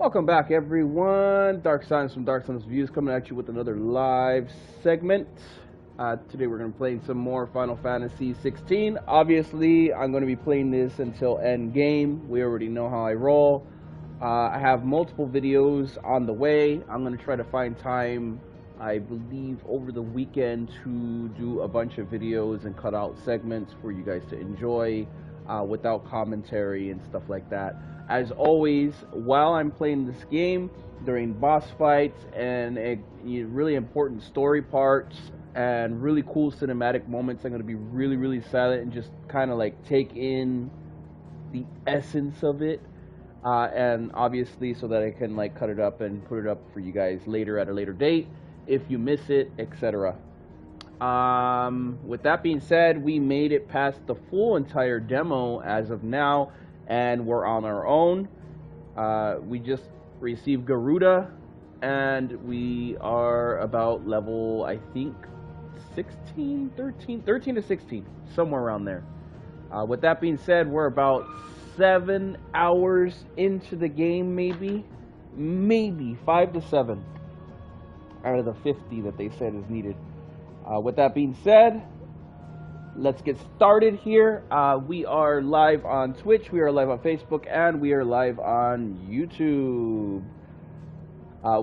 Welcome back, everyone. Dark Science from Dark Science Views coming at you with another live segment. Today we're going to be playing some more Final Fantasy XVI. Obviously, I'm going to be playing this until end game. We already know how I roll. I have multiple videos on the way. I'm going to try to find time, I believe, over the weekend to do a bunch of videos and cut out segments for you guys to enjoy without commentary and stuff like that. As always, while I'm playing this game, during boss fights and really important story parts and really cool cinematic moments, I'm going to be really silent and just kind of like take in the essence of it. And obviously so that I can like cut it up and put it up for you guys later at a later date if you miss it, etc. With that being said, we made it past the full entire demo as of now, and we're on our own. We just received Garuda, and we are about level, I think, 13 to 16, somewhere around there. With that being said, we're about 7 hours into the game, maybe 5 to 7 out of the 50 that they said is needed. With that being said, let's get started here. We are live on Twitch, we are live on Facebook, and we are live on YouTube.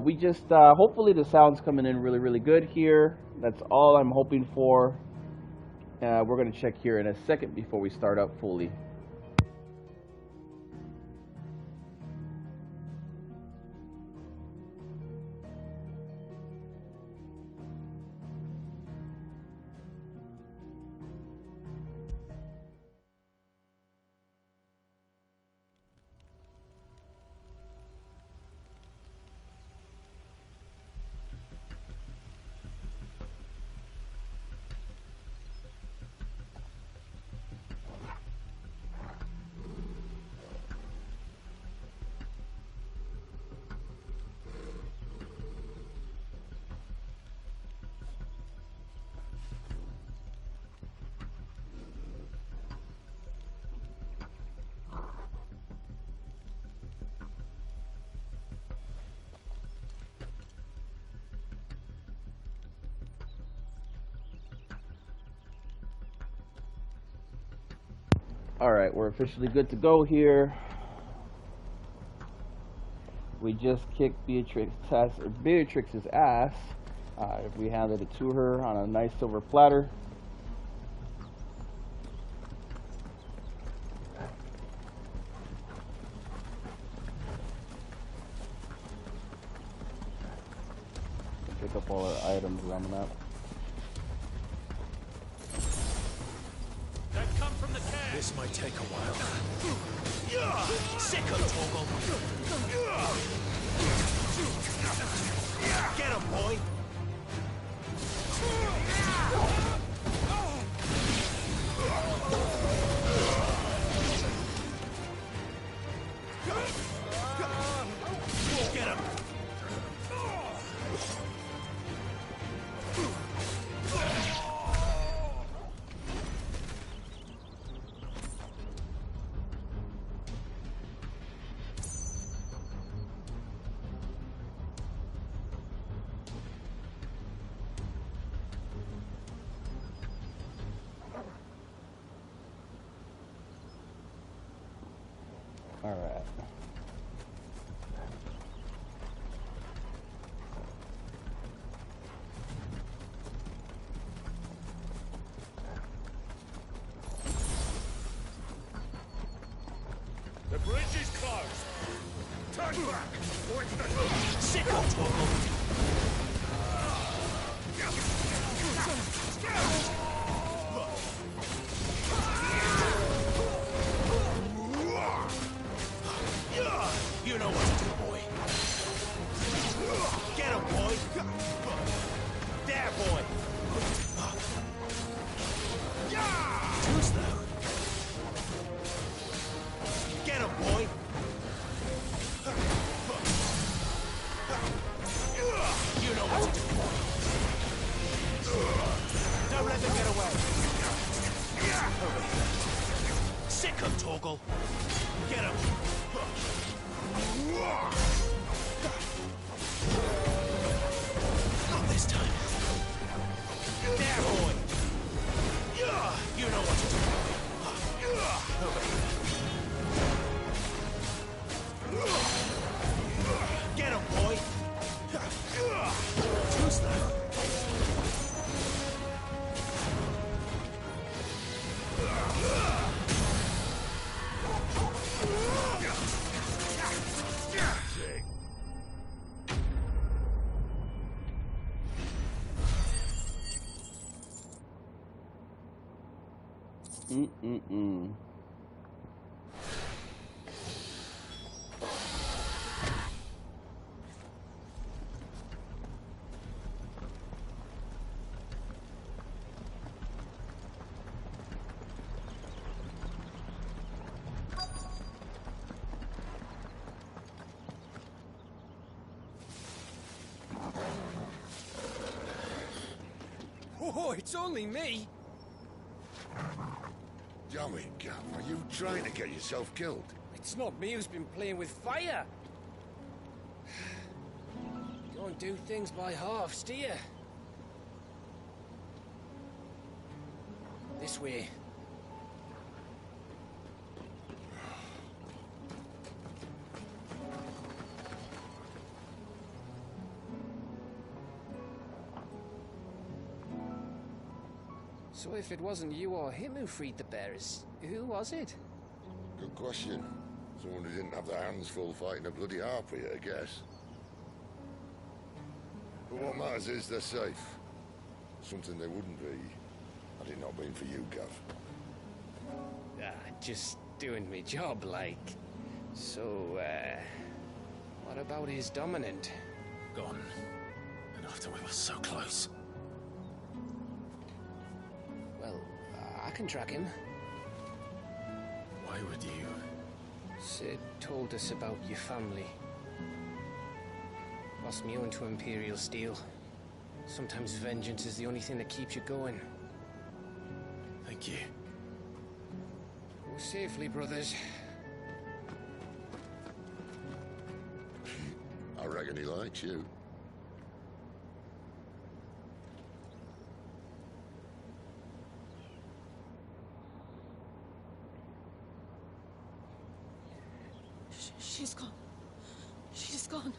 We just, hopefully the sound's coming in really good here. That's all I'm hoping for. We're going to check here in a second before we start up fully. Alright, we're officially good to go here. We just kicked Beatrix's ass. We handed it to her on a nice silver platter. Pick up all our items around the map. This might take a while. Sick of Toggle. Get him, boy. Get him. All right. The bridge is closed. Turn back. Sick of Toggle. You know what to do, boy. Get him, boy. There, boy. Too slow. Get him, boy. You know what to do, boy. Don't let them get away. Over here. Sick of Toggle. Get him. Mm-mm-mm. Oh, it's only me. Damn it, Gav, are you trying to get yourself killed? It's not me who's been playing with fire. You don't do things by halves, do you? This way. So if it wasn't you or him who freed the bearers, who was it? Good question. Someone who didn't have their hands full fighting a bloody harpy, I guess. But what matters is they're safe. Something they wouldn't be had it not been for you, Gav. Just doing me job, like. So, what about his dominant? Gone. And after we were so close. Well, I can track him. Why would you? Sid told us about your family. Lost me own to Imperial Steel. Sometimes vengeance is the only thing that keeps you going. Thank you. Go safely, brothers. I reckon he likes you. She's gone. She's gone.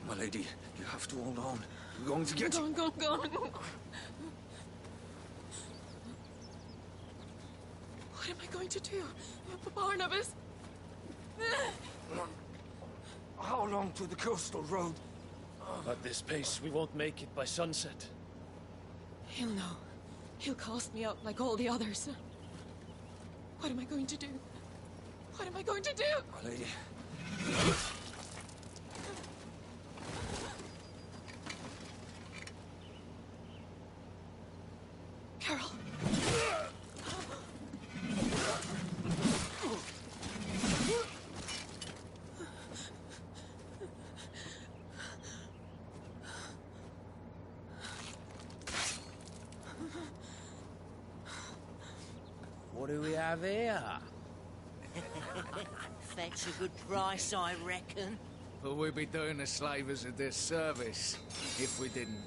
My lady, you have to hold on. We're going to get you. Gone. What am I going to do? Barnabas? How long to the coastal road? At this pace, we won't make it by sunset. He'll know. He'll cast me out like all the others. What am I going to do? What am I going to do? My lady. Carol. What do we have here? Fetch a good price, I reckon. But we'd be doing the slavers a disservice if we didn't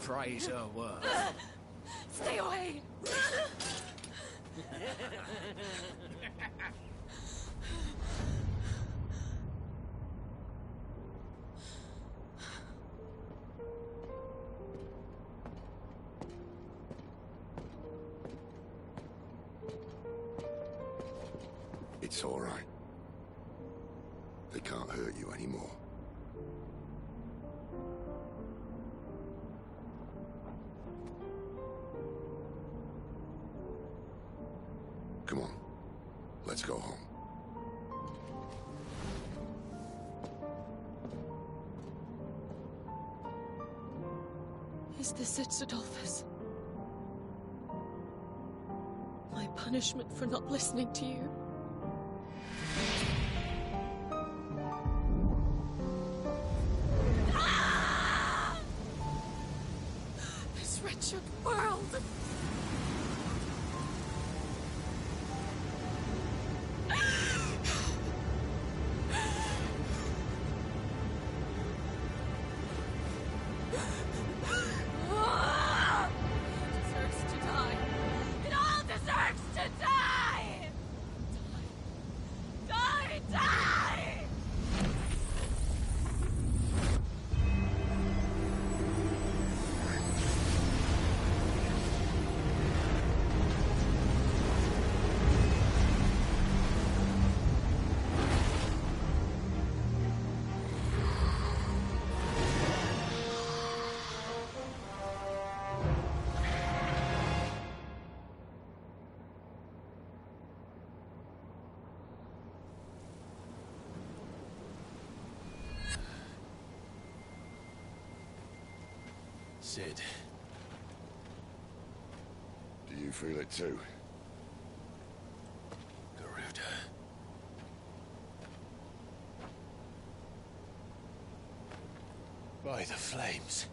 praise her work. Stay away! It's all right. They can't hurt you anymore. Come on. Let's go home. Is this it, Adolphus? My punishment for not listening to you? This wretched world! Deserves to die. It all deserves to die! Die! Die! Cid. Do you feel it too? Garuda. By the flames.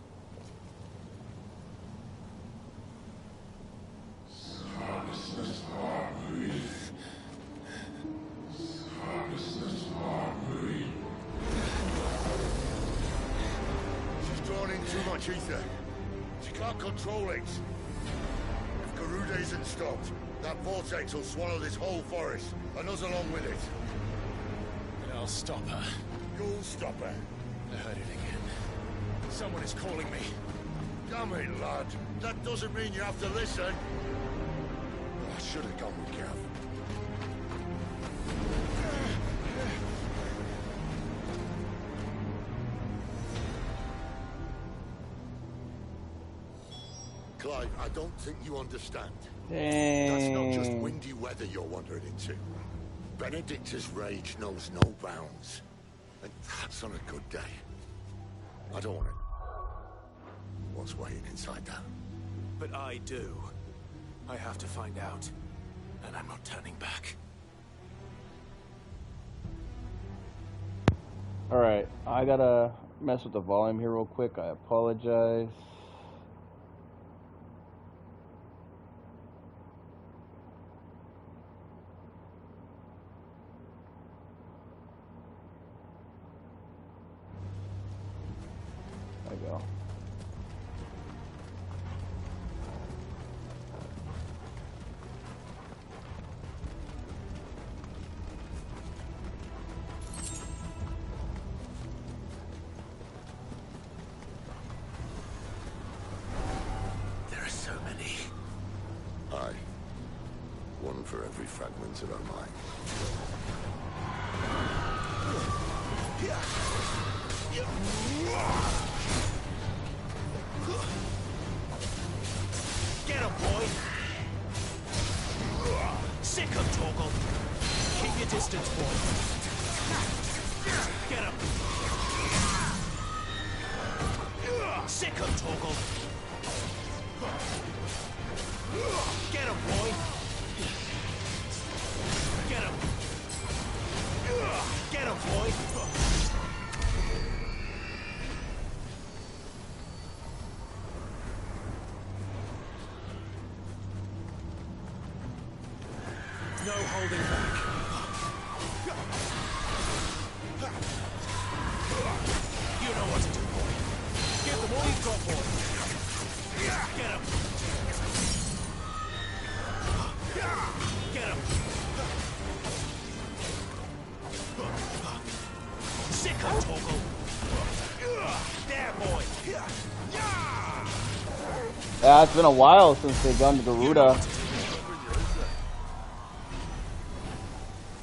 She's drawn in too much ether. She can't control it. If Garuda isn't stopped, that vortex will swallow this whole forest, and us along with it. Then I'll stop her. You'll stop her. I heard it again. Someone is calling me. Damn it, lad. That doesn't mean you have to listen. I should have gone with Gav. Clive, I don't think you understand. That's not just Dang. windy weather you're wandering into. Benedicta's rage knows no bounds. And that's on a good day. I don't want it. What's waiting inside that? But I do. I have to find out. And I'm not turning back. Alright, I gotta mess with the volume here real quick. I apologize. There we go. There are so many. Aye. One for every fragment of our mind. Get him, boy! Sick him, Torgal! Keep your distance, boy! Get him! Sick him, Torgal! Get him, boy! Get him! Get him, boy! No holding back. You know what to do, boy. Give them all you've got, boy. Get him. Get him. Sick of Torgal. There, boy. Yeah, it's been a while since they've gone to Garuda.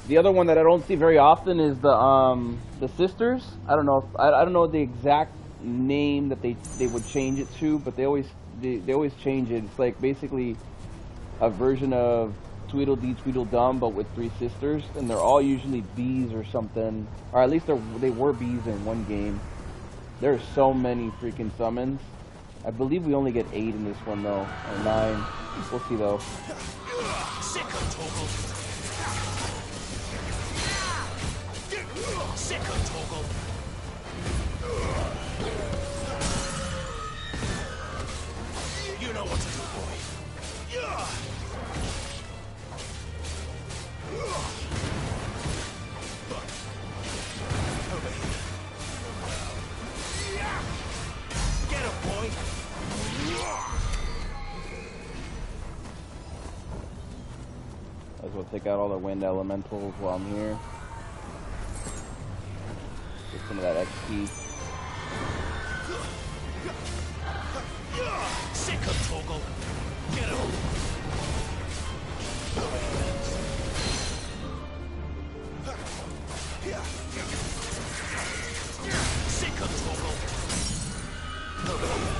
The other one that I don't see very often is the sisters. I don't know if I don't know the exact name that they would change it to, but they always change it. It's like basically a version of Tweedledee Tweedledum, but with three sisters, and they're all usually bees or something, or at least they were bees in one game. There's so many freaking summons. I believe we only get 8 in this one though, or 9. We'll see though. Sick of Torgal. Sick of Torgal. You know what to do, boy. Over here. Get him, boy. Might as well take out all the wind elementals while I'm here. Get some of that XP. Sick of Torgal. Get him. Sick of Torgal. Over here.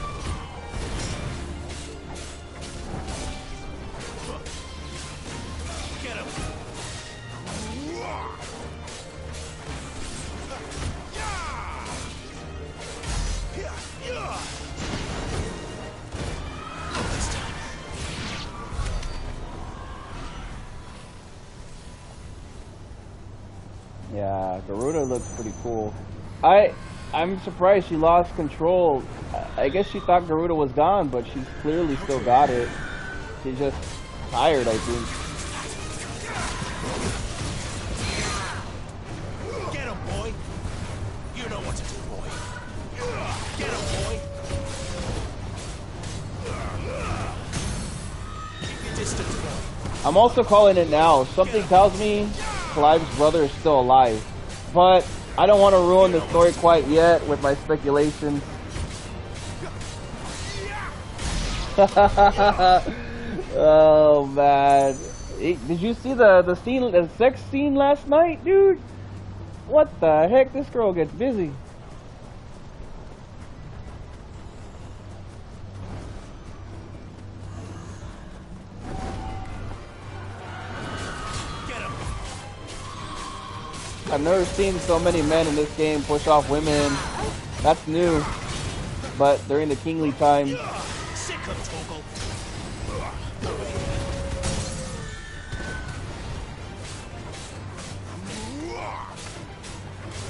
Get him. Yeah, Garuda looks pretty cool. I'm surprised she lost control. I guess she thought Garuda was gone, but she's clearly still got it. She's just tired, I think. Get him, boy. You know what to do, boy. Get him, boy. Keep your distance, boy. I'm also calling it now. Something tells me Clive's brother is still alive, but I don't want to ruin the story quite yet with my speculations. Oh man, did you see the scene, the sex scene last night, dude? What the heck? This girl gets busy. I've never seen so many men in this game push off women. That's new, but during the kingly time.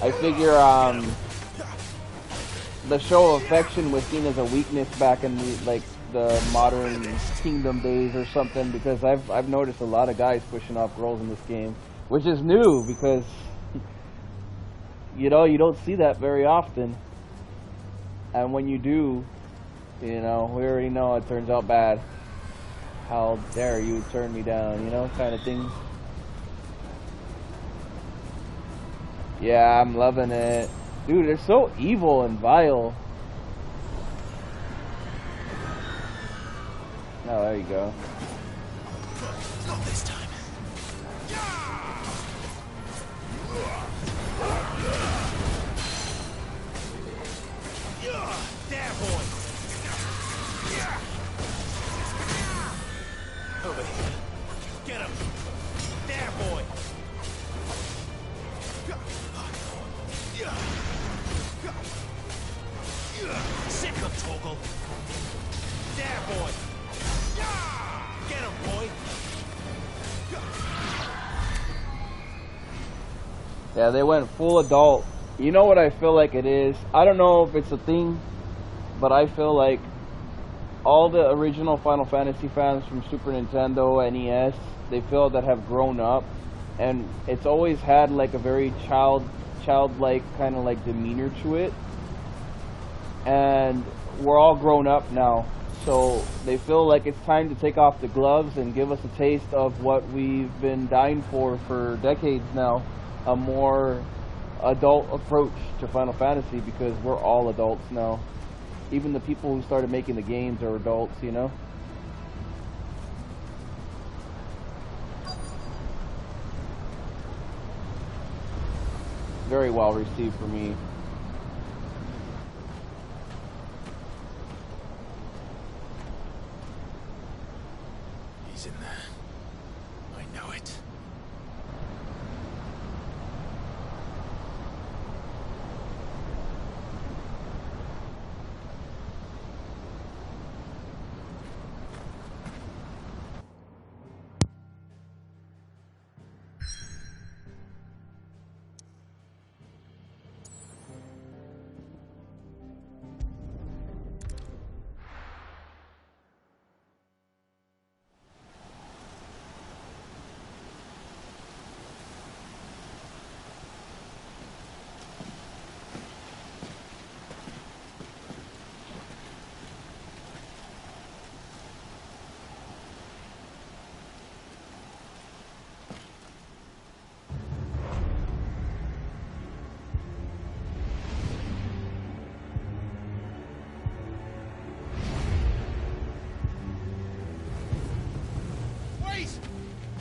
I figure the show of affection was seen as a weakness back in the modern kingdom days or something, because I've noticed a lot of guys pushing off girls in this game, which is new because you know, you don't see that very often, and when you do, you know, we already know it turns out bad. How dare you turn me down, you know, kind of thing. Yeah, I'm loving it. Dude, they're so evil and vile. Oh, there you go. Not this time. There, boy. Over here. Get him. There, boy. Sick of Toggle. There, boy. Get him, boy. Yeah, they went full adult. You know what I feel like it is? I don't know if it's a thing, but I feel like all the original Final Fantasy fans from Super Nintendo, NES, they feel that have grown up, and it's always had like a very childlike kind of like demeanor to it, and we're all grown up now, so they feel like it's time to take off the gloves and give us a taste of what we've been dying for decades now, a more adult approach to Final Fantasy, because we're all adults now. Even the people who started making the games are adults, you know? Very well received for me. He's in there. I know it.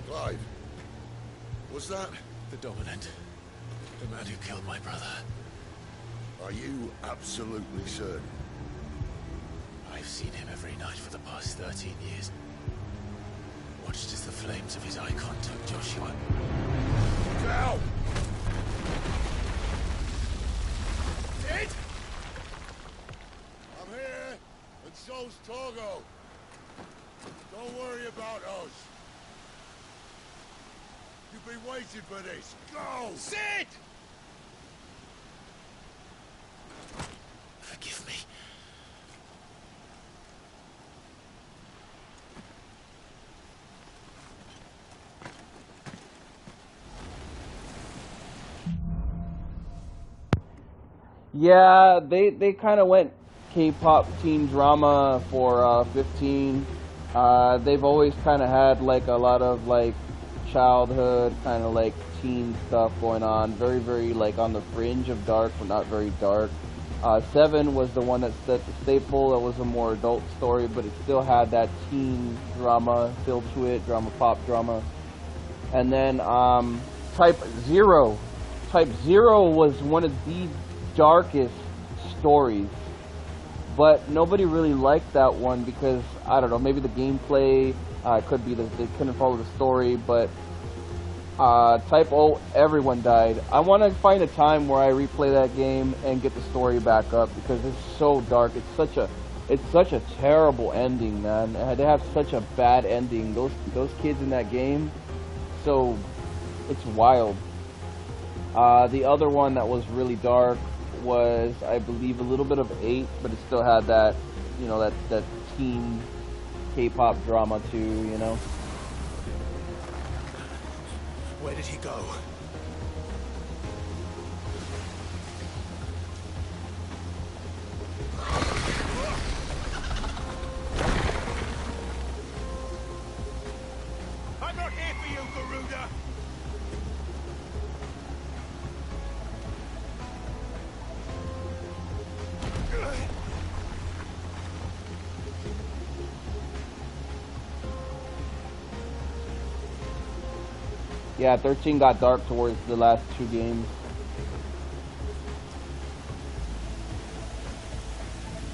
Clive, was that? The Dominant. The man who killed my brother. Are you absolutely certain? I've seen him every night for the past 13 years. Watched as the flames of his icon took Joshua. Down! Dead? I'm here, and so's Torgo. Don't worry about us. You've been waiting for this. Go! Sid! Yeah, they kind of went K-pop teen drama for 15. They've always kind of had like a lot of like childhood kind of like teen stuff going on. Very, very like on the fringe of dark, but not very dark. 7 was the one that set the staple. That was a more adult story, but it still had that teen drama feel to it, drama pop drama. And then Type 0. Type 0 was one of the darkest stories, but nobody really liked that one because, I don't know, maybe the gameplay, could be that they couldn't follow the story, but Type O, everyone died. I want to find a time where I replay that game and get the story back up because it's so dark. It's such a terrible ending, man. They have such a bad ending. Those kids in that game, so it's wild. The other one that was really dark was, I believe, a little bit of 8, but it still had that, you know, that teen K-pop drama too, you know. Where did he go? I'm not here for you, Garuda! Yeah, 13 got dark towards the last 2 games.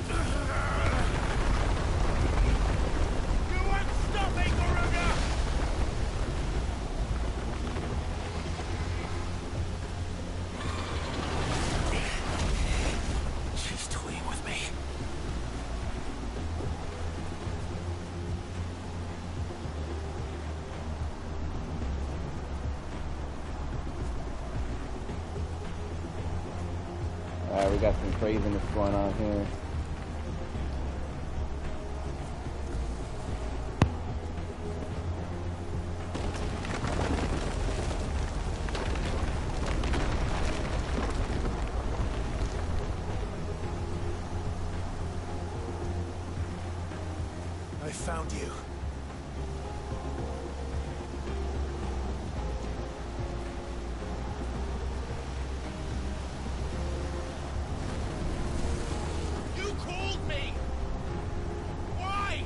You won't stop me, Garuda! She's toying with me. Alright, we got some craziness going on here. I found you. You called me! Why?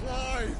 Clive!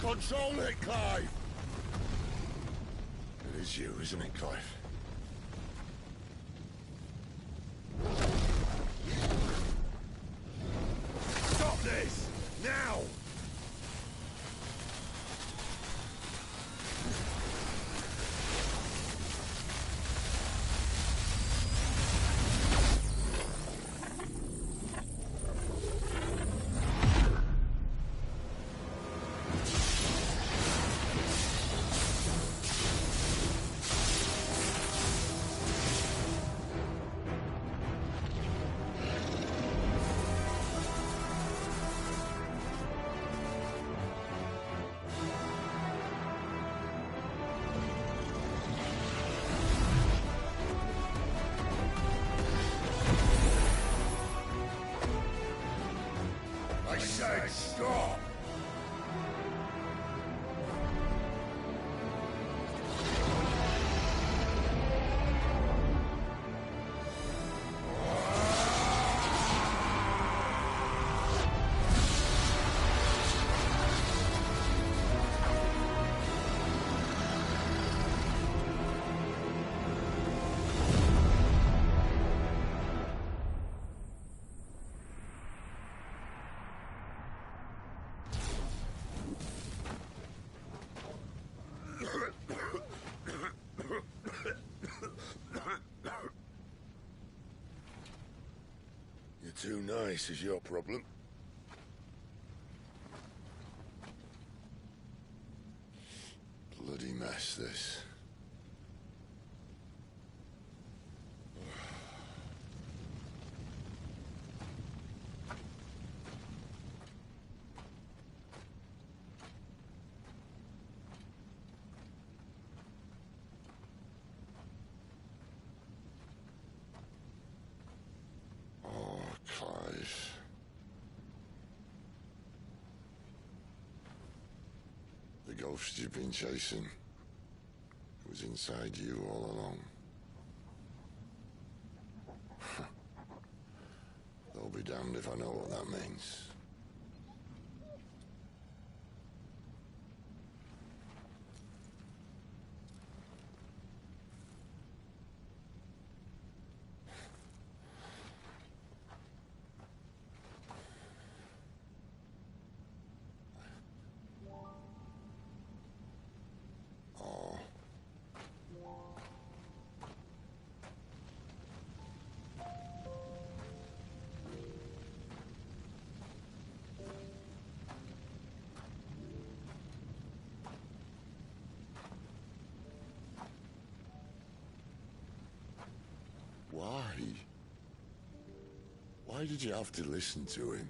Control it, Clive! It is you, isn't it, Clive? Stop this! Now! I said stop! You're too nice is your problem. Bloody mess, this. Clive. The ghost you've been chasing was inside you all along. I'll be damned if I know what that means. Why? Why did you have to listen to him?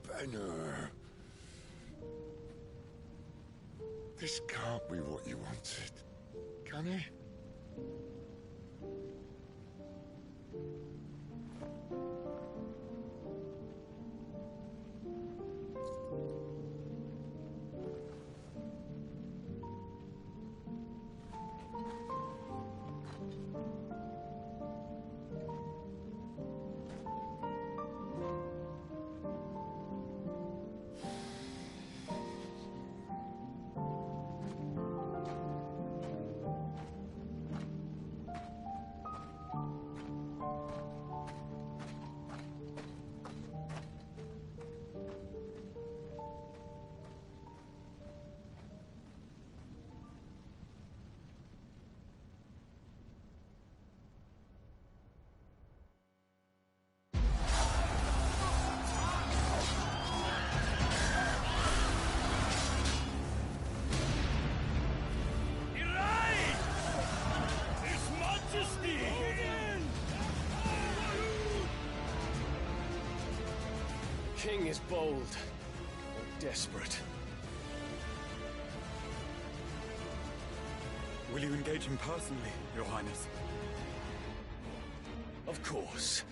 Benner. This can't be what you wanted, can it? King is bold, or desperate. Will you engage him personally, Your Highness? Of course.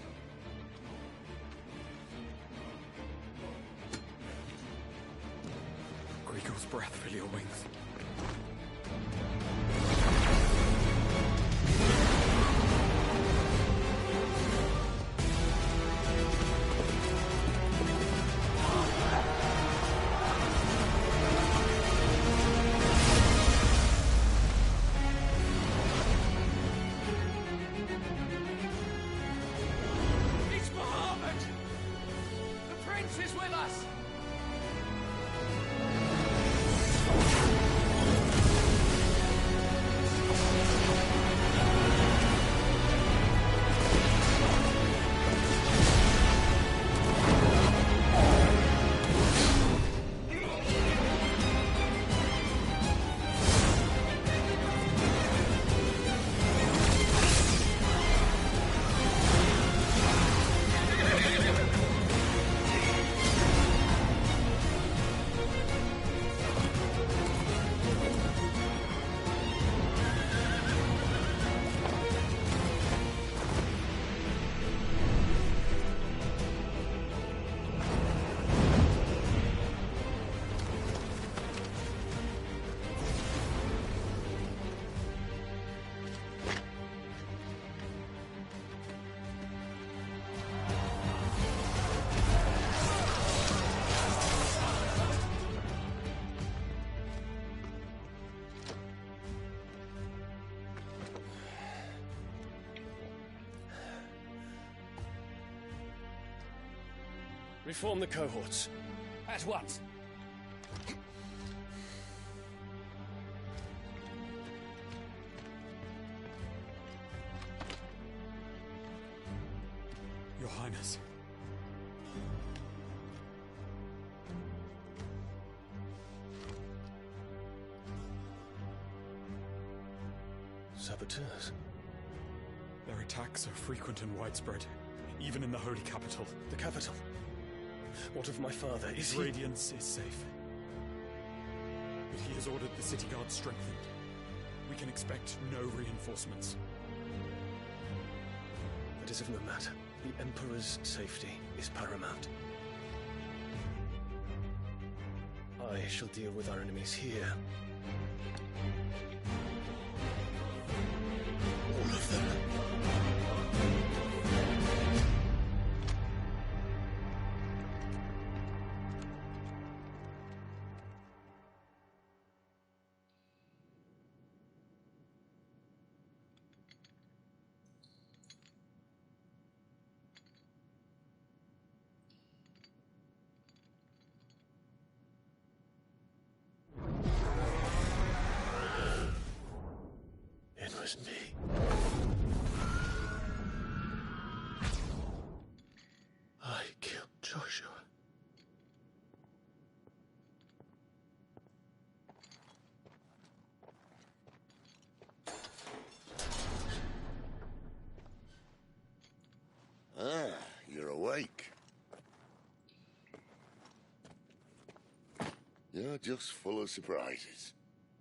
Greagle's breath fill your wings. Reform the cohorts. At once. Your Highness. Saboteurs. Their attacks are frequent and widespread, even in the holy capital. The capital? What of my father? Is His he... radiance is safe. But he has ordered the city guard strengthened. We can expect no reinforcements. That is of no matter. The Emperor's safety is paramount. I shall deal with our enemies here. All of them. It was me. I killed Joshua. Ah, you're awake. You're just full of surprises.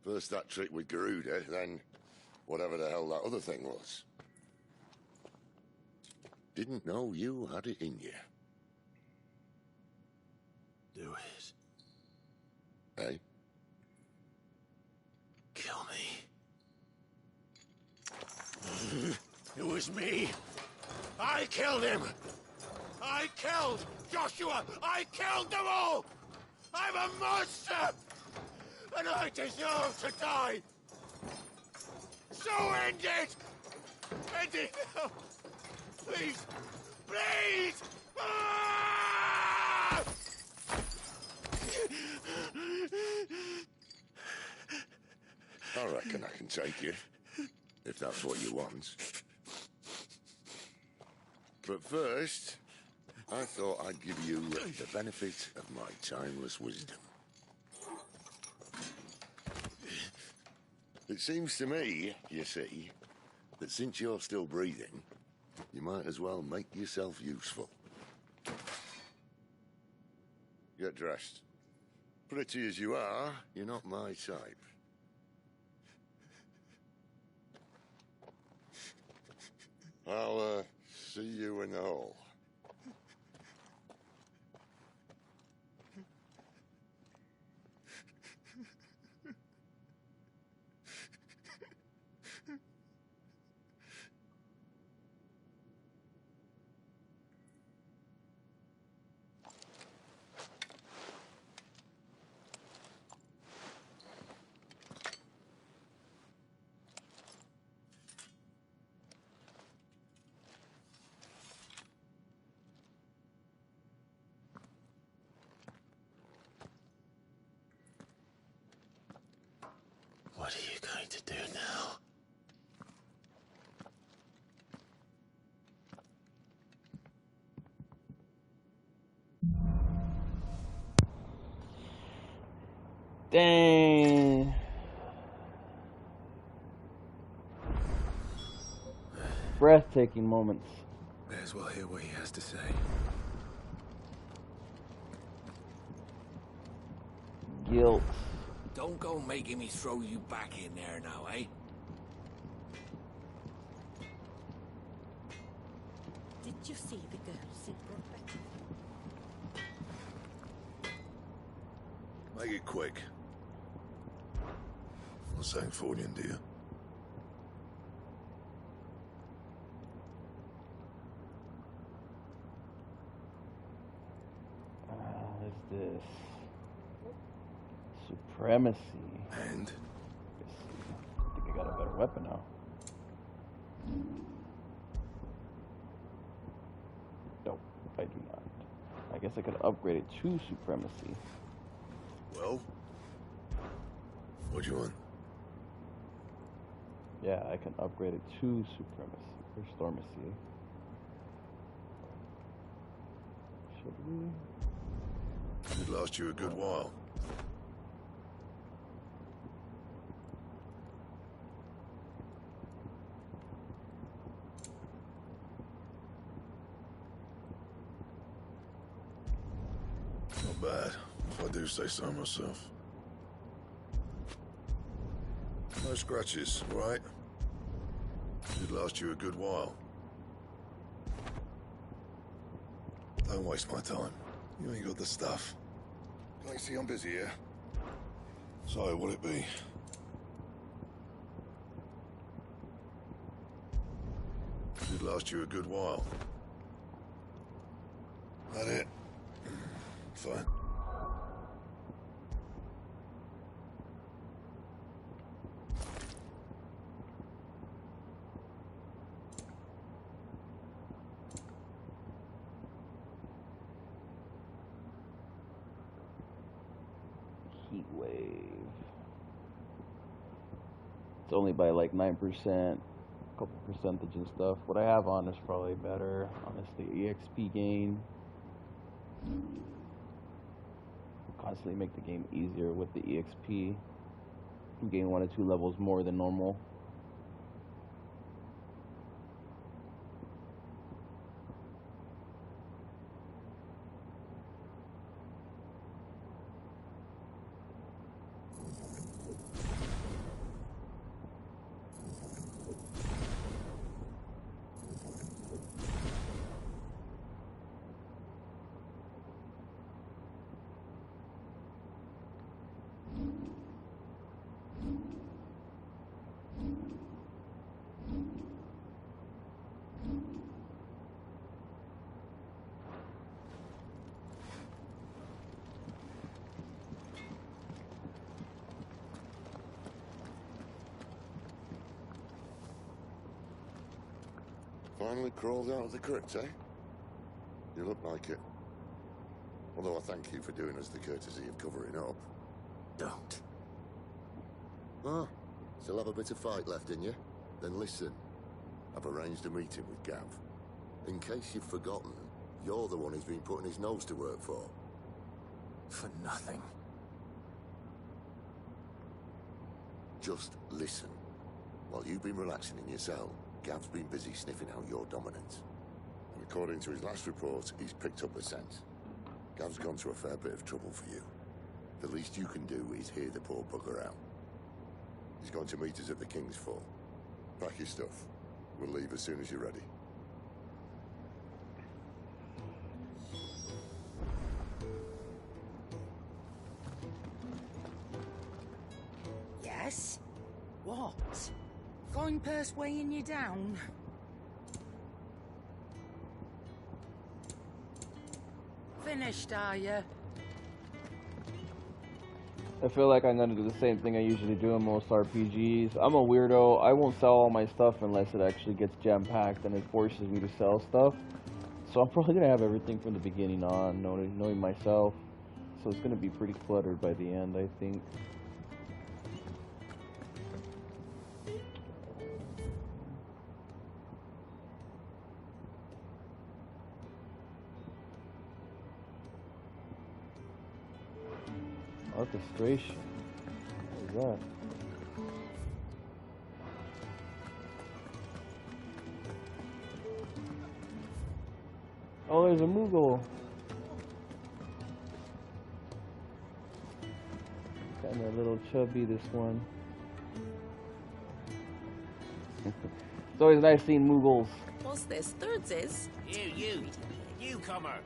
First that trick with Garuda, then whatever the hell that other thing was. Didn't know you had it in you. Do it. Eh? Kill me. It was me. I killed him. I killed Joshua. I killed them all. I'm a monster. And I deserve to die. So end it. End it now. Please. Please. Ah! I reckon I can take you, if that's what you want. But first, I thought I'd give you the benefit of my timeless wisdom. It seems to me, you see, that since you're still breathing, you might as well make yourself useful. Get dressed. Pretty as you are, you're not my type. I'll, see you in the hall. What are you going to do now? Dang. Breathtaking moments. May as well hear what he has to say. Guilt. Don't go making me throw you back in there now, eh? Did you see the girls it brought back? Make it quick. Not saying Fornian, do you? What is this? Supremacy. And? I think I got a better weapon now. Nope, I do not. I guess I could upgrade it to supremacy. Well? What do you want? Yeah, I can upgrade it to supremacy or stormacy. Should we? It'd last you a good while. Not bad, if I do say so myself. No scratches, right? It'd last you a good while. Don't waste my time. You ain't got the stuff. Can I see I'm busy here? So, what'll it be? It'd last you a good while. That it? Fine. Heat wave. It's only by like 9%, a couple percentage and stuff. What I have on is probably better, honestly. EXP gain. Constantly make the game easier with the EXP. Gain 1 or 2 levels more than normal. Finally crawled out of the crypt, eh? You look like it. Although I thank you for doing us the courtesy of covering up. Don't. Ah, still have a bit of fight left in you? Then listen. I've arranged a meeting with Gav. In case you've forgotten, you're the one he's been putting his nose to work for. For nothing. Just listen. While you've been relaxing in your cell, Gav's been busy sniffing out your dominance. And according to his last report, he's picked up a scent. Gav's gone to a fair bit of trouble for you. The least you can do is hear the poor bugger out. He's going to meet us at the King's Fall. Pack your stuff. We'll leave as soon as you're ready. Yes? What? Going purse weighing you down? Finished, are you? I feel like I'm gonna do the same thing I usually do in most RPGs. I'm a weirdo. I won't sell all my stuff unless it actually gets jam-packed and it forces me to sell stuff. So I'm probably gonna have everything from the beginning on, knowing myself. So it's gonna be pretty cluttered by the end, I think. Orchestration. What is that? Oh, there's a Moogle. Kind of a little chubby, this one. It's always nice seeing Moogles. What's this? Thirds is? You, newcomer.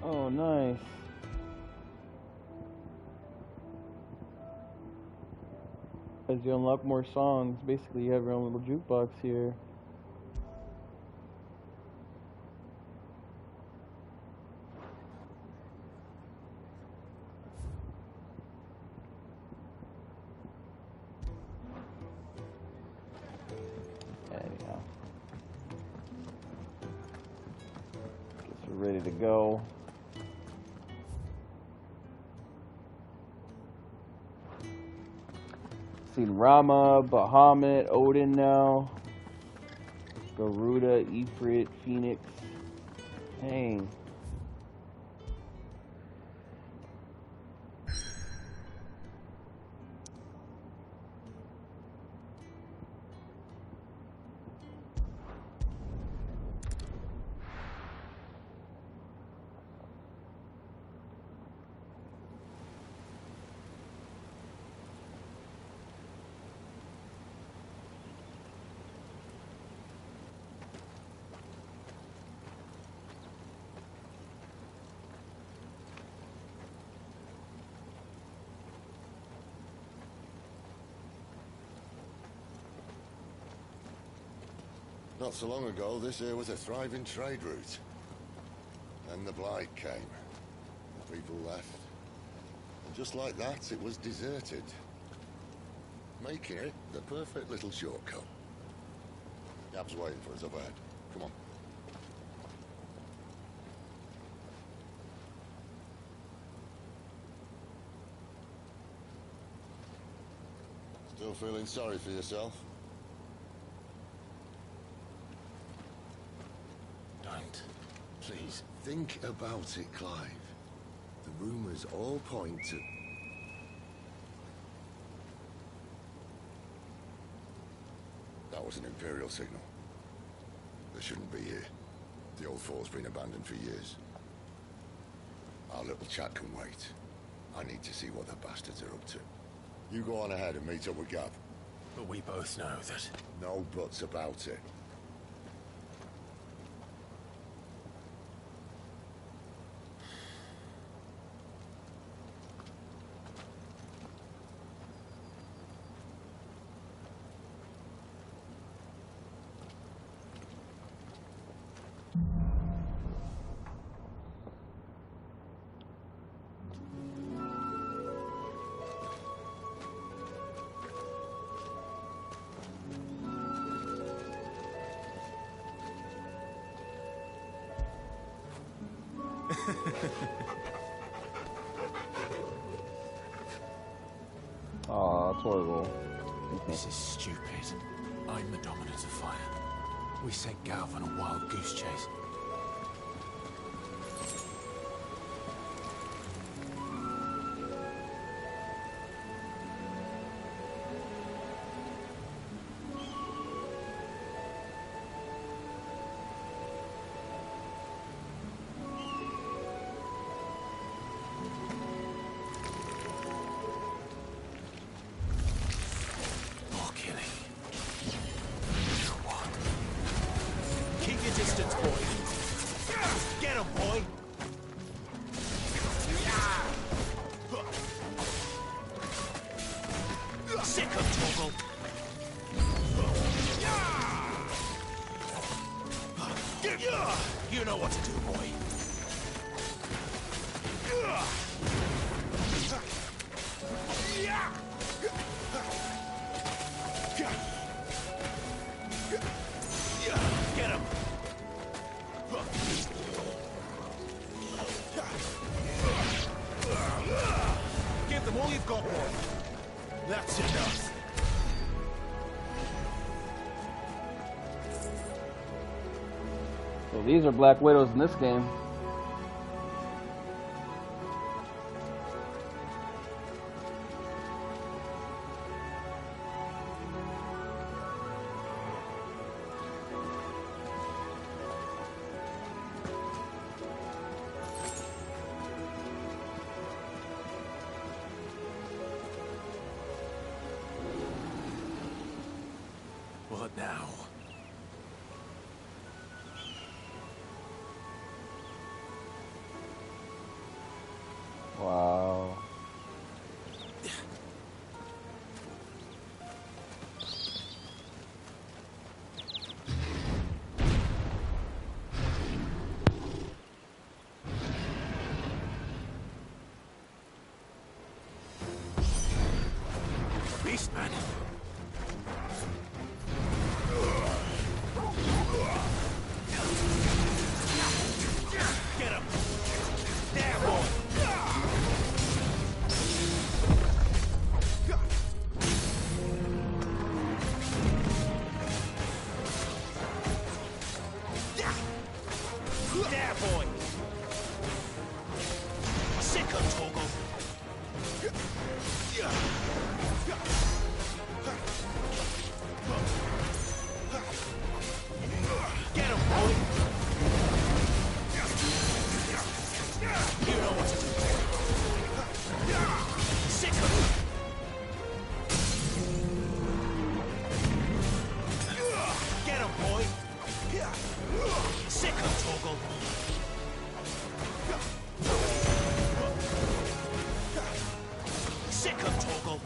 Oh, nice. As you unlock more songs, basically you have your own little jukebox here. ready to go. Seen Rama, Bahamut, Odin now. Garuda, Ifrit, Phoenix. Dang. Not so long ago, this here was a thriving trade route. Then the Blight came. The people left. And just like that, it was deserted. Making it the perfect little shortcut. Gab's waiting for us up ahead. Come on. Still feeling sorry for yourself? Don't. Please. Think about it, Clive. The rumors all point to... That was an Imperial signal. They shouldn't be here. The old fort's been abandoned for years. Our little chat can wait. I need to see what the bastards are up to. You go on ahead and meet up with Gab. But we both know that... No buts about it. Aw, that's horrible. This is stupid. I'm the dominant of fire. We sent Galv on a wild goose chase. You know what to do, boy. Get him. Give them all you've got, boy. That's enough. So these are Black Widows in this game. What now? Wow. Beast man. Get him. Sick of Toggle. Get him, boy! You know what to do. Sick of him! Get him, boy! Sick of Toggle. Sick of Toggle.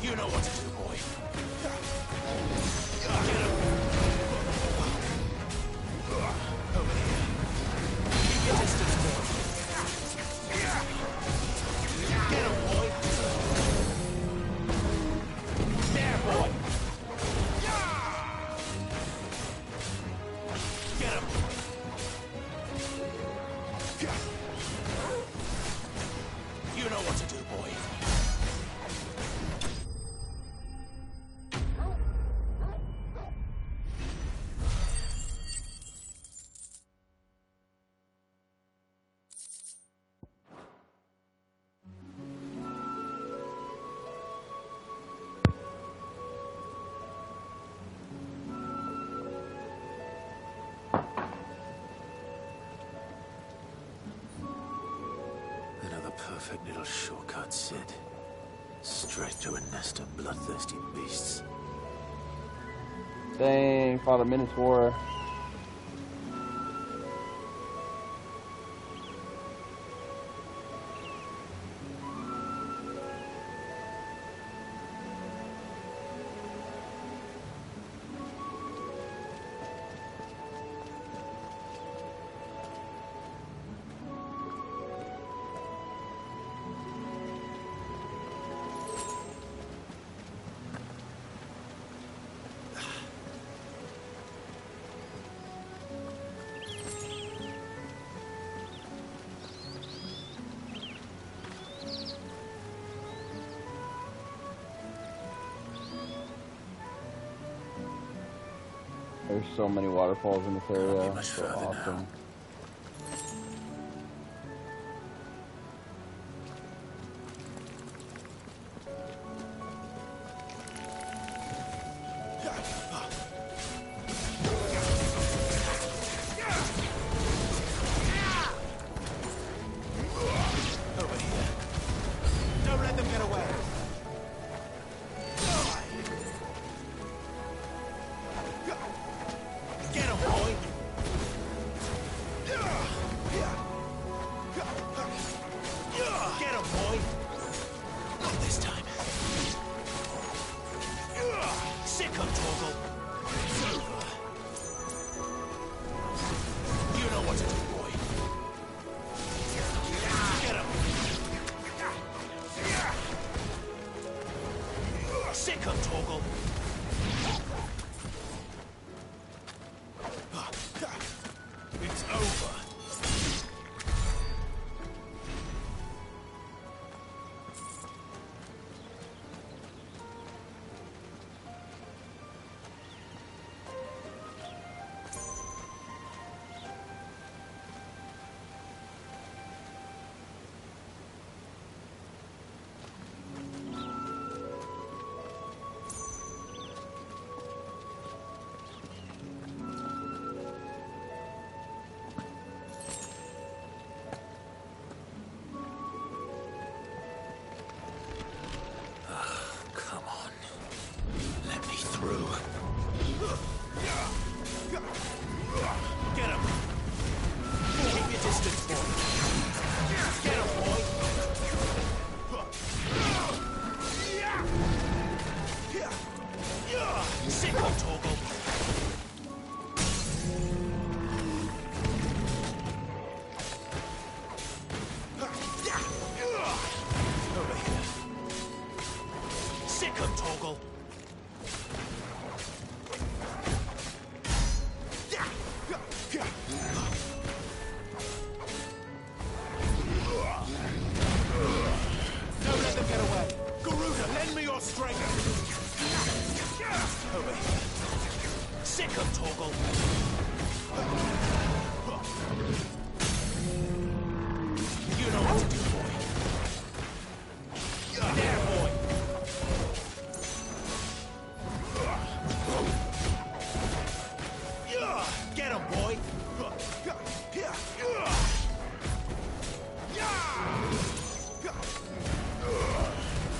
You know what to do, boy. Get him. Over here. Keep your distance, boy. Get him, boy. There, boy. Get him. You know what to do, boy. Another perfect little shortcut, Sid. Straight to a nest of bloodthirsty beasts. Dang, fought a Minotaur. There's so many waterfalls in this area. much So further awesome. now. Over here. Don't let them get away. Get him, boy! Get him, boy! Not this time. Sick of Toggle. It's over. You know what to do, boy. Get him. Sick of Toggle. It's over.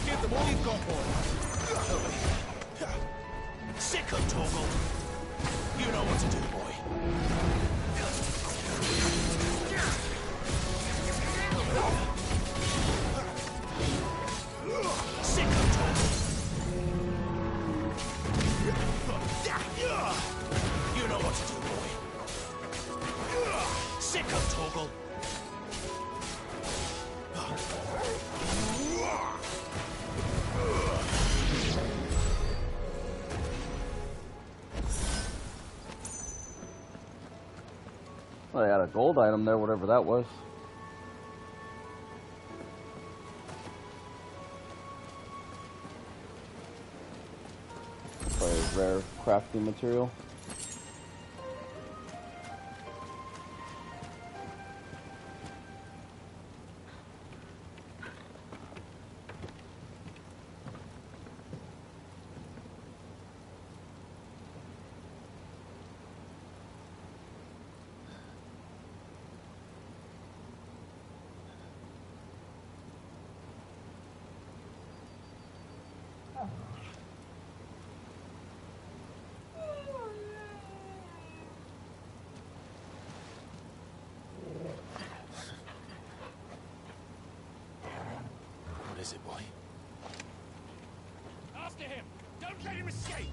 Give them all you've got, boy. Sick of Torgal. You know what to do, boy. Sick of Torgal. You know what to do, boy. Sick of Torgal. Well, I got a gold item there, whatever that was. Probably a rare crafting material. What is it, boy? After him! Don't let him escape!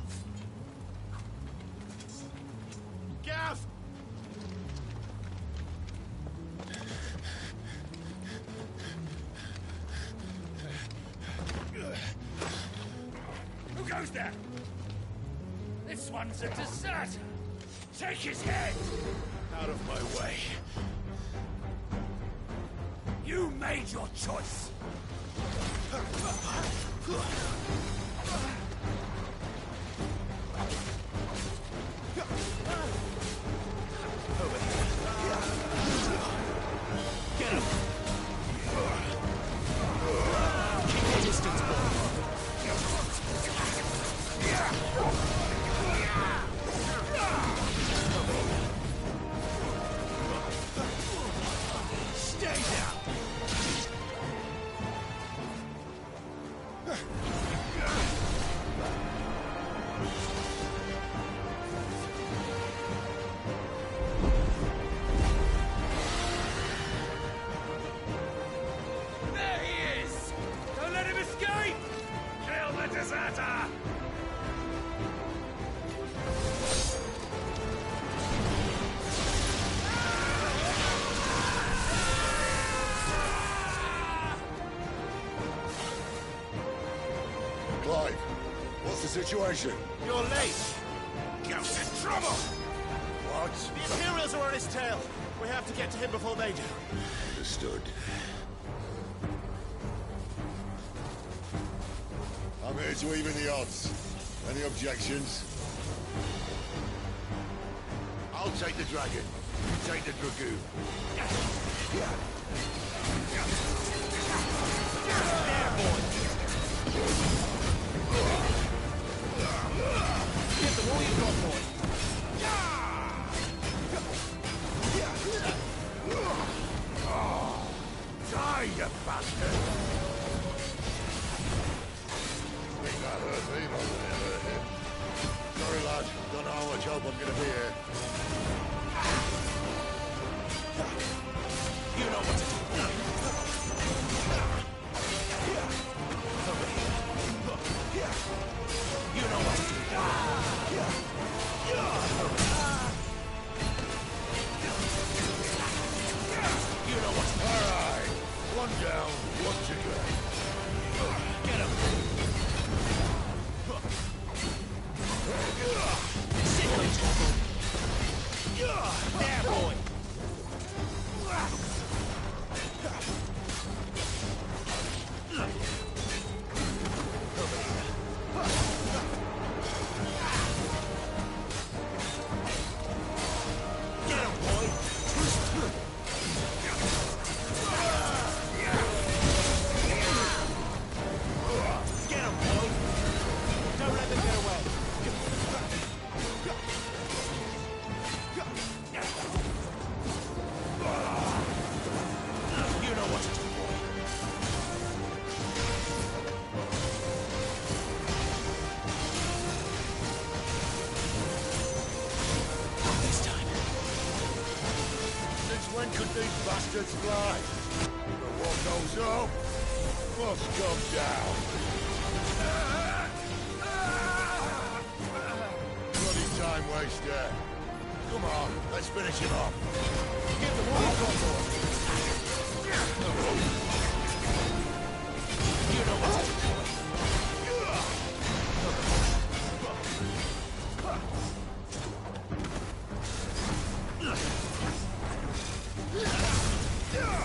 Gav! Who goes there? This one's a deserter! Take his head! Out of my way. You made your choice! Get him! Keep your distance, boy. Stay down! There he is! Don't let him escape! Kill the deserter! Clive, what's the situation? You're late. Ghost in trouble! What? The Imperials are on his tail. We have to get to him before they do. Understood. I'm here to even the odds. Any objections? I'll take the dragon. You take the dragoon. There, boy. Give them all you've got, boy. Die, you bastard! Think that hurt me, but it hurt him. Sorry, lad. Don't know how much help I'm gonna be here. You know what to do. You know what to do. You know what to do. All right. One down, one to go. Get him. Sick of trouble. There, boy. Get him, boy. When could these bastards fly? But what goes up must come down. Bloody time waster. Come on, let's finish him off. Give them all got to us. You know what to do.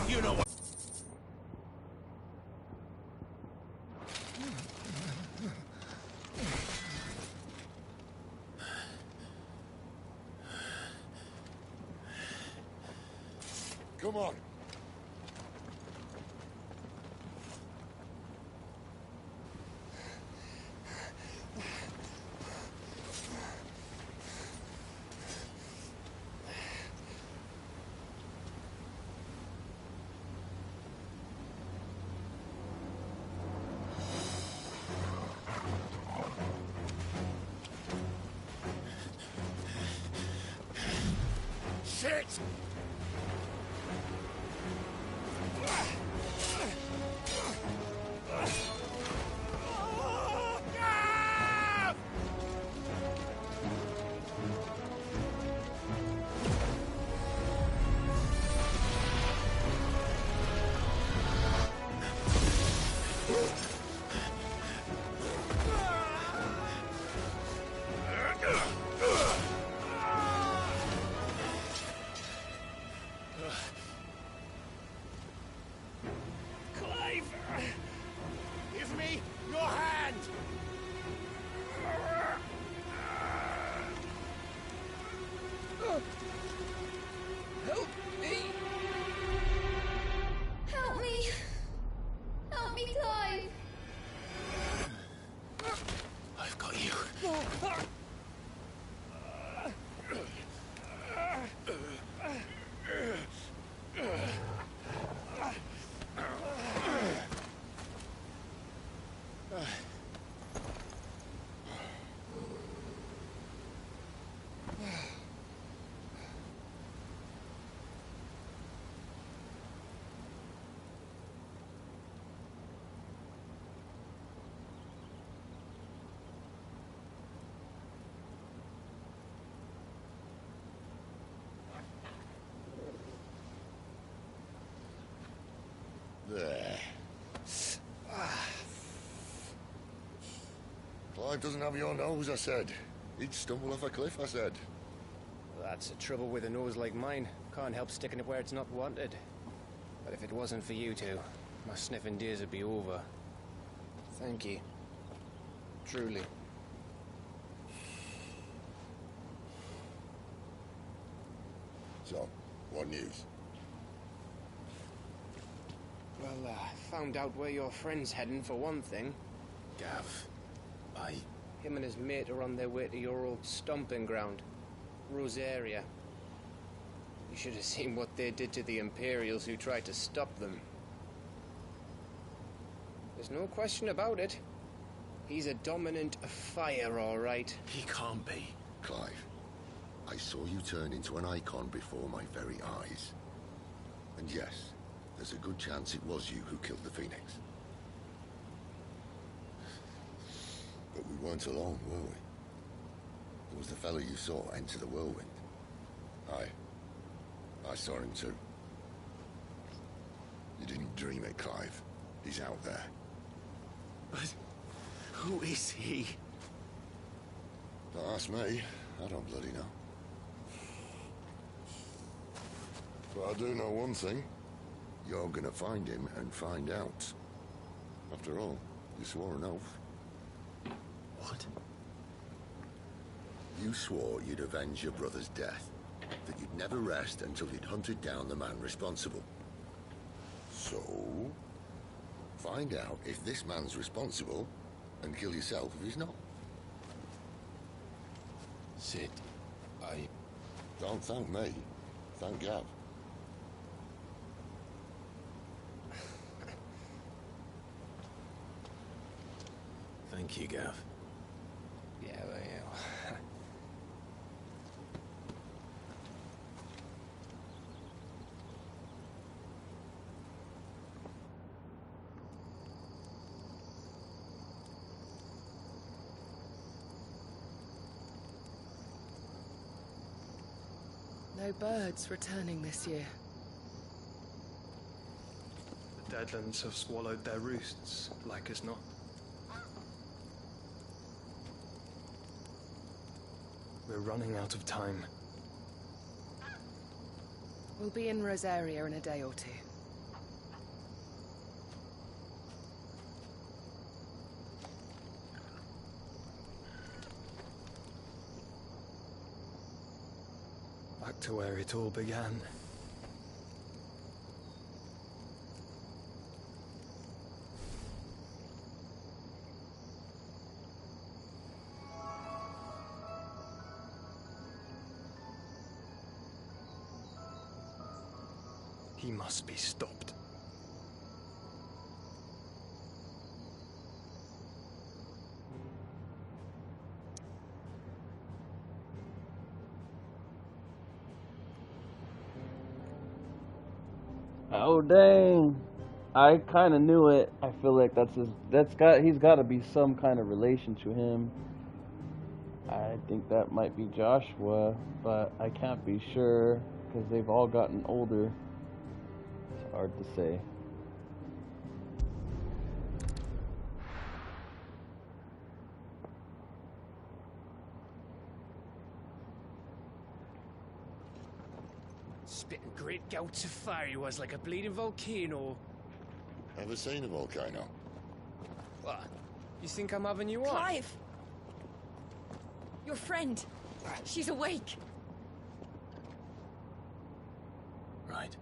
You know what? Come on. Shit! Clive! Give me your hand! Help me! Help me! Help me, Clive! I've got you. There. Clive doesn't have your nose, I said. He'd stumble off a cliff, I said. That's the trouble with a nose like mine. Can't help sticking it where it's not wanted. But if it wasn't for you two, my sniffing days would be over. Thank you. Truly. So, what news? Well, found out where your friend's heading, for one thing. Gav, Him and his mate are on their way to your old stomping ground, Rosaria. You should have seen what they did to the Imperials who tried to stop them. There's no question about it. He's a dominant of fire, all right. He can't be. Clive, I saw you turn into an icon before my very eyes. And yes, there's a good chance it was you who killed the Phoenix. But we weren't alone, were we? There was the fellow you saw enter the whirlwind. I saw him too. You didn't dream it, Clive. He's out there. But who is he? Don't ask me. I don't bloody know. But I do know one thing. You're gonna find him and find out. After all, you swore an oath. What? You swore you'd avenge your brother's death. That you'd never rest until you'd hunted down the man responsible. So, find out if this man's responsible and kill yourself if he's not. Sid, Don't thank me. Thank Gav. Thank you, Gav. Yeah, well, yeah. No birds returning this year. The Deadlands have swallowed their roosts, like as not. We're running out of time. We'll be in Rosaria in a day or two. Back to where it all began. He must be stopped. Oh dang! I kind of knew it. I feel like he's got to be some kind of relation to him. I think that might be Joshua, but I can't be sure because they've all gotten older. It's hard to say. Spitting great gouts of fire he was, like a bleeding volcano. Ever seen a volcano? What? You think I'm having you on? Clive! Your friend. She's awake. Right.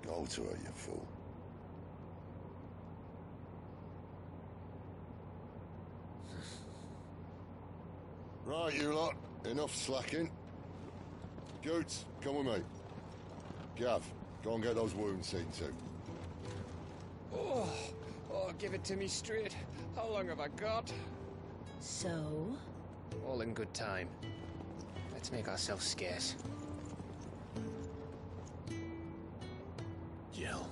Go to her, you fool. Right, you lot. Enough slacking. Goots, come with me. Gav, go and get those wounds seen to. Oh, give it to me straight. How long have I got? So? All in good time. Let's make ourselves scarce. Jill.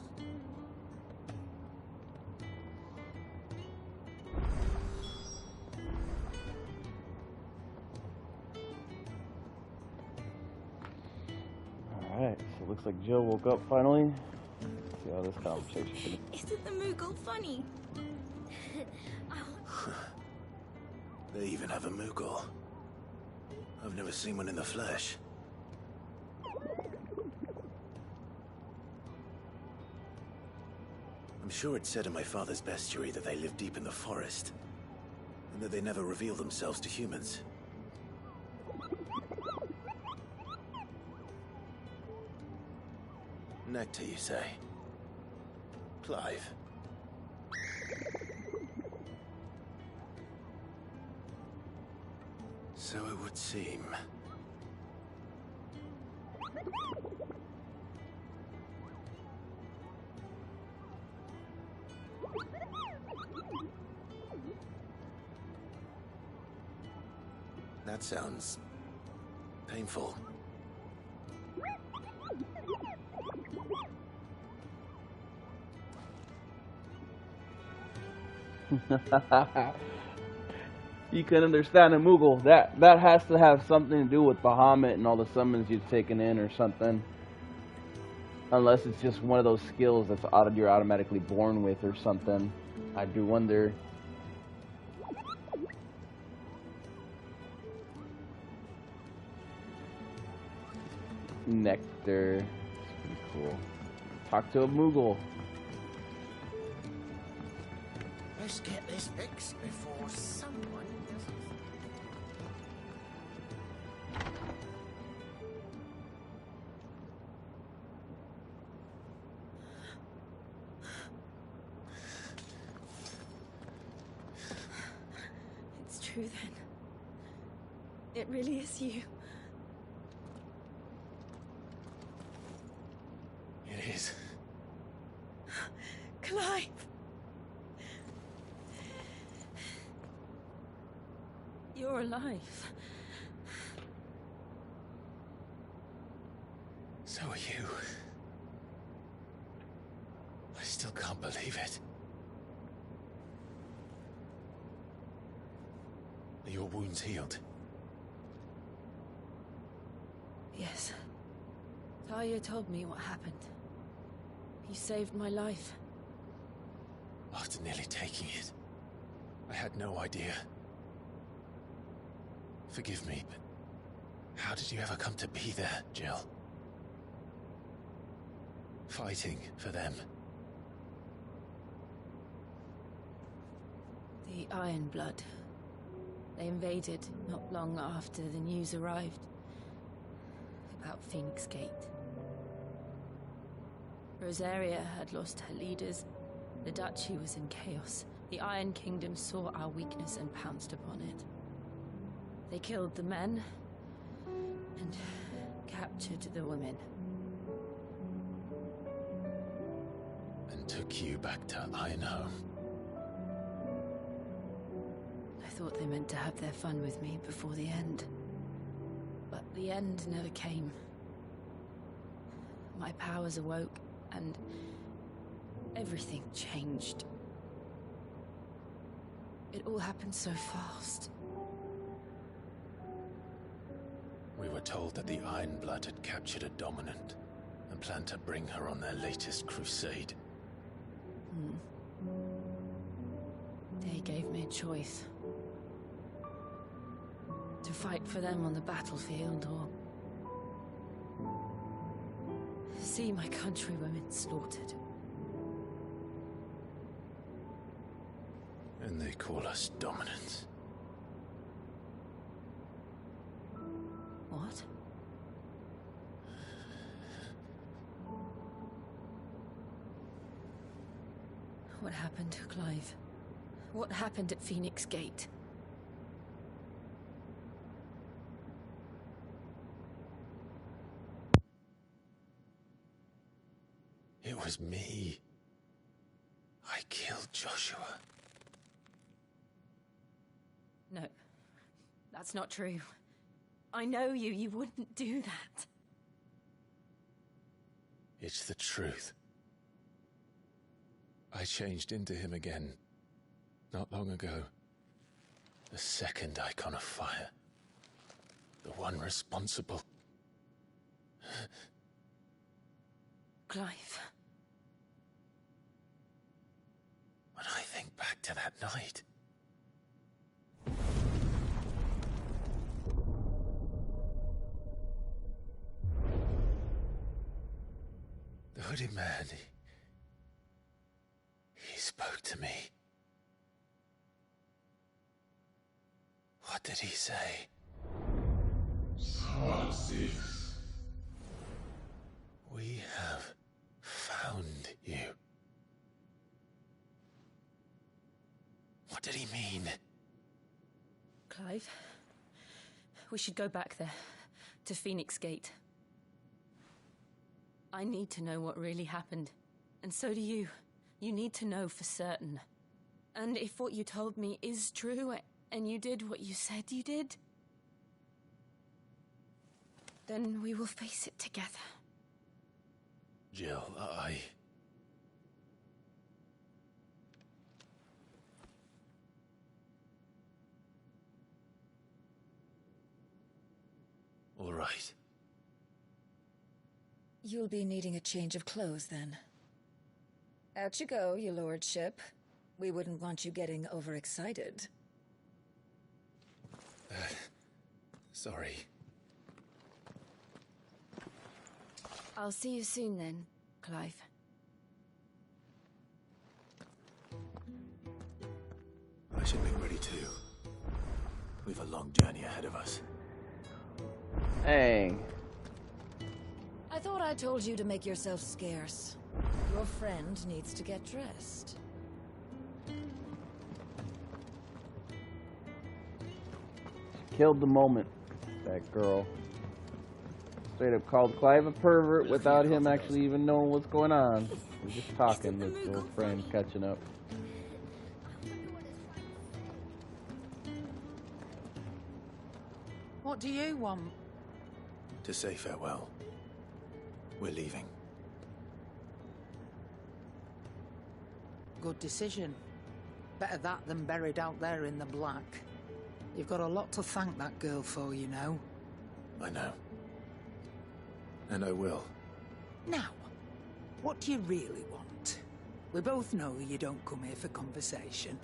Alright, so it looks like Jill woke up finally. Let's see how this conversation goes. Isn't the Moogle funny? They even have a Moogle. I've never seen one in the flesh. I'm sure it said in my father's bestiary that they live deep in the forest, and that they never reveal themselves to humans. Nectar, you say? Clive. So it would seem. That sounds painful. You can understand a Moogle. That has to have something to do with Bahamut and all the summons you've taken in or something. Unless it's just one of those skills that's you're automatically born with or something. I do wonder. Nectar. That's pretty cool. Talk to a Moogle. Let's get this fixed before someone does it. It's true then. It really is you. It is. Clive! You're alive. So are you. I still can't believe it. Are your wounds healed? Yes. Talia told me what happened. You saved my life. After nearly taking it, I had no idea. Forgive me, but how did you ever come to be there, Jill? Fighting for them. The Iron Blood. They invaded not long after the news arrived about Phoenix Gate. Rosaria had lost her leaders. The Duchy was in chaos. The Iron Kingdom saw our weakness and pounced upon it. They killed the men and captured the women. And took you back to Ironhome. I thought they meant to have their fun with me before the end. But the end never came. My powers awoke, and everything changed. It all happened so fast. We were told that the Iron Blood had captured a dominant and planned to bring her on their latest crusade. They gave me a choice. To fight for them on the battlefield, or see my countrywomen slaughtered. And they call us dominants. What? What happened to Clive? What happened at Phoenix Gate? It was me. I killed Joshua. No, that's not true. I know you. You wouldn't do that. It's the truth. I changed into him again, not long ago. The second icon of fire. The one responsible. Clive. When I think back to that night... The hooded man, he spoke to me. What did he say? Francis. We have found you. What did he mean? Clive, we should go back there, to Phoenix Gate. I need to know what really happened. And so do you. You need to know for certain. And if what you told me is true, and you did what you said you did, then we will face it together. Jill, All right. You'll be needing a change of clothes, then. Out you go, your lordship. We wouldn't want you getting overexcited. Sorry. I'll see you soon then, Clive. I should make ready too. We've a long journey ahead of us. Dang. I thought I told you to make yourself scarce. Your friend needs to get dressed. Killed the moment, that girl. Straight up called Clive a pervert without him actually even knowing what's going on. We're just talking, his little friend catching up. What do you want? To say farewell. We're leaving. Good decision. Better that than buried out there in the black. You've got a lot to thank that girl for, you know. I know. And I will. Now, what do you really want? We both know you don't come here for conversation.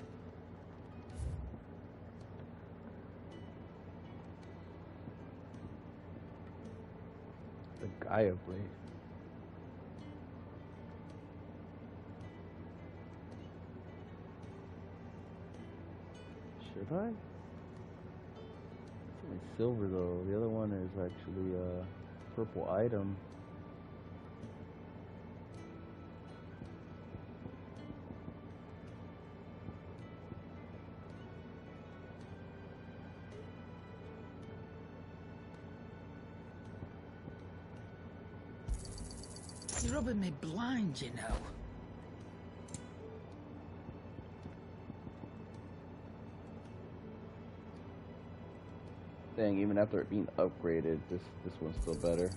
The Gaia blade. Should I? It's only silver though. The other one is actually a purple item. You're rubbing me blind, you know. Dang, even after it being upgraded, this one's still better.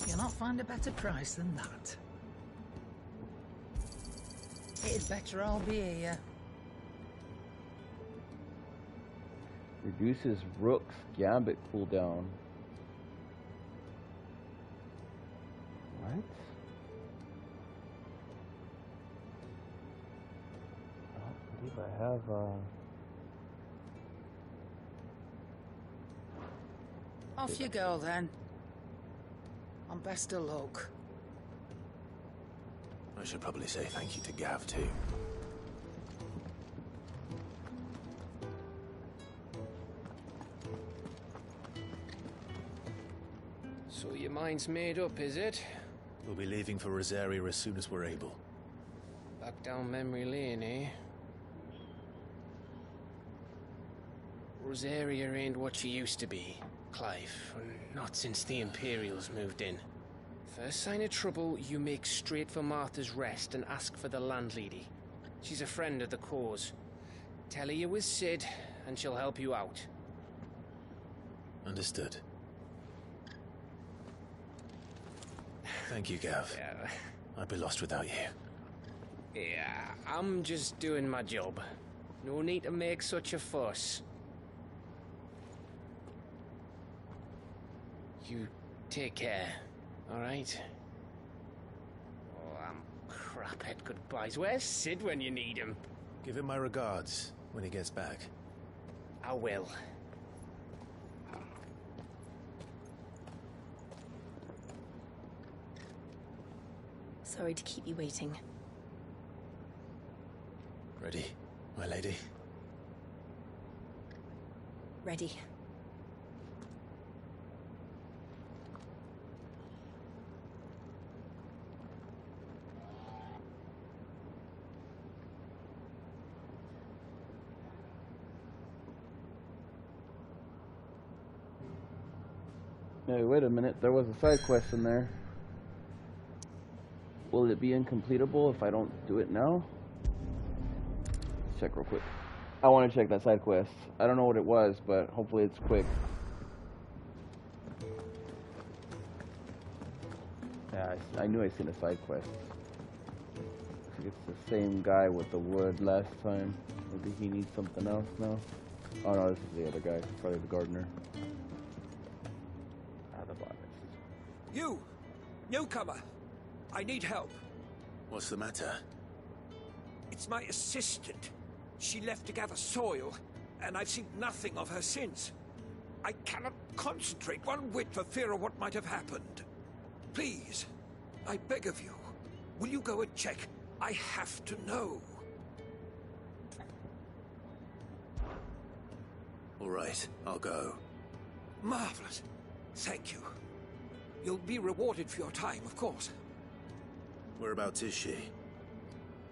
You'll not find a better price than that. It'd better all be here. Reduces Rook's Gambit cooldown. What? I don't believe I have Off you go then. And best of luck. I should probably say thank you to Gav too. So your mind's made up, is it? We'll be leaving for Rosaria as soon as we're able. Back down memory lane, eh? Rosaria ain't what she used to be, Clive. Not since the Imperials moved in. First sign of trouble, you make straight for Martha's Rest and ask for the landlady. She's a friend of the cause. Tell her you was Sid, and she'll help you out. Understood. Thank you, Gav. Yeah. I'd be lost without you. Yeah, I'm just doing my job. No need to make such a fuss. You take care, alright? Oh, I'm crap at goodbyes. Where's Sid when you need him? Give him my regards when he gets back. I will. Sorry to keep you waiting. Ready, my lady? Ready. Hey, wait a minute. There was a side quest in there. Will it be incompletable if I don't do it now? Let's check real quick. I want to check that side quest. I don't know what it was, but hopefully it's quick. Yeah, I knew I seen a side quest. I think it's the same guy with the wood last time. Maybe he needs something else now. Oh no, this is the other guy. Probably the gardener. The botanist. You! Newcomer! I need help. What's the matter? It's my assistant. She left to gather soil, and I've seen nothing of her since. I cannot concentrate one whit for fear of what might have happened. Please, I beg of you, will you go and check? I have to know. All right, I'll go. Marvelous. Thank you. You'll be rewarded for your time, of course. Whereabouts is she?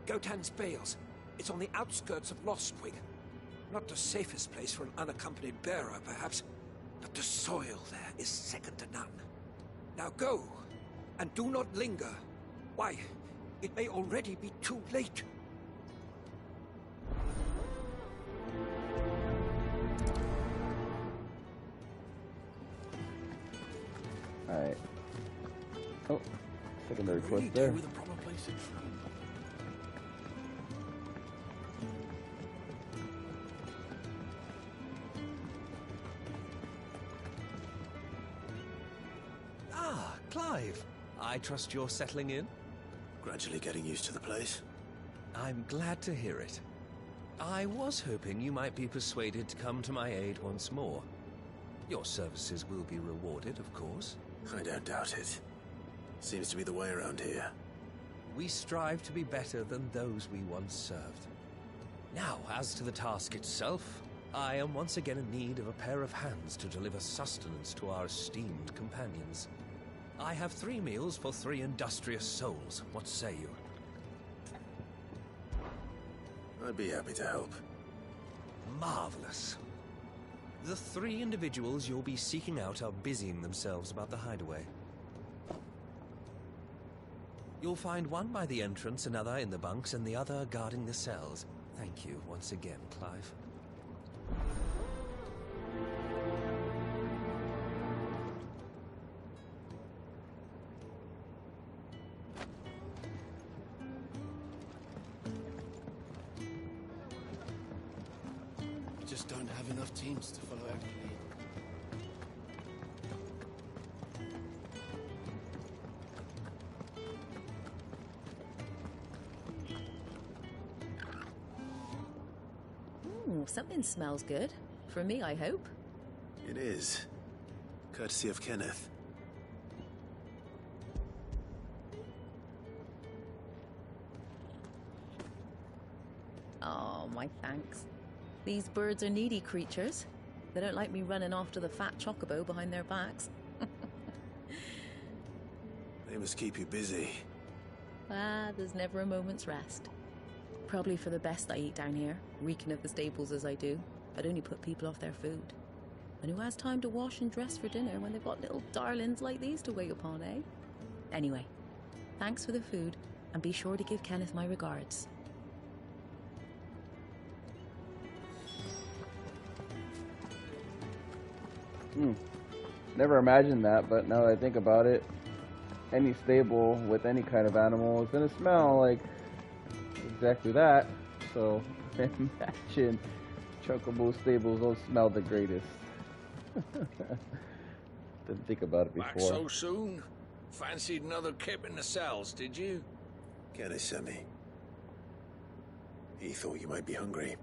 Gotan's Bales. It's on the outskirts of Lostwing. Not the safest place for an unaccompanied bearer, perhaps, but the soil there is second to none. Now go, and do not linger. Why, it may already be too late. Alright. Oh, secondary quest there. With a proper place in front. Clive. I trust you're settling in? Gradually getting used to the place. I'm glad to hear it. I was hoping you might be persuaded to come to my aid once more. Your services will be rewarded, of course. I don't doubt it. Seems to be the way around here. We strive to be better than those we once served. Now, as to the task itself, I am once again in need of a pair of hands to deliver sustenance to our esteemed companions. I have 3 meals for 3 industrious souls. What say you? I'd be happy to help. Marvelous. The 3 individuals you'll be seeking out are busying themselves about the hideaway. You'll find one by the entrance, another in the bunks, and the other guarding the cells. Thank you once again, Clive. We just don't have enough teams to follow every lead. Something smells good. For me, I hope. It is. Courtesy of Kenneth. Oh, my thanks. These birds are needy creatures. They don't like me running off to the fat chocobo behind their backs. They must keep you busy. There's never a moment's rest. Probably for the best I eat down here, reeking of the stables as I do. I'd only put people off their food. And who has time to wash and dress for dinner when they've got little darlings like these to wait upon, eh? Anyway, thanks for the food, and be sure to give Kenneth my regards. Never imagined that, but now that I think about it, any stable with any kind of animal is gonna smell like exactly that. So imagine chocobo stables don't smell the greatest. Didn't think about it before. Back so soon? Fancied another kip in the cells, did you? Kenneth sent me. He thought you might be hungry.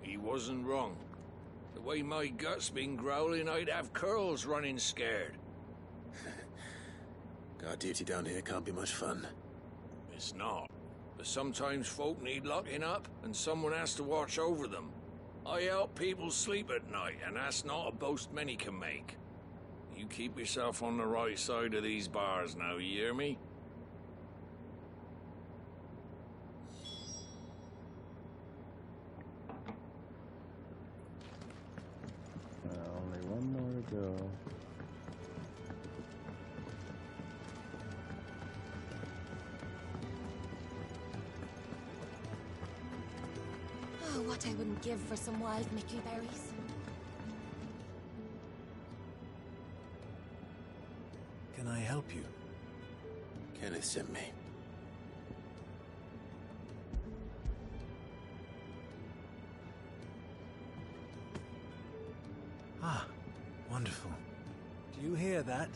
He wasn't wrong. The way my gut's been growling, I'd have curls running scared. Guard duty down here can't be much fun. It's not. But sometimes folk need locking up, and someone has to watch over them. I help people sleep at night, and that's not a boast many can make. You keep yourself on the right side of these bars now, you hear me? Only one more to go. Oh, what I wouldn't give for some wild mickleberries. Can I help you? Kenneth sent me. Ah, wonderful. Do you hear that?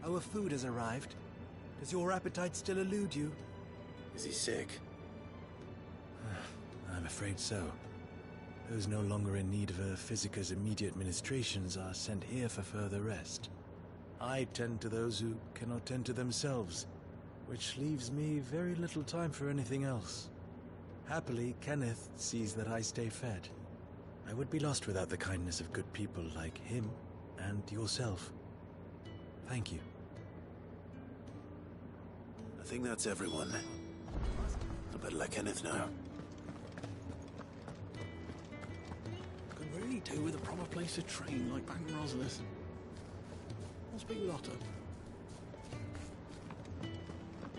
Our food has arrived. Does your appetite still elude you? Is he sick? I'm afraid so. Those no longer in need of a physicus immediate ministrations are sent here for further rest. I tend to those who cannot tend to themselves, which leaves me very little time for anything else. Happily, Kenneth sees that I stay fed. I would be lost without the kindness of good people like him and yourself. Thank you. I think that's everyone. I better let Kenneth know. Could really do with a proper place to train like back in Rosalis. What's Big Lotta?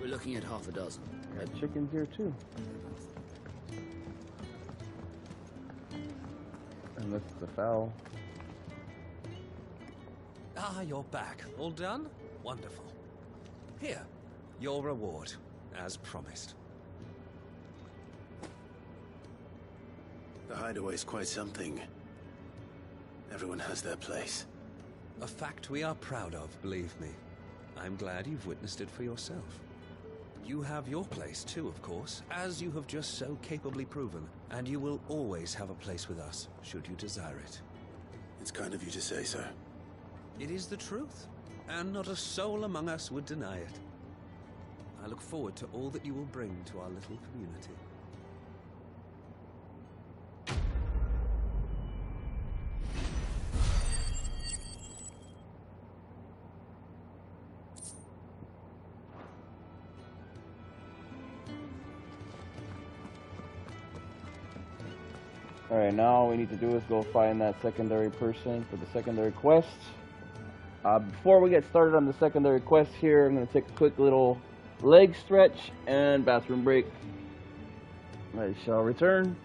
We're looking at half a dozen. Got chickens here too. Unless it's a fowl. Ah, you're back. All done? Wonderful. Here, your reward, as promised. The hideaway's quite something. Everyone has their place. A fact we are proud of, believe me. I'm glad you've witnessed it for yourself. You have your place too, of course, as you have just so capably proven, and you will always have a place with us, should you desire it. It's kind of you to say so. It is the truth, and not a soul among us would deny it. I look forward to all that you will bring to our little community. Alright, now all we need to do is go find that secondary person for the secondary quest. Before we get started on the secondary quest here, I'm going to take a quick little leg stretch and bathroom break. I shall return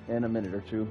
in a minute or two.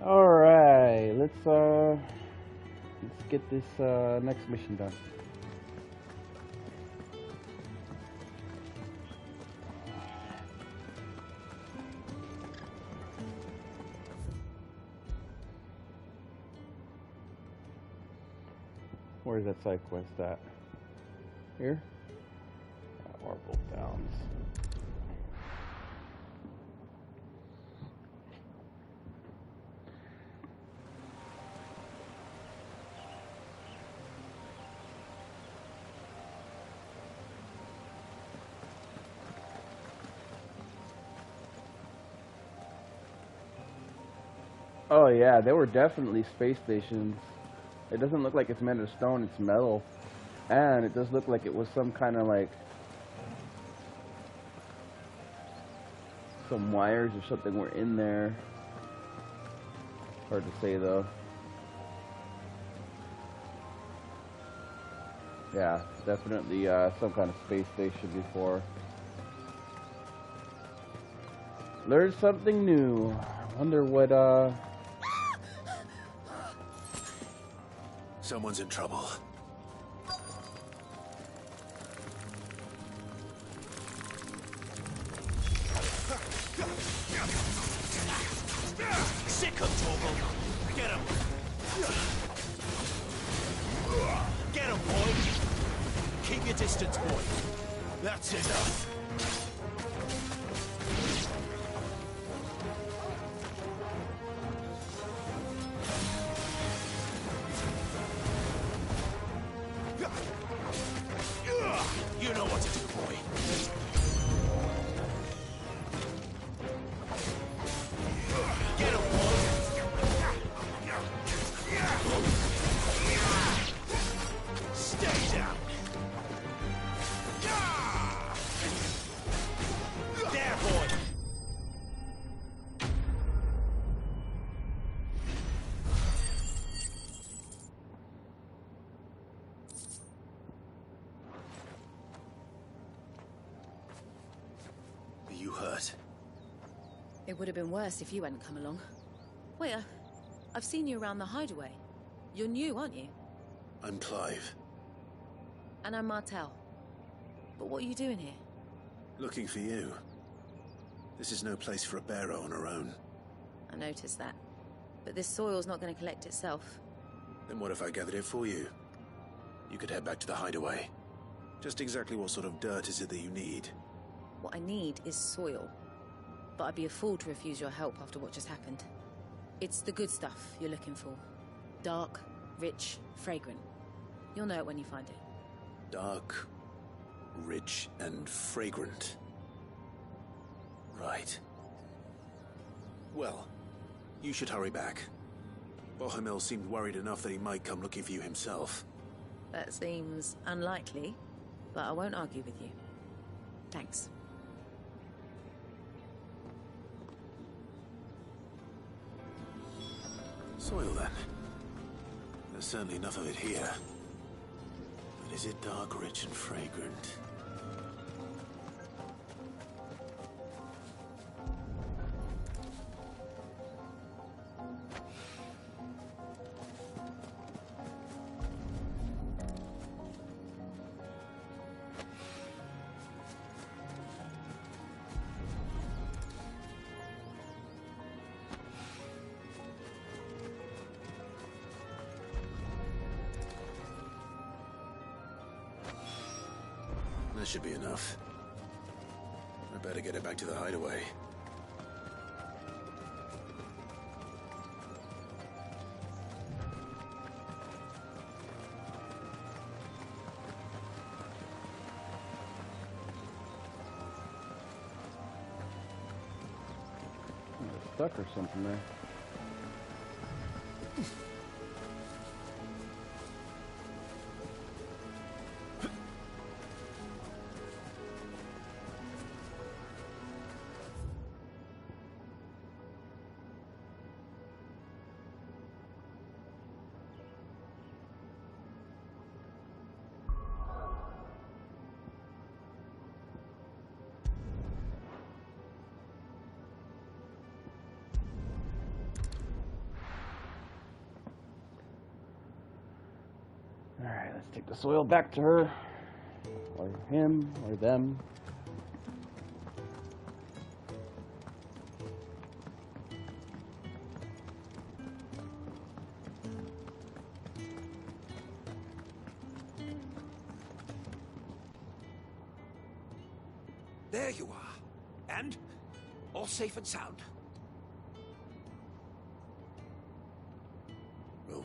Alright, let's get this next mission done. Where's that side quest at? Here? Orville Downs. Oh yeah, they were definitely space stations. It doesn't look like it's made of stone, it's metal. And it does look like it was some kind of like some wires or something were in there. Hard to say though. Yeah, definitely some kind of space station before. Learned something new. Wonder what Someone's in trouble. Sick of Torgal! Get him! Get him, boy! Keep your distance, boy. That's enough. You know what to do, boy. Get him, boy. Stay down. There, boy. Are you hurt? It would have been worse if you hadn't come along. Wait, I've seen you around the hideaway. You're new, aren't you? I'm Clive. And I'm Martel. But what are you doing here? Looking for you. This is no place for a bearer on her own. I noticed that. But this soil's not going to collect itself. Then what if I gathered it for you? You could head back to the hideaway. Just exactly what sort of dirt is it that you need? What I need is soil. but I'd be a fool to refuse your help after what just happened. It's the good stuff you're looking for. Dark, rich, fragrant. You'll know it when you find it. Dark, rich, and fragrant. Right. Well, you should hurry back. Bohemil seemed worried enough that he might come looking for you himself. That seems unlikely, but I won't argue with you. Thanks. Soil, then. There's certainly enough of it here. But is it dark, rich, and fragrant? That should be enough. I better get it back to the hideaway. Stuck or something there. Alright, let's take the soil back to her. Or him, or them. There you are. And? All safe and sound? Well,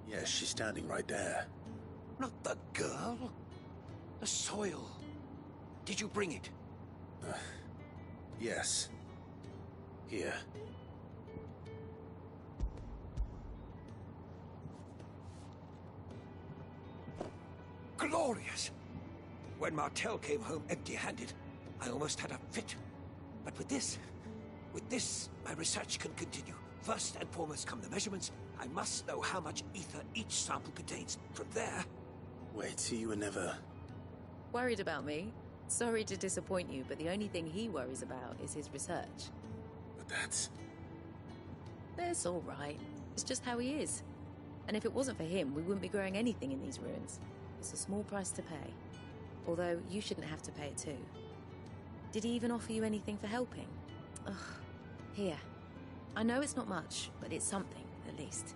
yes, she's standing right there. Not the girl. The soil. Did you bring it? Yes. Here. Glorious! When Martel came home empty-handed, I almost had a fit. But with this, my research can continue. First and foremost come the measurements. I must know how much ether each sample contains. From there... Wait, so you were never... Worried about me? Sorry to disappoint you, but the only thing he worries about is his research. But that's... That's all right. It's just how he is. And if it wasn't for him, we wouldn't be growing anything in these ruins. It's a small price to pay. Although, you shouldn't have to pay it too. Did he even offer you anything for helping? Ugh. Here. I know it's not much, but it's something, at least.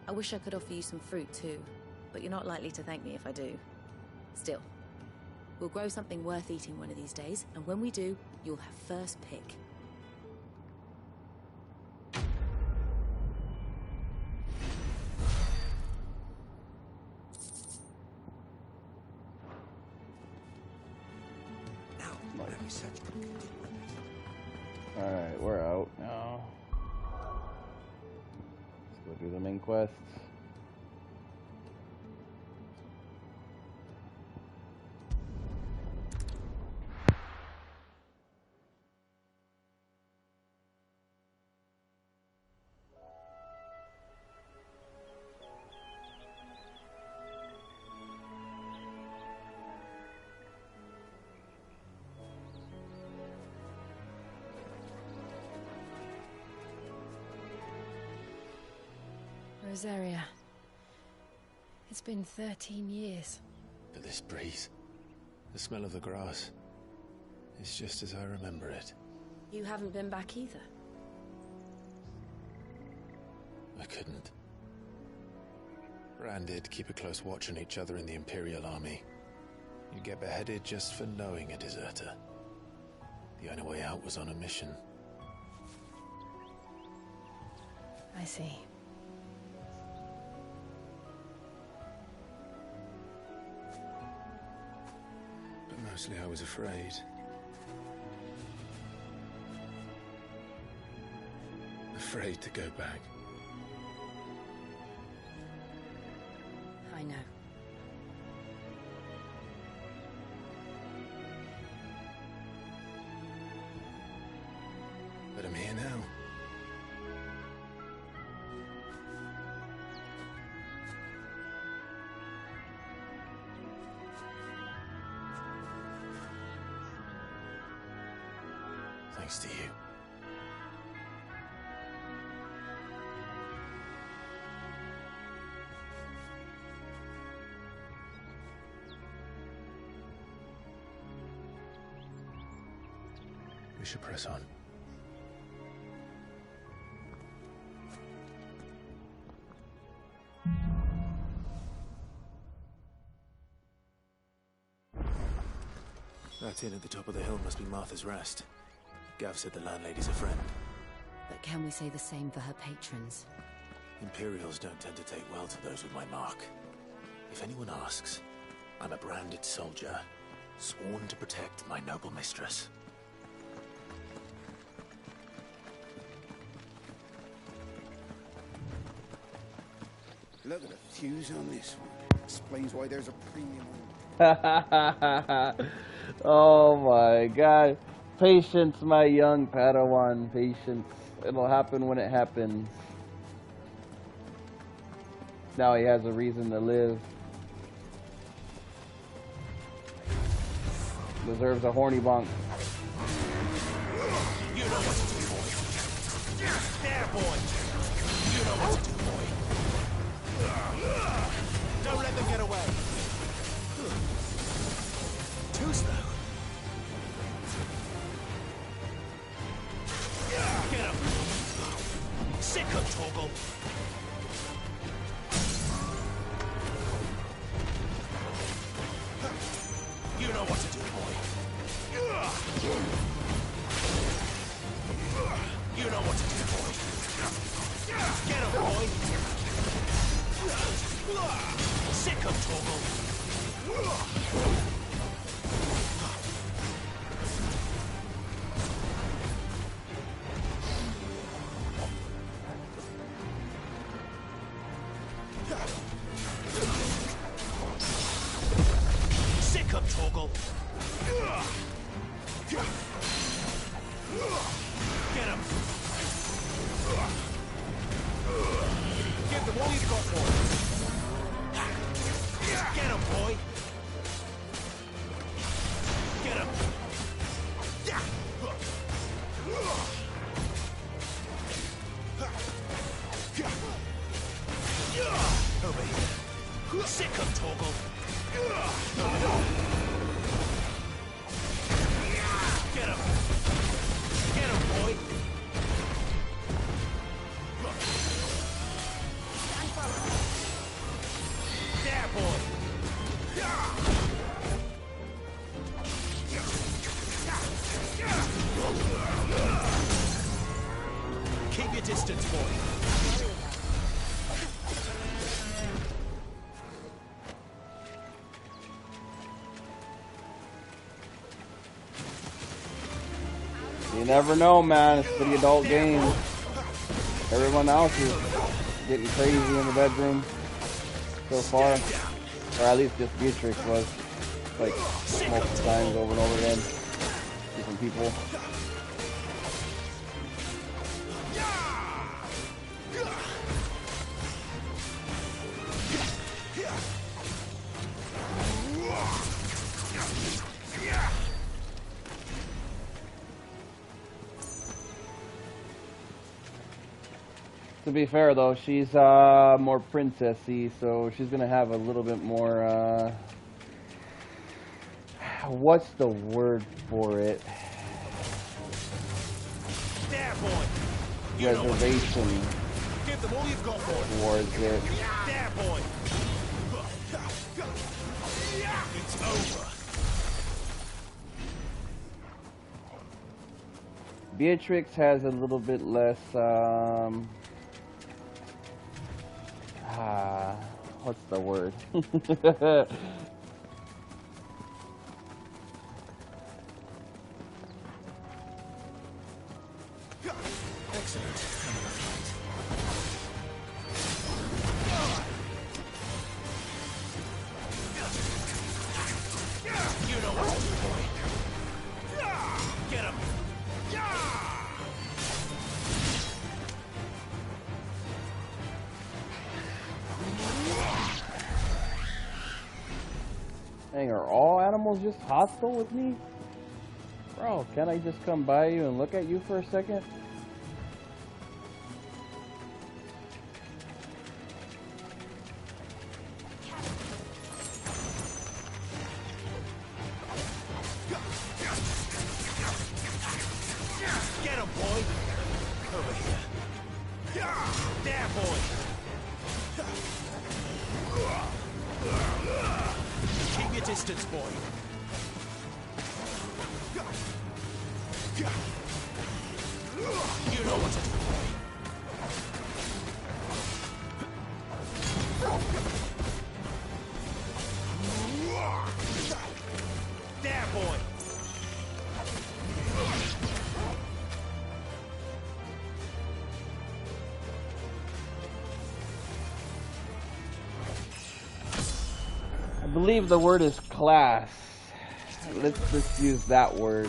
I wish I could offer you some fruit too, but you're not likely to thank me if I do. Still, we'll grow something worth eating one of these days, and when we do, you'll have first pick. Alright, we're out now. Let's go do the main quests. Rosaria. It's been 13 years. But this breeze, the smell of the grass, it's just as I remember it. You haven't been back either. I couldn't. Branded, keep a close watch on each other in the Imperial Army. You'd get beheaded just for knowing a deserter. The only way out was on a mission. I see. But mostly I was afraid. Afraid to go back. I know. But I'm here now. Thanks to you. We should press on. That inn at the top of the hill must be Martha's Rest. Gav said the landlady's a friend. But can we say the same for her patrons? Imperials don't tend to take well to those with my mark. If anyone asks, I'm a branded soldier, sworn to protect my noble mistress. Look at the fuse on this one. Explains why there's a premium on. Oh my god. Patience, my young Padawan. Patience. It'll happen when it happens. Now he has a reason to live. Deserves a horny bonk. You know what to do, boy. There, boy. You know what to do, boy. Don't let them get away. Too slow. Get him. Sick of Torgal. You know what to do, boy. You know what to do, boy. Get him, boy. Sick of Torgal. Sick of Torgal. Get him. Give them all you've got, boy. Get him, boy. Get him. Over here. Sick of Torgal. Get him. Get him, boy. There, boy. Keep your distance, boy. You never know, man. It's for the adult game. Everyone else is getting crazy in the bedroom so far. Or at least just Beatrix was. Like, multiple times over and over again. Different people. To be fair though, she's more princessy, so she's gonna have a little bit more what's the word for it? There, boy. Reservation Give them all you've got, boy. towards it. There, boy. Beatrix has a little bit less, what's the word? Dang, are all animals just hostile with me? Bro, can't I just come by you and look at you for a second? Get him, boy! Over here. There, boy! Keep your distance, boy. You know what to do, boy. There, boy! I believe the word is class. Let's just use that word.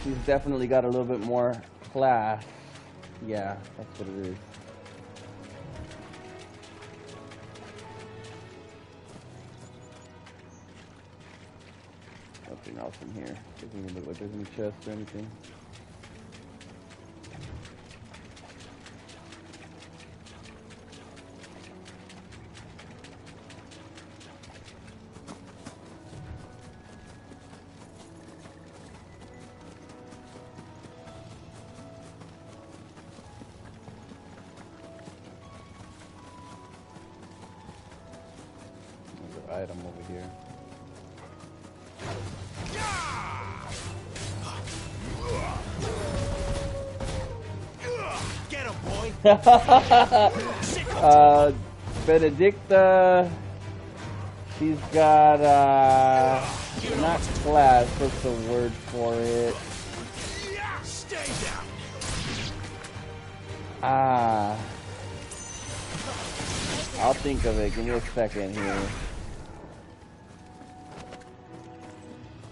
She's definitely got a little bit more class. Yeah, that's what it is. Nothing else in here. Doesn't even look like there's any chests or anything. Item over here. Get him, boy! Benedicta, she's got not class, what's the word for it? Stay down. I'll think of it. Give me a second here.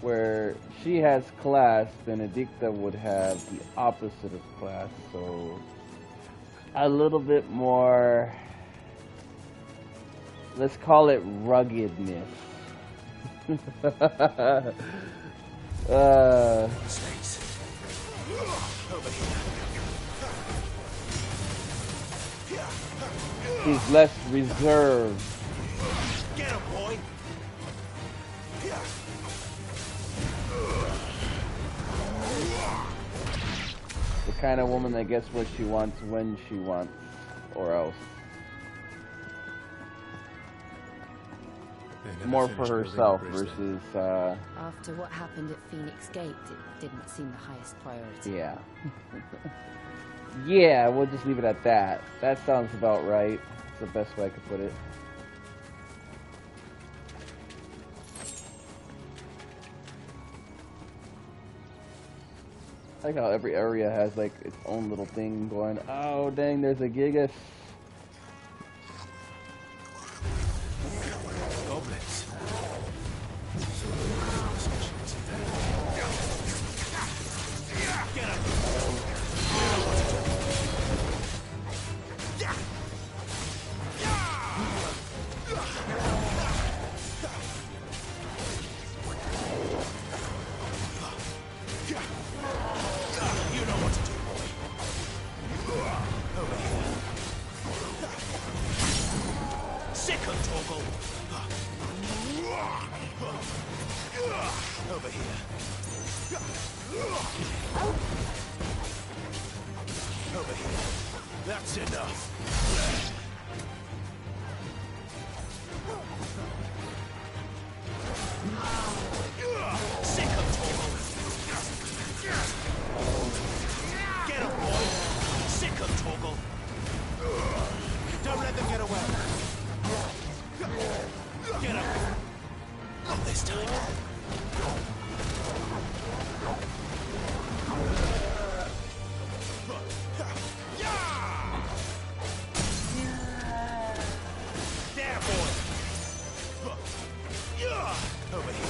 Where she has class, Benedicta would have the opposite of class, so a little bit more, let's call it ruggedness. She's less reserved. Get him, boy! The kind of woman that gets what she wants when she wants, or else. More for herself versus After what happened at Phoenix Gate, it didn't seem the highest priority. yeah. Yeah, we'll just leave it at that. That sounds about right. It's the best way I could put it. I like how every area has like its own little thing going. Oh dang, there's a Gigas. Goblins. Get him. Over here. Over here. That's enough. this time. There, boy! Over here.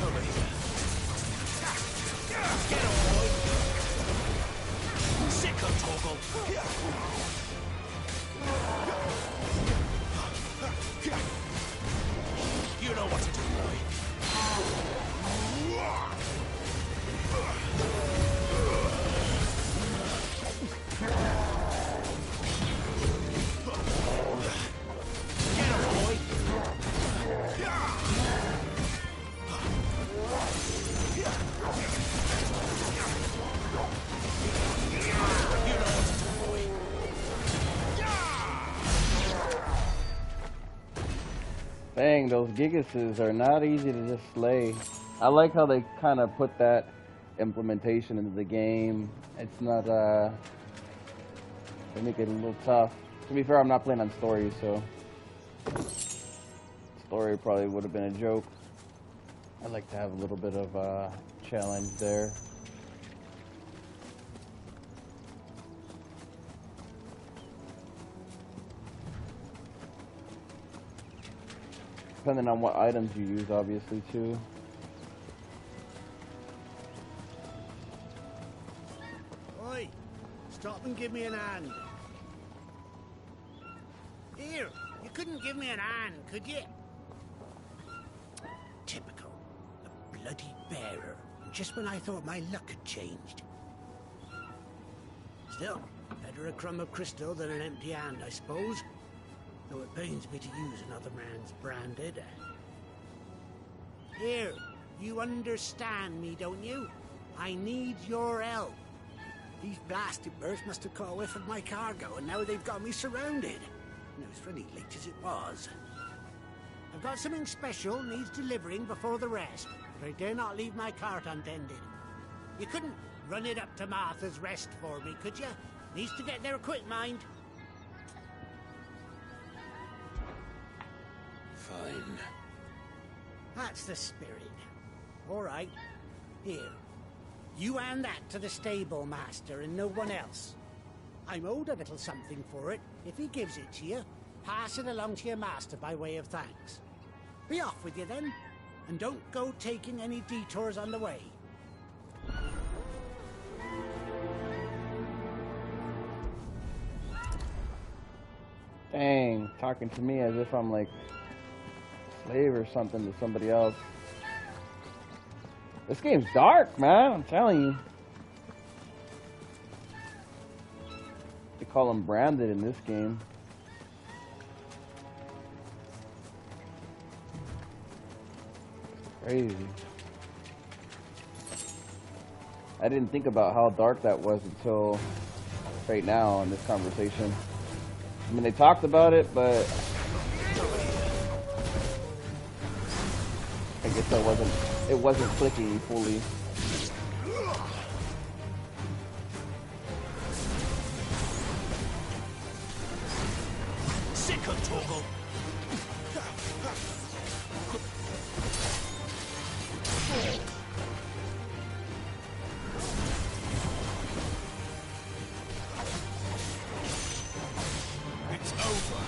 Over here. Get on, boy! Sick of Toggle! You know what to do, boy. Get him, boy! You know what to do, boy. Dang, those Gigases are not easy to just slay. I like how they kind of put that implementation into the game. It's not, they make it a little tough. To be fair, I'm not playing on story, so story probably would have been a joke. I like to have a little bit of challenge there. Depending on what items you use, obviously, too. Oi! Stop and give me an hand. Here, you couldn't give me an hand, could you? Typical. A bloody bearer. Just when I thought my luck had changed. Still, better a crumb of crystal than an empty hand, I suppose. Though it pains me to use another man's branded. Here, you understand me, don't you? I need your help. These blasted birds must have caught a whiff of my cargo, and now they've got me surrounded. And it was really late as it was. I've got something special needs delivering before the rest, but I dare not leave my cart untended. You couldn't run it up to Martha's Rest for me, could you? Needs to get there quick, mind. Fine. That's the spirit. All right. Here. You hand that to the stable master and no one else. I'm owed a little something for it. If he gives it to you, pass it along to your master by way of thanks. Be off with you then, and don't go taking any detours on the way. Dang, talking to me as if I'm like slave or something to somebody else. This game's dark, man, I'm telling you. They call them branded in this game. Crazy. I didn't think about how dark that was until right now in this conversation. I mean, they talked about it, but I guess it wasn't clicking fully. Sick of Toggle. It's over.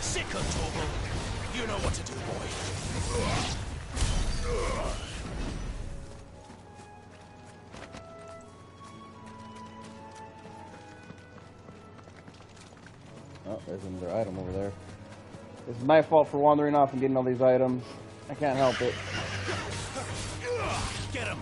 Sick of Toggle. You know what to do, boy. Oh, there's another item over there. This is my fault for wandering off and getting all these items. I can't help it. Get him.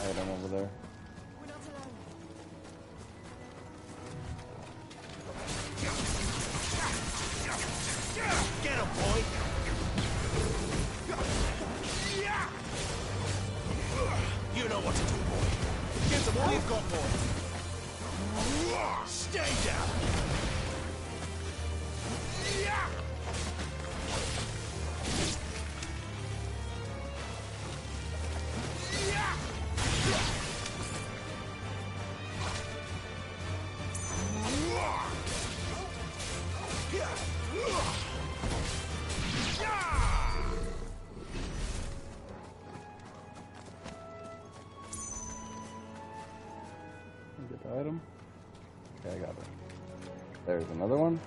Item over there. them all you've got, boy. Stay down. Yeah. Get the item. Okay, I got it. There's another one.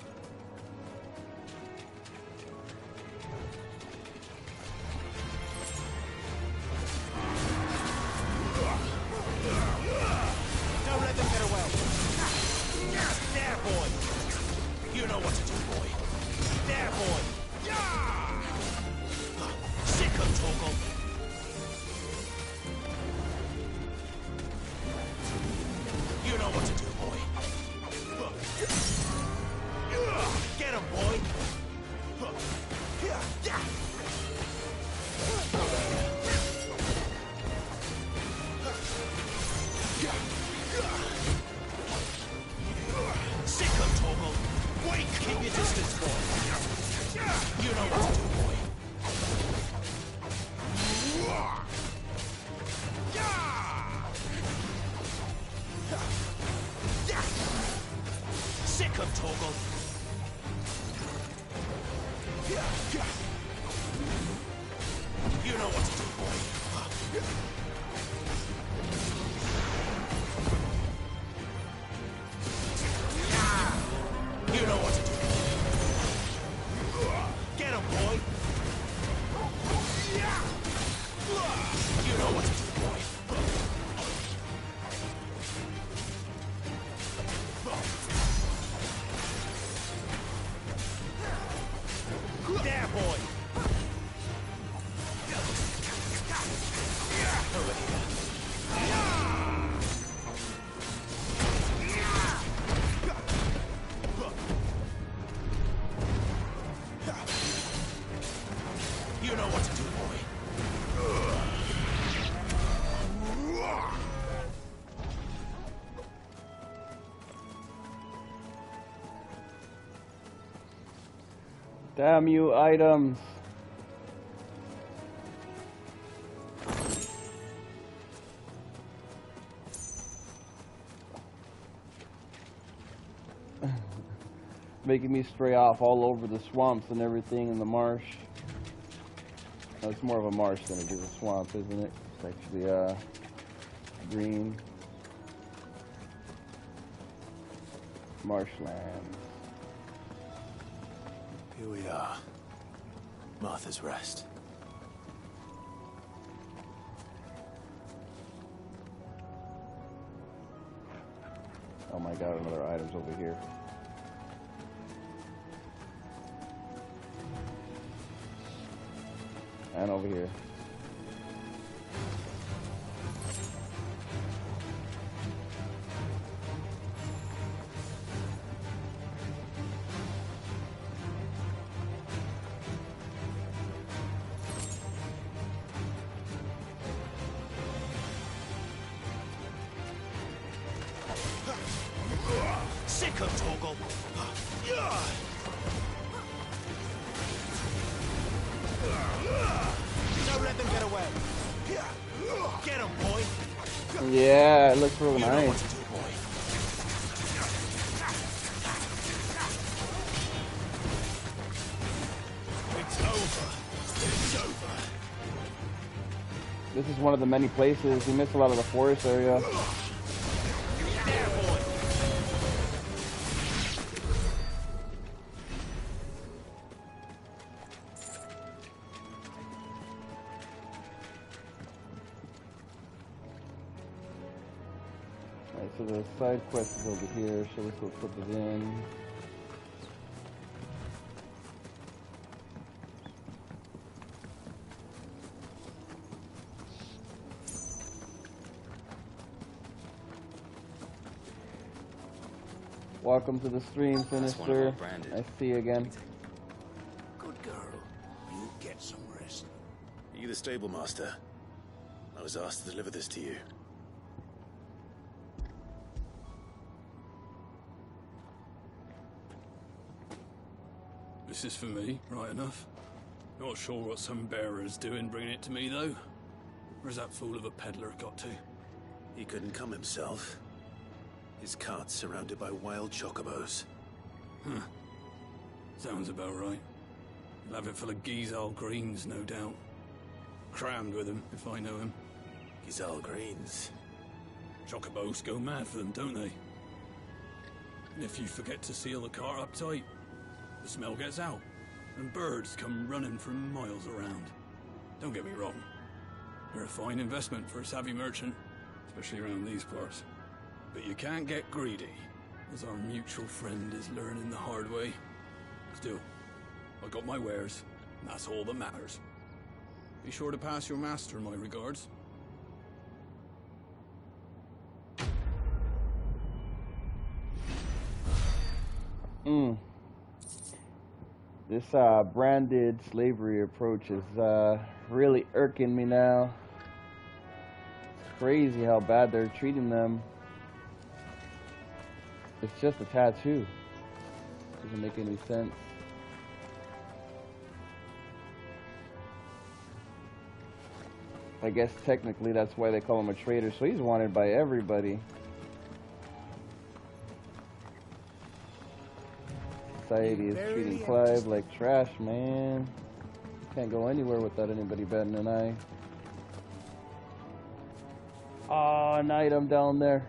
Don't let them get away. There, boy. You know what to do, boy. There, boy. Sick of Torgal. You know what to do, boy. Get him, boy. Sick of Torgal. Wait, keep your distance, boy. You know what to do, boy. Sick of Torgal. You know what to do, boy. You know what to do. Get him, boy. You know what to do, boy. There, boy. Over here. You know what to do, boy. Damn you, items. Making me stray off all over the swamps and everything in the marsh. Oh, it's more of a marsh than it is a swamp, isn't it? It's actually green marshland. Here we are. Martha's Rest. Oh my god, another item's over here. And over here. Sick of Torgal. Don't let them get away. Get him, boy. Yeah, it looks really You know nice. what to do, boy. It's over. It's over. This is one of the many places. You missed a lot of the forest area. There, boy. Alright, so the side quest is over here. Shall we go put it in? Welcome to the stream, Sinister. I see you again. Good girl. You get some rest. Are you the stable master? I was asked to deliver this to you. This is for me, right enough. Not sure what some bearer's doing bringing it to me, though. Where's that fool of a peddler got to? He couldn't come himself. His cart's surrounded by wild chocobos. Huh. Sounds about right. He'll have it full of Gizal greens, no doubt. Crammed with him, if I know him. Gizal greens? Chocobos go mad for them, don't they? And if you forget to seal the cart up tight, the smell gets out, and birds come running from miles around. Don't get me wrong. They're a fine investment for a savvy merchant, especially around these parts. But you can't get greedy, as our mutual friend is learning the hard way. Still, I got my wares, and that's all that matters. Be sure to pass your master my regards. This branded slavery approach is really irking me now. It's crazy how bad they're treating them. It's just a tattoo. Doesn't make any sense. I guess technically that's why they call him a traitor, so he's wanted by everybody. Society is treating Clive like trash, man. Can't go anywhere without anybody batting an eye. Oh, an item down there.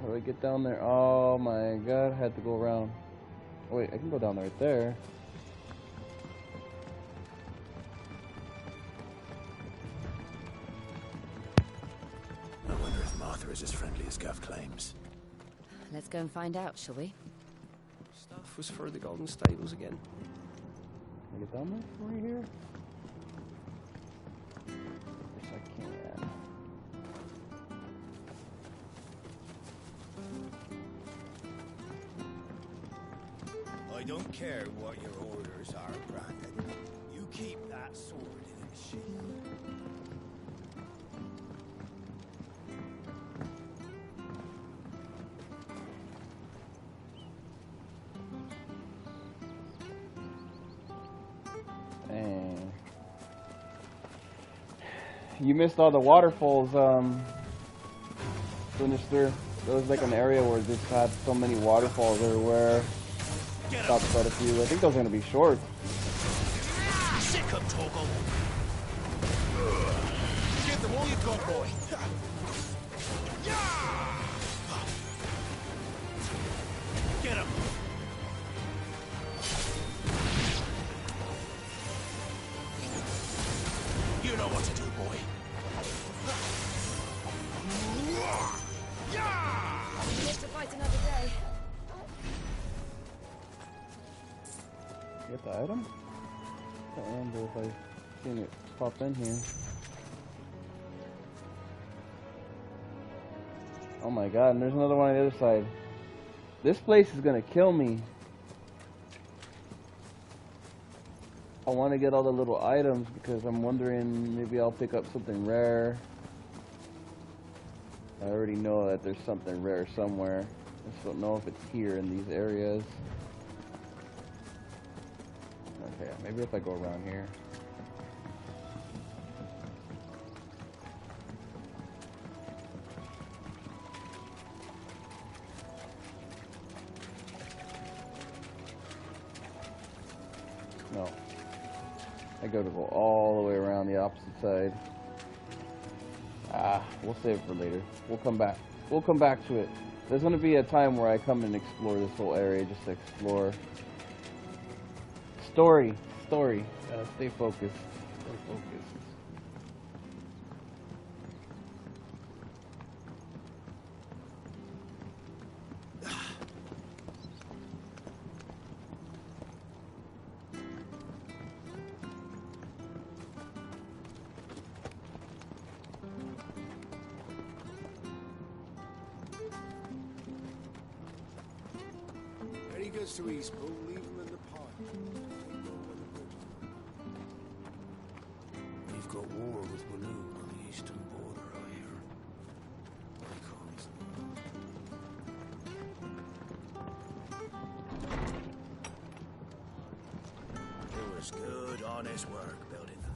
How do I get down there? Oh my god, I had to go around. Wait, I can go down right there. I wonder if Martha is as friendly as Gav claims. Let's go and find out, shall we? Stuff was for the Golden Stables again. Can I get down there from right here? Yes, I can. I don't care what your orders are, Brandon. You keep that sword in its sheath. Dang. You missed all the waterfalls, Sinister. There was like an area where this had so many waterfalls everywhere. Stopped quite a few. I think those are gonna be short. Sick of Togo. Give them all you got, boy. Get him. You know what to do, boy. We live to fight another day. Get the item? I can't remember if I seen it pop in here. Oh my god, and there's another one on the other side. This place is gonna kill me. I want to get all the little items because I'm wondering maybe I'll pick up something rare. I already know that there's something rare somewhere. I just don't know if it's here in these areas. Okay, maybe if I go around here. No. I got to go all the way around the opposite side. Ah, we'll save it for later. We'll come back. We'll come back to it. There's going to be a time where I come and explore this whole area, just to explore. Story. Stay focused. Stay focused. Any goods to Eastpool, leave them in the pot. We've got war with Wanu on the eastern border, I hear. was good, honest work building that.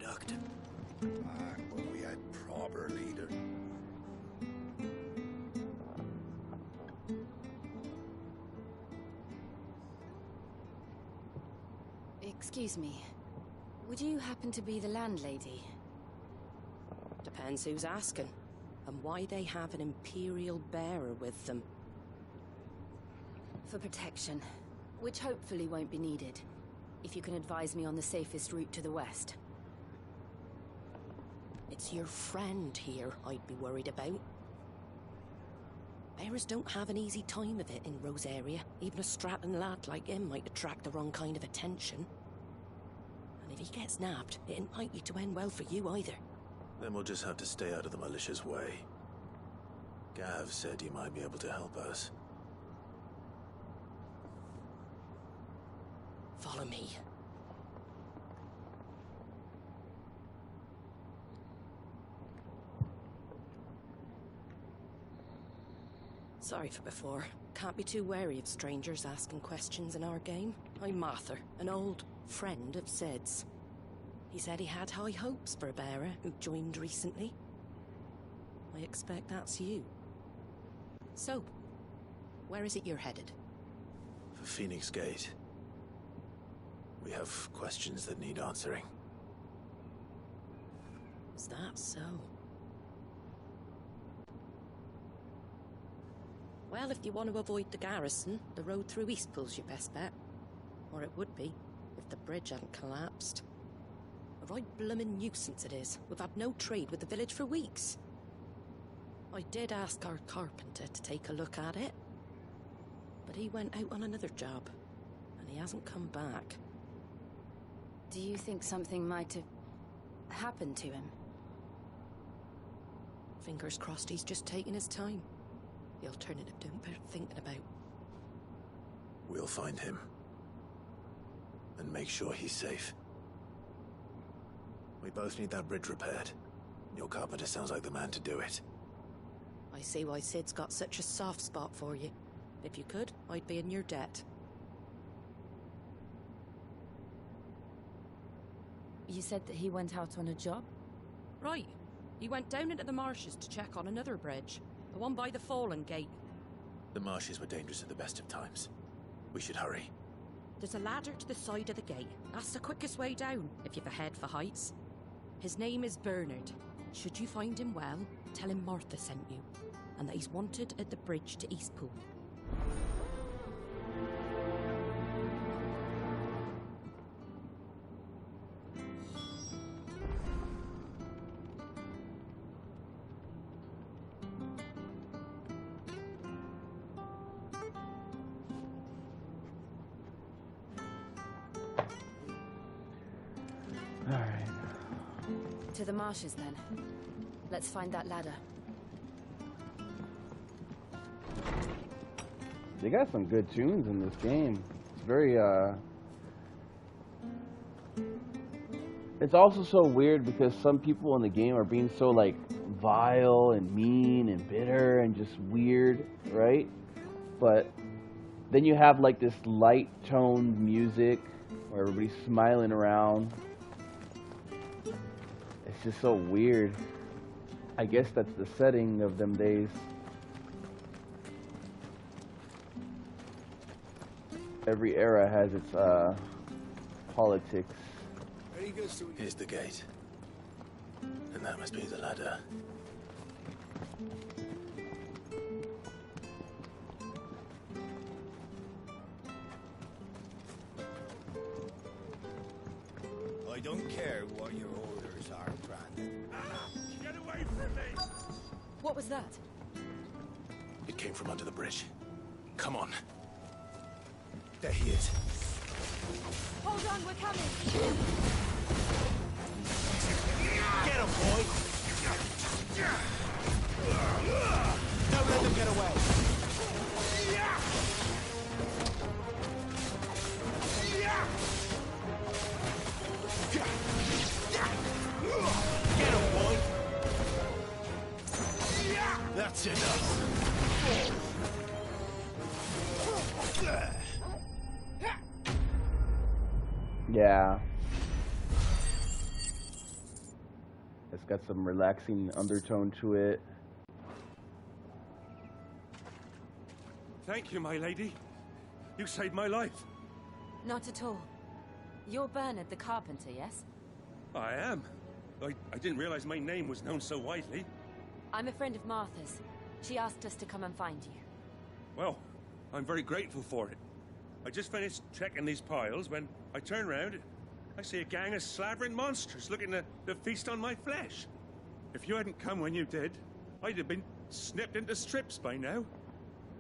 Aqueduct. When we had proper leader. Excuse me. Would you happen to be the landlady? Depends who's asking, and why they have an Imperial bearer with them. For protection, which hopefully won't be needed. If you can advise me on the safest route to the west. It's your friend here I'd be worried about. Bearers don't have an easy time of it in Rosaria. Even a Stratton lad like him might attract the wrong kind of attention. And if he gets nabbed, it ain't likely to end well for you either. Then we'll just have to stay out of the malicious way. Gav said you might be able to help us. Follow me. Sorry for before. Can't be too wary of strangers asking questions in our game. I'm Martha, an old friend of Sid's. He said he had high hopes for a bearer who joined recently. I expect that's you. So, where is it you're headed? For Phoenix Gate. We have questions that need answering. Is that so? Well, if you want to avoid the garrison, the road through Eastpool's your best bet. Or it would be, if the bridge hadn't collapsed. A right bloomin' nuisance it is. We've had no trade with the village for weeks. I did ask our carpenter to take a look at it. But he went out on another job, and he hasn't come back. Do you think something might have happened to him? Fingers crossed he's just taking his time. The alternative don't bear thinking about. We'll find him. And make sure he's safe. We both need that bridge repaired. Your carpenter sounds like the man to do it. I see why Sid's got such a soft spot for you. If you could, I'd be in your debt. You said that he went out on a job? Right. He went down into the marshes to check on another bridge. The one by the Fallen Gate. The marshes were dangerous at the best of times. We should hurry. There's a ladder to the side of the gate. That's the quickest way down, if you've a head for heights. His name is Bernard. Should you find him well, tell him Martha sent you, and that he's wanted at the bridge to Eastpool. To the marshes, then. Let's find that ladder. They got some good tunes in this game. It's very, It's also so weird because some people in the game are being so, like, vile and mean and bitter and just weird, right? But then you have, like, this light-toned music where everybody's smiling around. It's just so weird. I guess that's the setting of them days. Every era has its politics. Here's the gate. And that must be the ladder. I don't care what your orders are, Brandon. Get away from me! What was that? It came from under the bridge. Come on. There he is. Hold on, we're coming! Get him, boy! Don't let them get away! Yeah. It's got some relaxing undertone to it. Thank you, my lady. You saved my life. Not at all. You're Bernard the carpenter, yes? I am. I didn't realize my name was known so widely. I'm a friend of Martha's. She asked us to come and find you. Well, I'm very grateful for it. I just finished checking these piles when I turn around. I see a gang of slavering monsters looking to feast on my flesh. If you hadn't come when you did, I'd have been snipped into strips by now.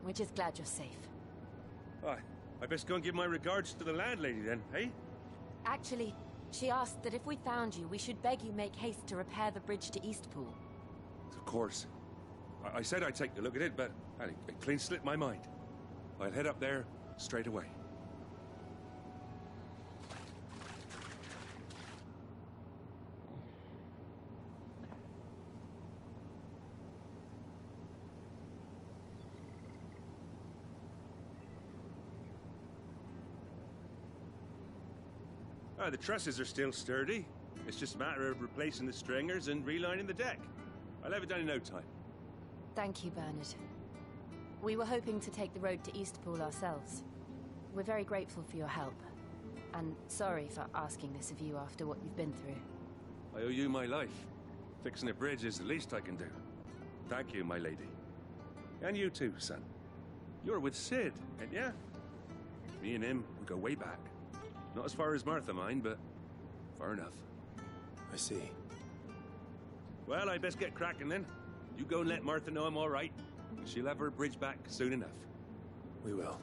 We're just glad you're safe. I best go and give my regards to the landlady then, eh? Actually, she asked that if we found you, we should beg you make haste to repair the bridge to Eastpool. Of course. I said I'd take a look at it, but it clean slipped my mind. I'll head up there straight away. The trusses are still sturdy. It's just a matter of replacing the stringers and relining the deck. I'll have it done in no time. Thank you, Bernard. We were hoping to take the road to Eastpool ourselves. We're very grateful for your help. And sorry for asking this of you after what you've been through. I owe you my life. Fixing a bridge is the least I can do. Thank you, my lady. And you too, son. You're with Sid, ain't ya? Me and him, we go way back. Not as far as Martha, mind, but far enough. I see. Well, I best get cracking then. You go and let Martha know I'm all right. She'll have her bridge back soon enough. We will.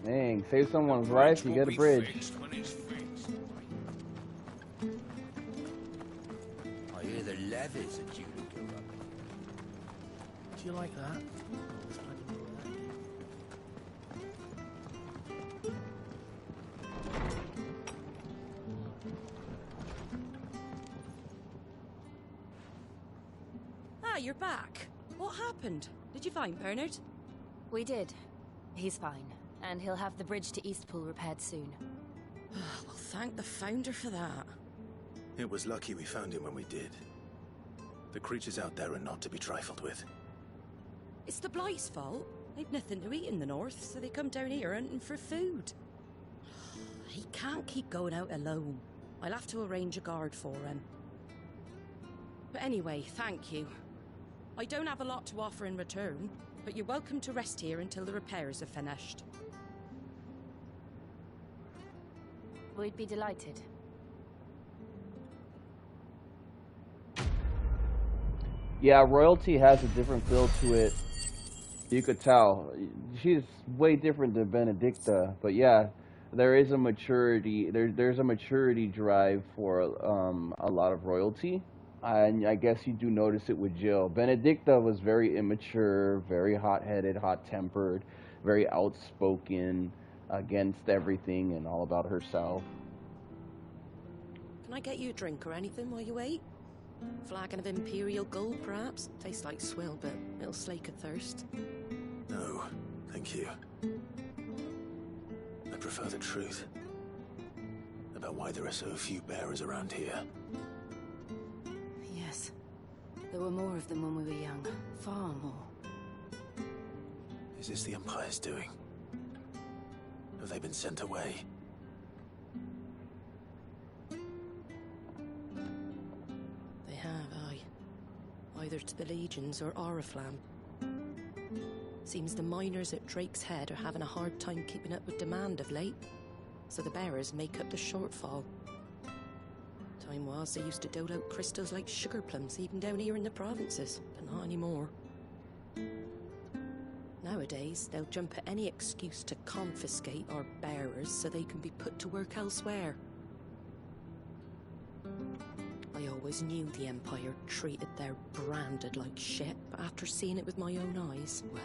Dang, save someone's life, you get a bridge. I hear the levies are due to go up. Do you like that? Ah, you're back. What happened? Did you find Bernard? We did. He's fine, and he'll have the bridge to Eastpool repaired soon. Well, thank the Founder for that. It was lucky we found him when we did. The creatures out there are not to be trifled with. It's the Blight's fault. They've nothing to eat in the north, so they come down here hunting for food. He can't keep going out alone. I'll have to arrange a guard for him. But anyway, thank you. I don't have a lot to offer in return, but you're welcome to rest here until the repairs are finished. We'd be delighted. Yeah, royalty has a different feel to it. You could tell. She's way different than Benedicta, but yeah, there is a maturity. There's a maturity drive for a lot of royalty, and I guess you do notice it with Jill. Benedicta was very immature, very hot-headed, hot-tempered, very outspoken against everything and all about herself. Can I get you a drink or anything while you wait? Flagon of Imperial Gold, perhaps? Tastes like swill, but it'll slake a thirst. No, thank you. I prefer the truth. About why there are so few bearers around here. Yes. There were more of them when we were young. Far more. Is this the Empire's doing? Have they been sent away? They have, aye. Either to the Legions or Oriflamme. Seems the miners at Drake's Head are having a hard time keeping up with demand of late, so the bearers make up the shortfall. Time was they used to dole out crystals like sugar plums even down here in the provinces, but not anymore. Nowadays, they'll jump at any excuse to confiscate our bearers so they can be put to work elsewhere. I always knew the Empire treated their branded like shit, but after seeing it with my own eyes, well...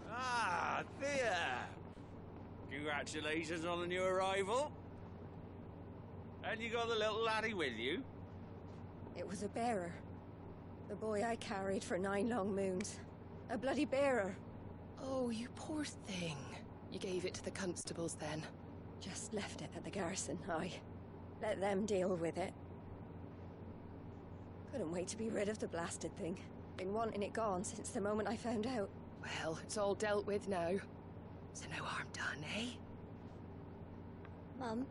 Ah, Thea! Congratulations on the new arrival. And you got the little laddie with you? It was a bearer. The boy I carried for 9 long moons. A bloody bearer. Oh, you poor thing. You gave it to the constables then? Just left it at the garrison, I let them deal with it. Couldn't wait to be rid of the blasted thing. Been wanting it gone since the moment I found out. Well, it's all dealt with now. So no harm done, eh? Mum,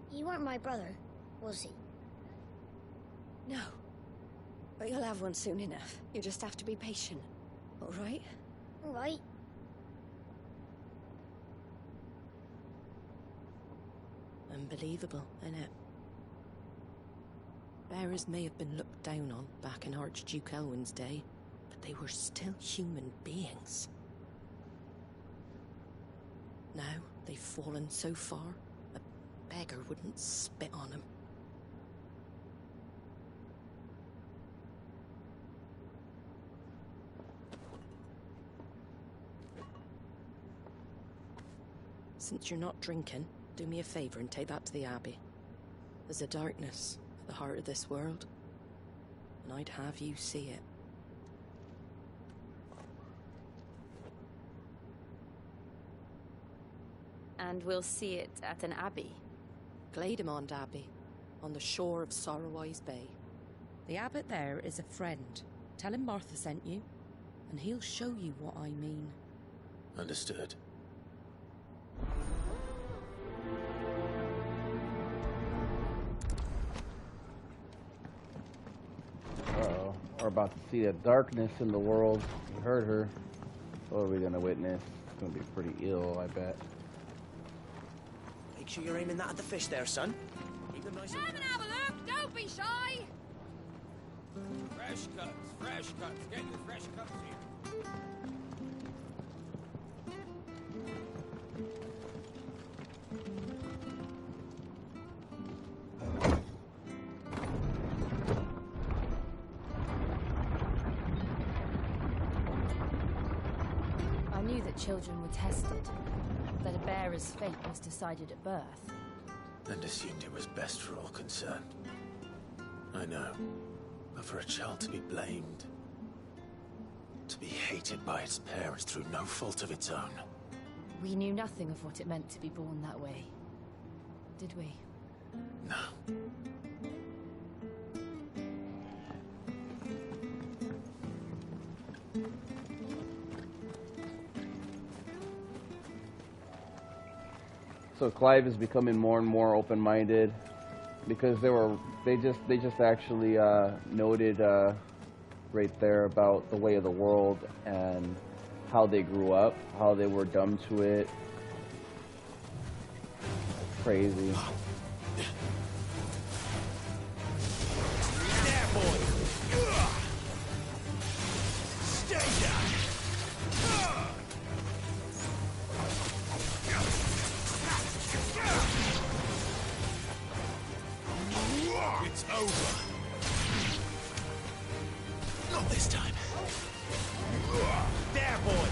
he weren't my brother, was he? No. But you'll have one soon enough. You just have to be patient. All right? All right. Unbelievable, innit? Bearers may have been looked down on back in Archduke Elwin's day, but they were still human beings. Now they've fallen so far, a beggar wouldn't spit on them. Since you're not drinking, do me a favor and take that to the Abbey. There's a darkness at the heart of this world, and I'd have you see it. And we'll see it at an abbey? Glademond Abbey, on the shore of Sorrowwise Bay. The abbot there is a friend. Tell him Martha sent you, and he'll show you what I mean. Understood. Uh-oh. We're about to see that darkness in the world. You heard her. What are we gonna witness? It's gonna be pretty ill, I bet. Make sure you're aiming that at the fish there, son. Keep them nice and... Come and have a look! Don't be shy! Fresh cuts, fresh cuts. Get your fresh cuts here. I knew that children were tested, that a bearer's fate was decided at birth. And assumed it was best for all concerned. I know. But for a child to be blamed, to be hated by its parents through no fault of its own. We knew nothing of what it meant to be born that way, did we? No. So Clive is becoming more and more open-minded because they just actually noted right there about the way of the world and how they grew up, how they were dumb to it. It's crazy. There, boy! Stay down! It's over. Not this time. There, boy!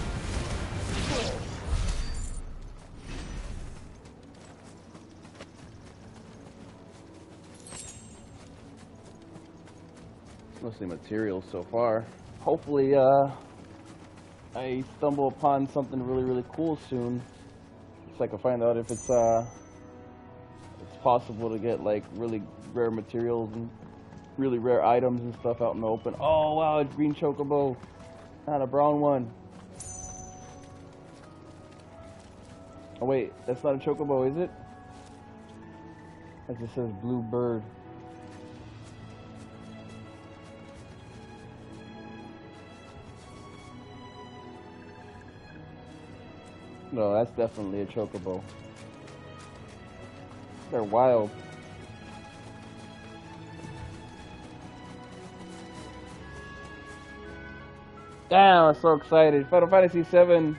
Mostly materials so far. Hopefully, I stumble upon something really, really cool soon, so I can find out if it's possible to get like really rare materials and really rare items and stuff out in the open. Oh wow, it's green chocobo, not a brown one. Oh wait, that's not a chocobo, is it? It just says blue bird. No, that's definitely a chocobo. They're wild. Damn, I'm so excited. Final Fantasy VII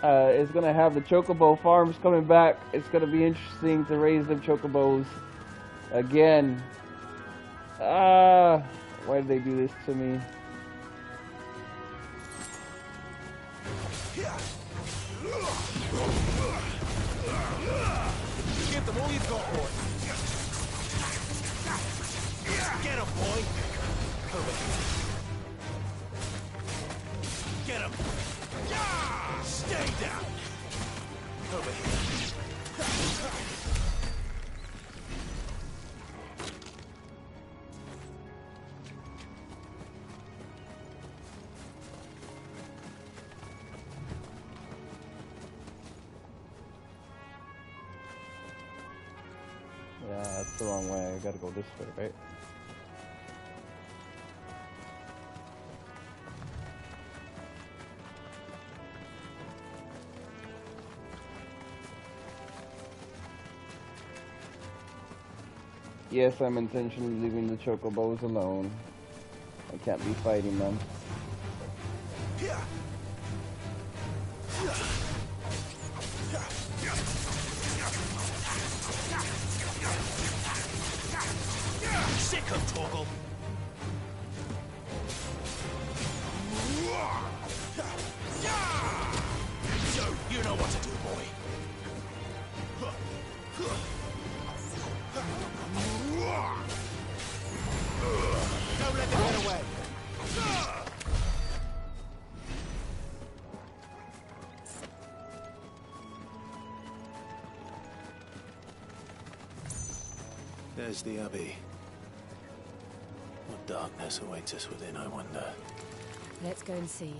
is going to have the chocobo farms coming back. It's going to be interesting to raise them chocobos again. Why did they do this to me? Give them all you've got, boy. Get him, boy! Over here. Get him! Stay down! Over here. Yeah, that's the wrong way. I gotta go this way, right? Yes, I'm intentionally leaving the chocobos alone. I can't be fighting them. Sick of Torgal. So, you know what to do, boy. Don't let them get away. There's the Abbey. What darkness awaits us within, I wonder. Let's go and see.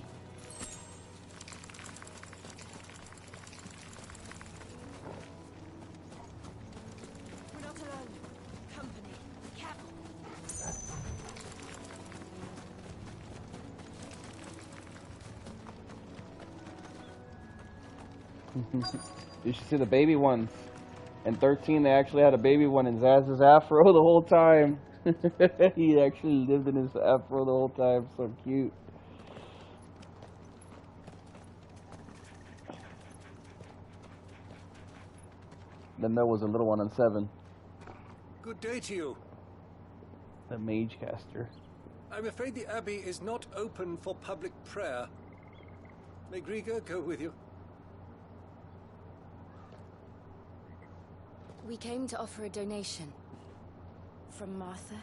We're not alone. Company. Careful. You should see the baby ones. In 13, they actually had a baby one in Zaz's afro the whole time. He actually lived in his afro the whole time. So cute. Then there was a little one on 7. Good day to you. The mage caster. I'm afraid the Abbey is not open for public prayer. May Griga go with you? We came to offer a donation. From Martha.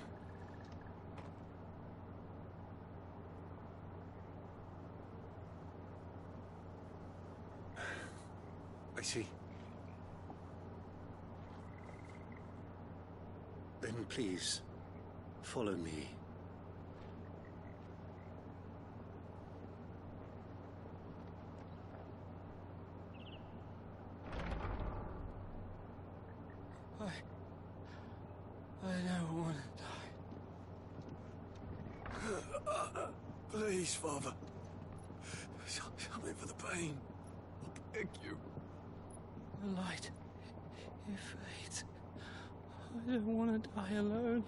I see. Then please, follow me. I don't want to die. Please, Father. Something for the pain. I beg you. The light. It fades. I don't want to die alone.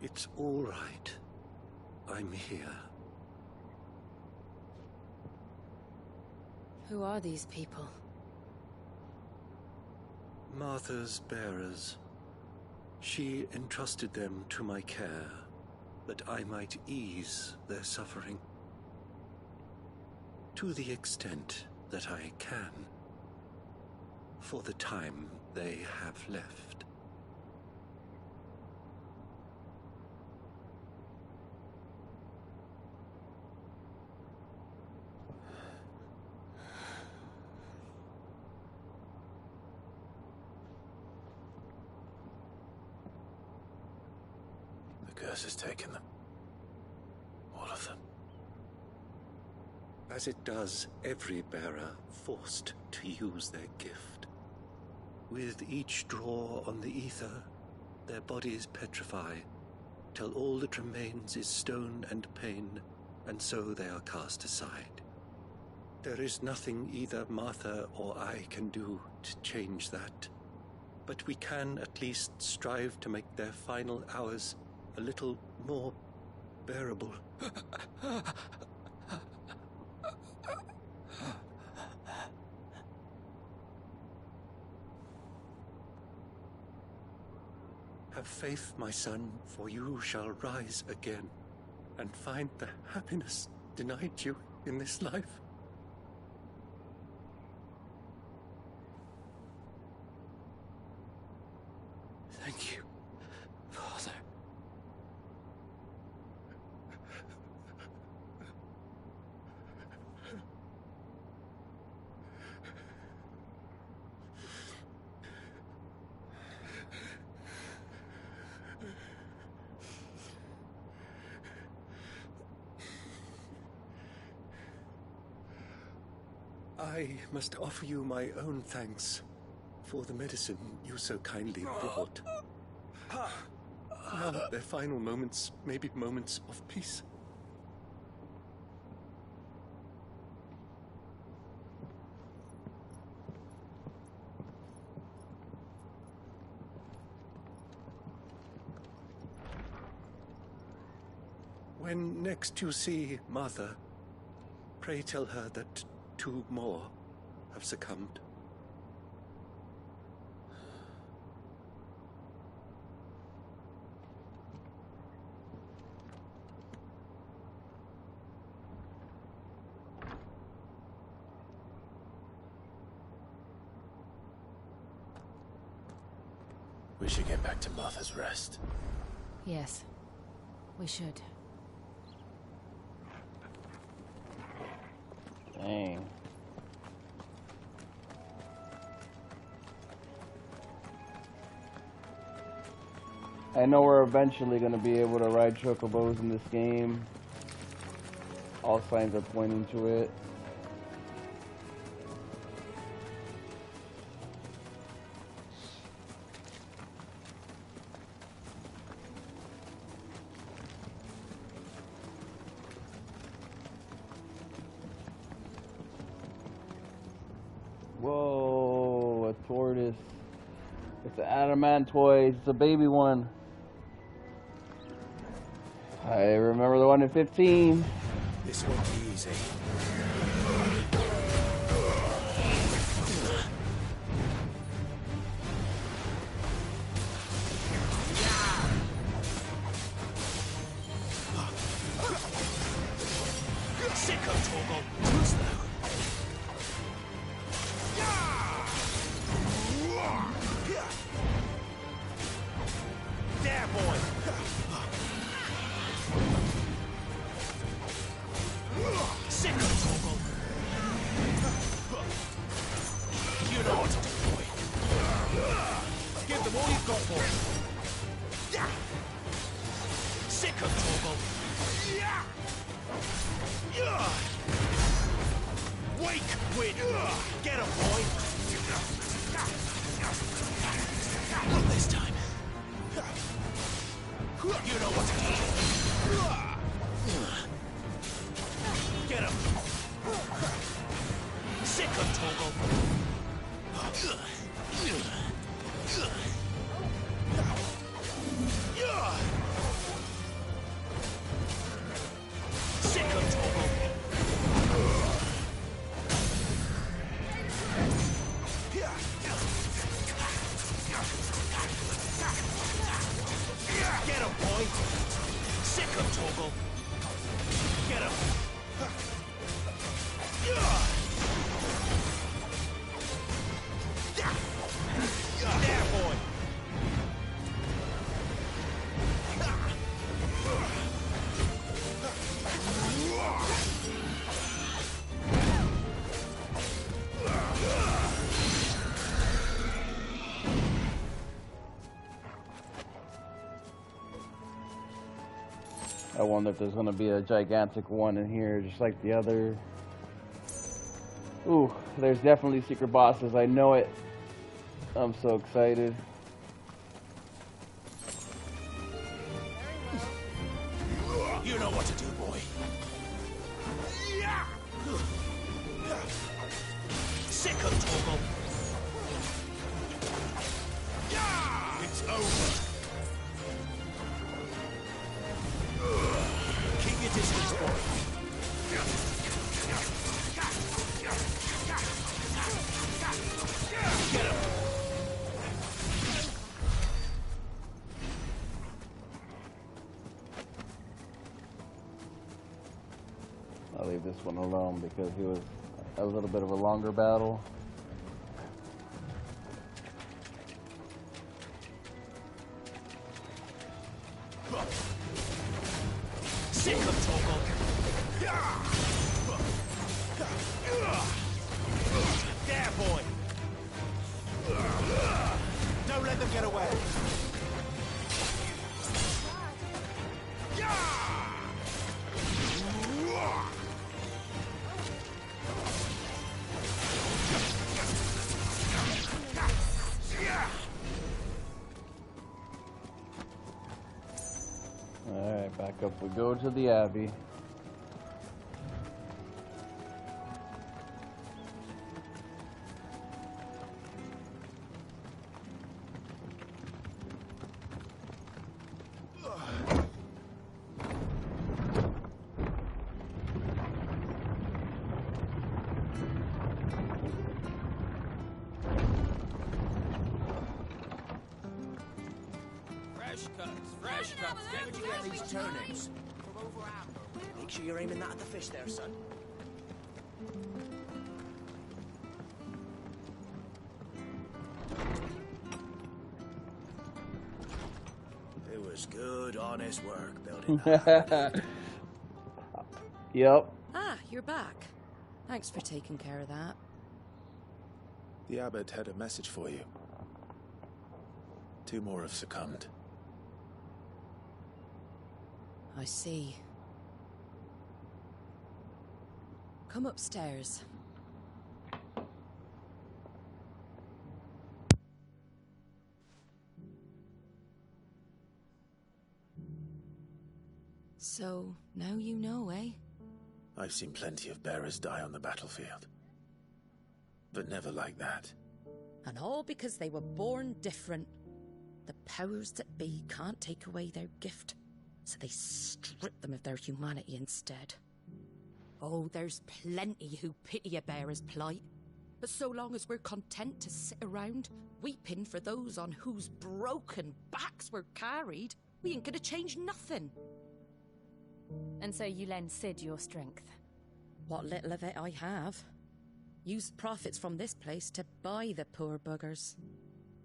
It's all right. I'm here. Who are these people? Martha's bearers. She entrusted them to my care, that I might ease their suffering. To the extent that I can, for the time they have left. The curse has taken them. All of them. As it does every bearer forced to use their gift. With each draw on the ether, their bodies petrify, till all that remains is stone and pain, and so they are cast aside. There is nothing either Martha or I can do to change that, but we can at least strive to make their final hours a little more bearable. Have faith, my son, for you shall rise again, and find the happiness denied you in this life. Thank you. I must offer you my own thanks for the medicine you so kindly brought. Now, their final moments may be moments of peace. When next you see Martha, pray tell her that 2 more have succumbed. We should get back to Martha's Rest. Yes, we should. Dang. I know we're eventually going to be able to ride chocobos in this game. All signs are pointing to it. Whoa, a tortoise. It's an adamantoid. It's a baby one. I remember the one in 15. This won't be easy. Sicko, Torgal. Too slow. There, boy. Sicko, Torgal. You know what to do, boy. Give them all you've got, boy. Sicko, Torgal. Wake, win. Get him, boy. Not this time. You know what to do. Get him. Sick of Torgal. Sick of Torgal. Get him, boy! Sick of Torgal! Get him! There, boy! I wonder if there's going to be a gigantic one in here, just like the other. Ooh, there's definitely secret bosses. I know it. I'm so excited. You know what to do, boy. Sick of Torgal. It's over. Keep your distance, boy. Get him. I'll leave this one alone because it was a little bit of a longer battle. Sick of Torgal. There, boy. Don't let them get away. up we go to the Abbey. Fresh cuts. Where did you get these turnips? From over Amber. Make sure you're aiming that at the fish there, son. It was good, honest work building that. Yep. Ah, you're back. Thanks for taking care of that. The abbot had a message for you. 2 more have succumbed. I see. Come upstairs. So, now you know, eh? I've seen plenty of bearers die on the battlefield. But never like that. And all because they were born different. The powers that be can't take away their gift, so they strip them of their humanity instead. Oh, there's plenty who pity a bearer's plight. But so long as we're content to sit around, weeping for those on whose broken backs we're carried, we ain't gonna change nothing. And so you lend Sid your strength? What little of it I have. Used profits from this place to buy the poor buggers.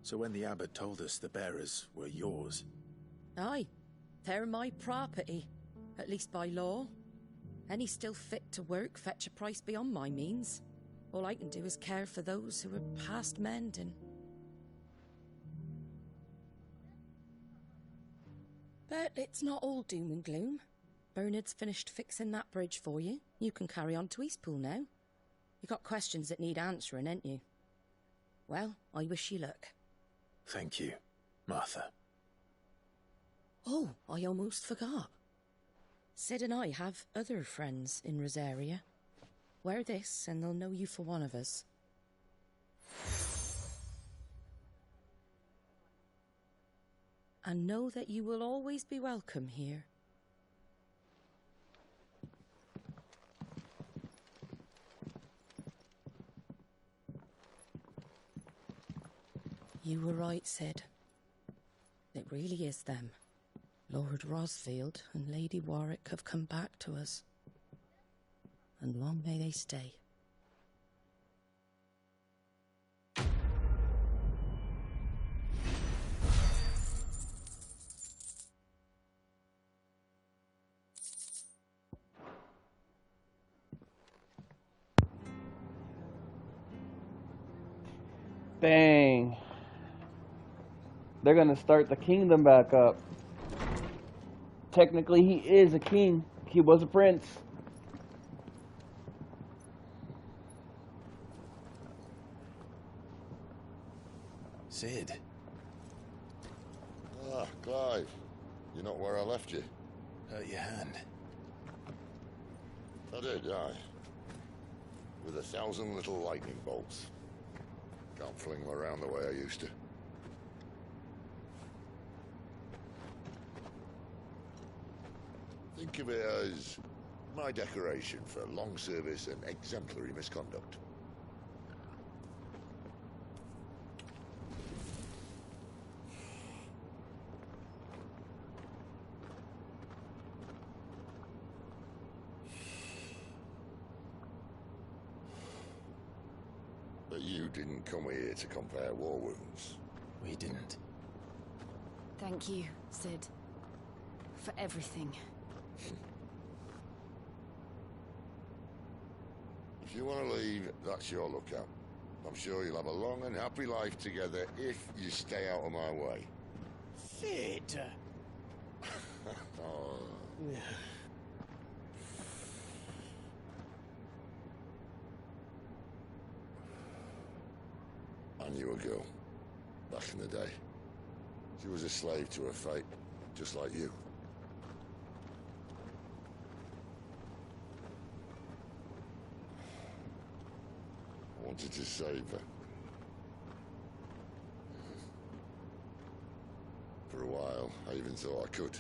So when the abbot told us the bearers were yours... Aye, they're my property, at least by law. Any still fit to work fetch a price beyond my means. All I can do is care for those who are past mending. But it's not all doom and gloom. Bernard's finished fixing that bridge for you. You can carry on to Eastpool now. You got questions that need answering, ain't you? Well, I wish you luck. Thank you, Martha. Oh, I almost forgot. Sid and I have other friends in Rosaria. Wear this and they'll know you for one of us. And know that you will always be welcome here. You were right, Sid. It really is them. Lord Rosfield and Lady Warwick have come back to us. And long may they stay. Dang. They're gonna start the kingdom back up. Technically, he is a king. He was a prince. Sid. Ah, Clive. You're not where I left you. Hurt your hand. I did, aye. With 1,000 little lightning bolts. Can't fling them around the way I used to. Think of it as my decoration for long service and exemplary misconduct. But you didn't come here to compare war wounds. We didn't. Thank you, Sid. For everything. If you want to leave, that's your lookout. I'm sure you'll have a long and happy life together if you stay out of my way. Sid! Oh. I knew a girl, back in the day. She was a slave to her fate, just like you. Wanted to save her. For a while, I even thought I could.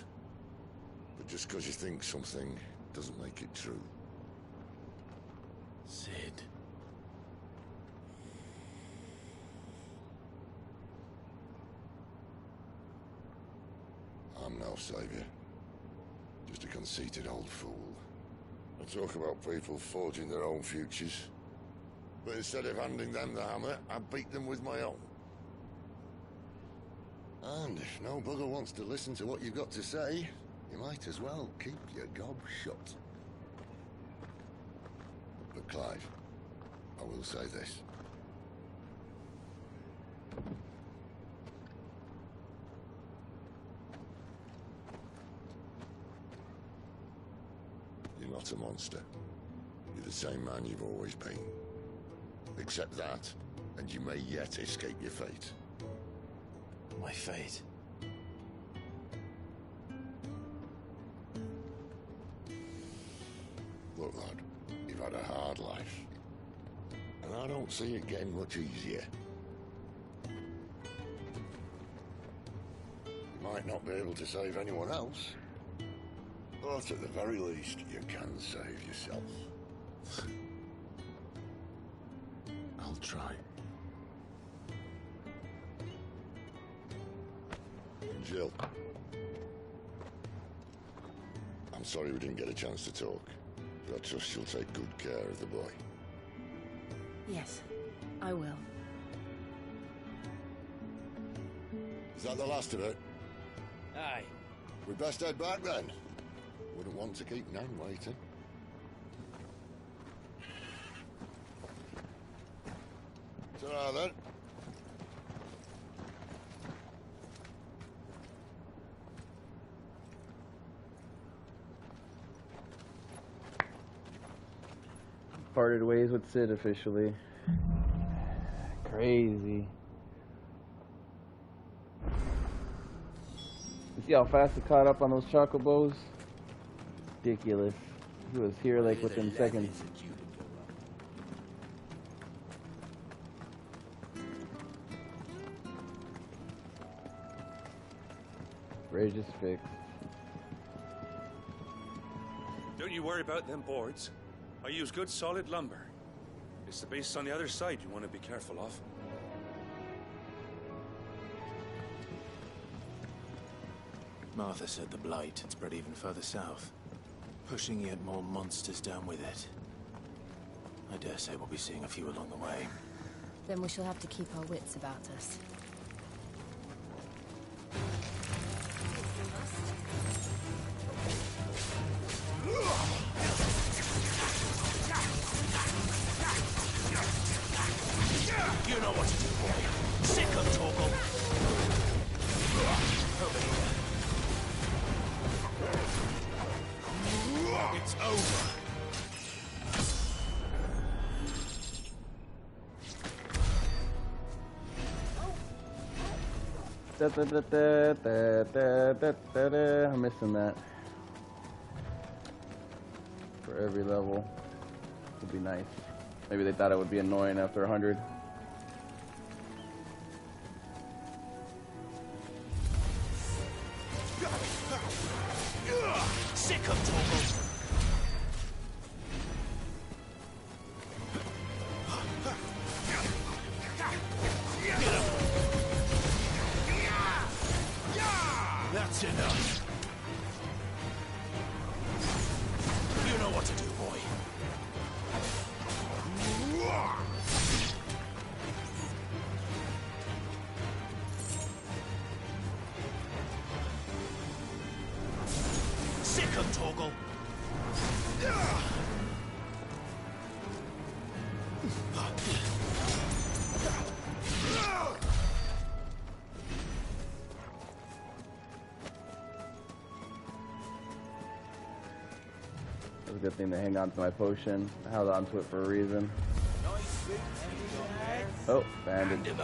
But just because you think something doesn't make it true. Sid. I'm no savior. Just a conceited old fool. I talk about people forging their own futures. But instead of handing them the hammer, I beat them with my own. And if no bugger wants to listen to what you've got to say, you might as well keep your gob shut. But Clive, I will say this. You're not a monster. You're the same man you've always been. Accept that, and you may yet escape your fate. My fate? Look, lad, you've had a hard life. And I don't see it getting much easier. You might not be able to save anyone else, but at the very least, you can save yourself. I'll try. Jill. I'm sorry we didn't get a chance to talk, but I trust she'll take good care of the boy. Yes, I will. Is that the last of it? Aye. We'd best head back then. Wouldn't want to keep Nan waiting. Ta-ra then. Parted ways with Sid officially. Crazy. You see how fast he caught up on those chocobos? Ridiculous. He was here like within seconds. Bridge is fixed. Don't you worry about them boards. I use good solid lumber. It's the base on the other side you want to be careful of. Martha said the blight had spread even further south, pushing yet more monsters down with it. I dare say we'll be seeing a few along the way. Then we shall have to keep our wits about us. You know what to do, boy. Sick of Torgal. Over here. It's over. I'm missing that. For every level. Would be nice. Maybe they thought it would be annoying after 100. Sick of Torgal. That's enough. You know what to do, boy. Sick of Torgal. It was a good thing to hang on to my potion. I held on to it for a reason. Oh, banded. Get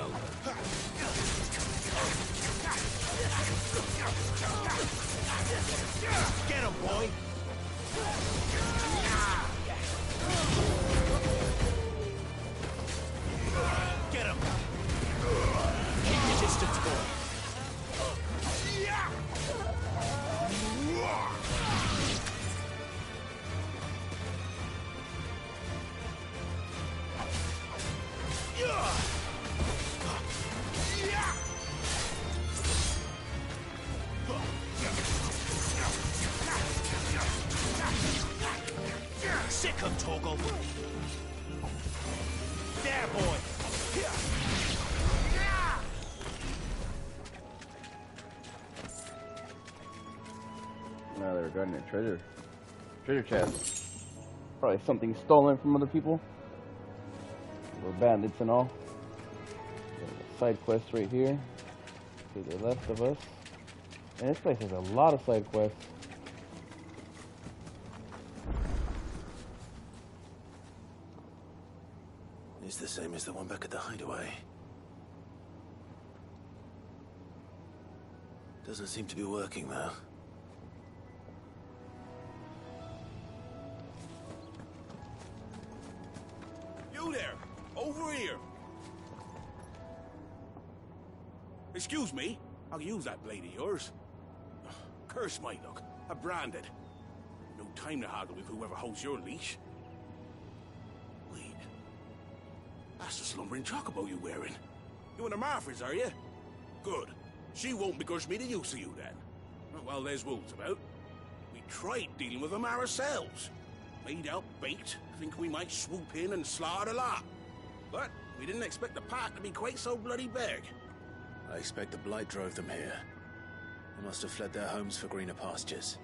him, boy. gun and treasure chest. Probably something stolen from other people. Or bandits and all. Side quest right here. To the left of us. And this place has a lot of side quests. It's the same as the one back at the hideaway. Doesn't seem to be working, though. You there! Over here! Excuse me? I'll use that blade of yours. Curse my luck. I'm branded. No time to haggle with whoever holds your leash. Wait. That's the slumbering chocobo you're wearing. You and the Marfors, are you? Good. She won't begrudge me the use of you, then. Not while there's wolves about. We tried dealing with them ourselves. Made out bait, think we might swoop in and slaughter the lot. But we didn't expect the pack to be quite so bloody big. I expect the blight drove them here. They must have fled their homes for greener pastures.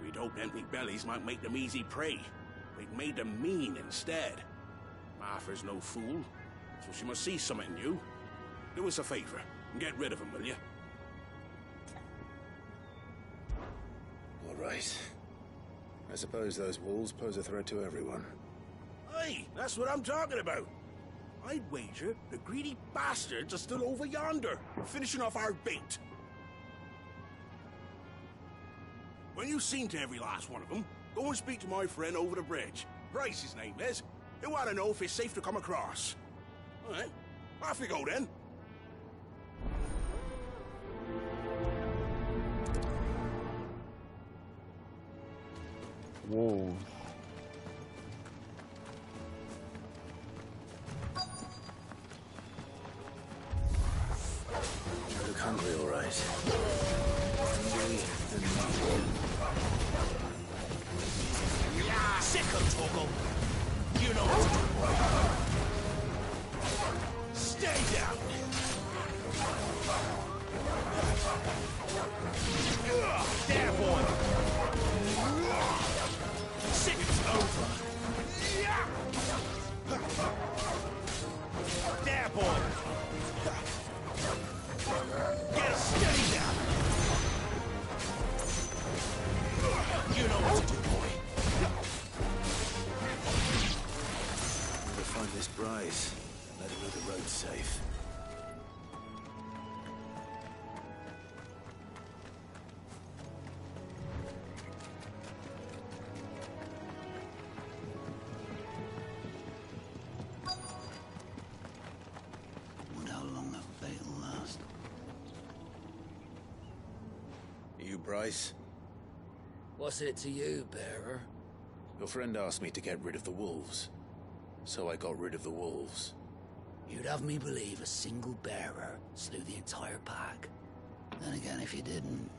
We'd hoped empty bellies might make them easy prey. We'd made them mean instead. Martha's no fool, so she must see something in you. Do us a favor and get rid of them, will you? All right. I suppose those wolves pose a threat to everyone. Hey, that's what I'm talking about. I'd wager the greedy bastards are still over yonder, finishing off our bait. When you've seen to every last one of them, go and speak to my friend over the bridge. Bryce, his name is. He'll want to know if it's safe to come across. All right, off we go then. Wolves. You look hungry, all right. Hungry and Yeah, sick of Toggle. You know what to do. Stay down. There, boy. Sick it's over. There, boy. Get a steady down. You know what to do, boy. we'll find this Bryce. Let him know the road's safe. Wonder how long that fate will last. You, Bryce? What's it to you, bearer? Your friend asked me to get rid of the wolves. So I got rid of the wolves. You'd have me believe a single bearer slew the entire pack. Then again, if you didn't,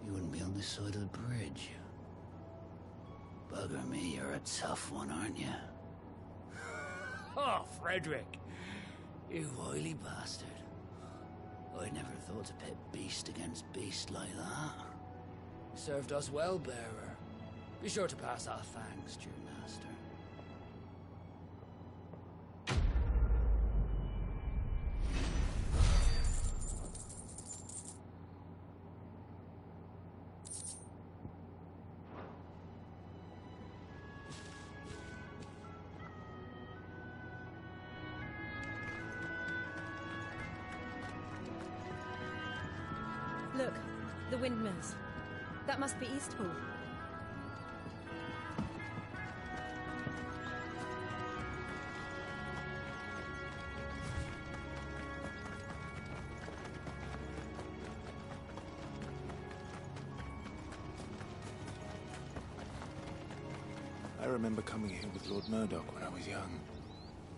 you wouldn't be on this side of the bridge. Bugger me, you're a tough one, aren't you? Oh, Frederick. You wily bastard. I'd never thought to pit beast against beast like that. Served us well, bearer. Be sure to pass our thanks to your master. Look, the windmills. That must be Eastpool. I remember coming here with Lord Murdoch when I was young.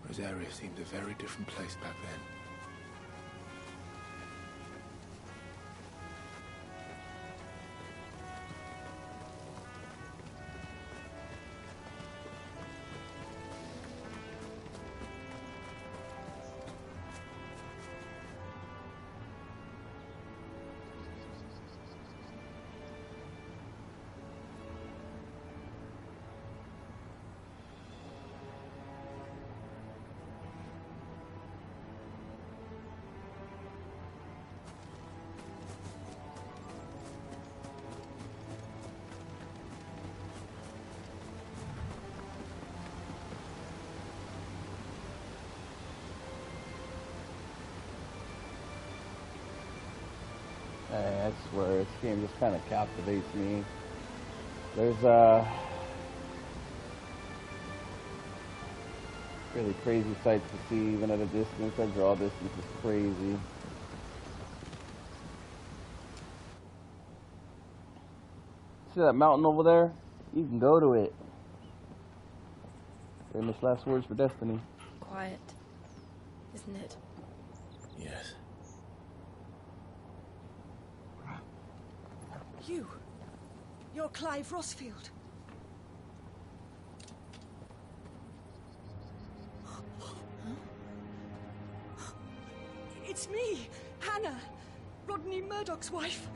Rosaria seemed a very different place back then. I swear, this game just kind of captivates me. There's really crazy sights to see even at a distance. That draw distance is crazy. See that mountain over there? You can go to it. Famous last words for Destiny. Quiet, isn't it? Yes. You're Clive Rosfield. It's me, Hannah, Rodney Murdoch's wife.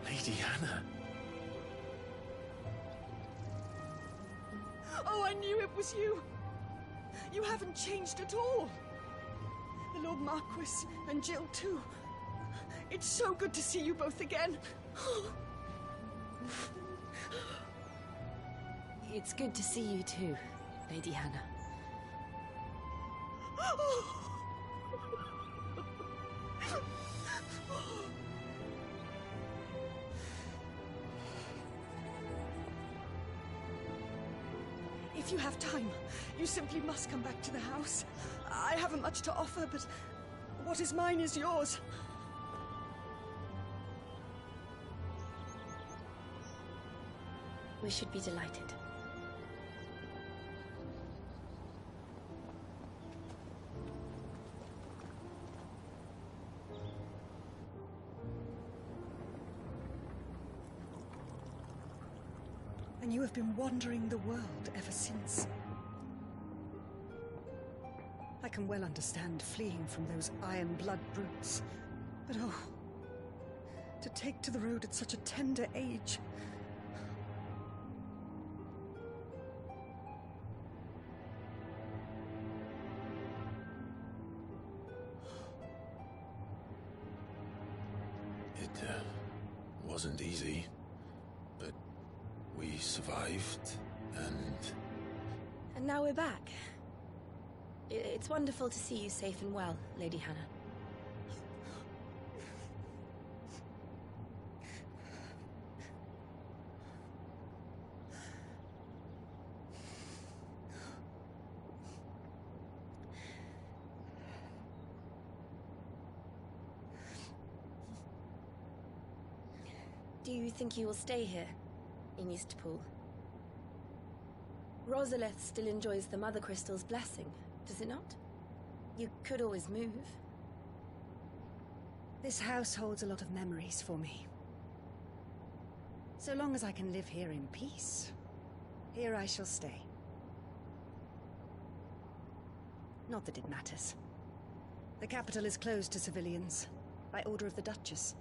Lady Hannah. Oh, I knew it was you. You haven't changed at all. The Lord Marquis and Jill too. It's so good to see you both again. It's good to see you too, Lady Hannah. If you have time, you simply must come back to the house. I haven't much to offer, but what is mine is yours. We should be delighted. And you have been wandering the world ever since. I can well understand fleeing from those iron blood brutes. But oh, to take to the road at such a tender age. It wasn't easy, but we survived, and... And now we're back. It's wonderful to see you safe and well, Lady Hannah. Do you think you will stay here, in Eastpool? Rosalith still enjoys the Mother Crystal's blessing, does it not? You could always move. This house holds a lot of memories for me. So long as I can live here in peace, here I shall stay. Not that it matters. The capital is closed to civilians, by order of the Duchess.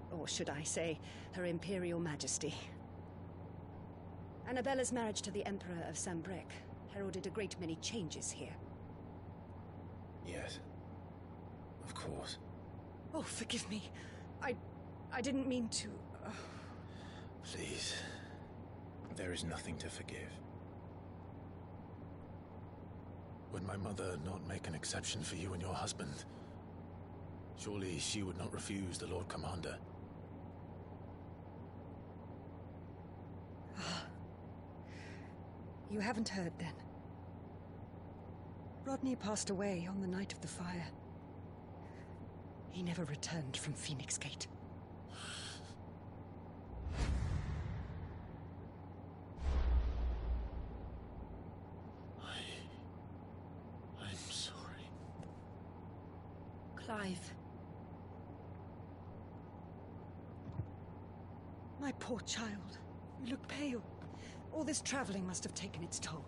Or should I say, Her Imperial Majesty. Annabella's marriage to the Emperor of Sambrec heralded a great many changes here. Yes. Of course. Oh, forgive me. I didn't mean to... Please. There is nothing to forgive. Would my mother not make an exception for you and your husband? Surely she would not refuse the Lord Commander. You haven't heard, then. Rodney passed away on the night of the fire. He never returned from Phoenix Gate. I'm sorry. Clive. My poor child. You look pale. All this traveling must have taken its toll.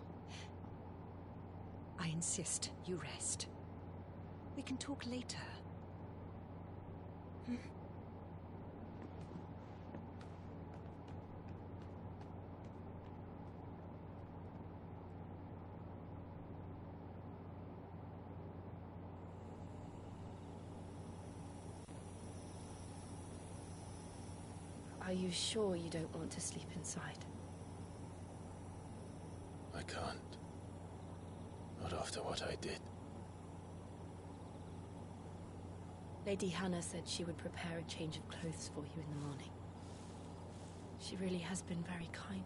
I insist you rest. We can talk later. Hmm? Are you sure you don't want to sleep inside? I can't. Not after what I did. Lady Hannah said she would prepare a change of clothes for you in the morning. She really has been very kind.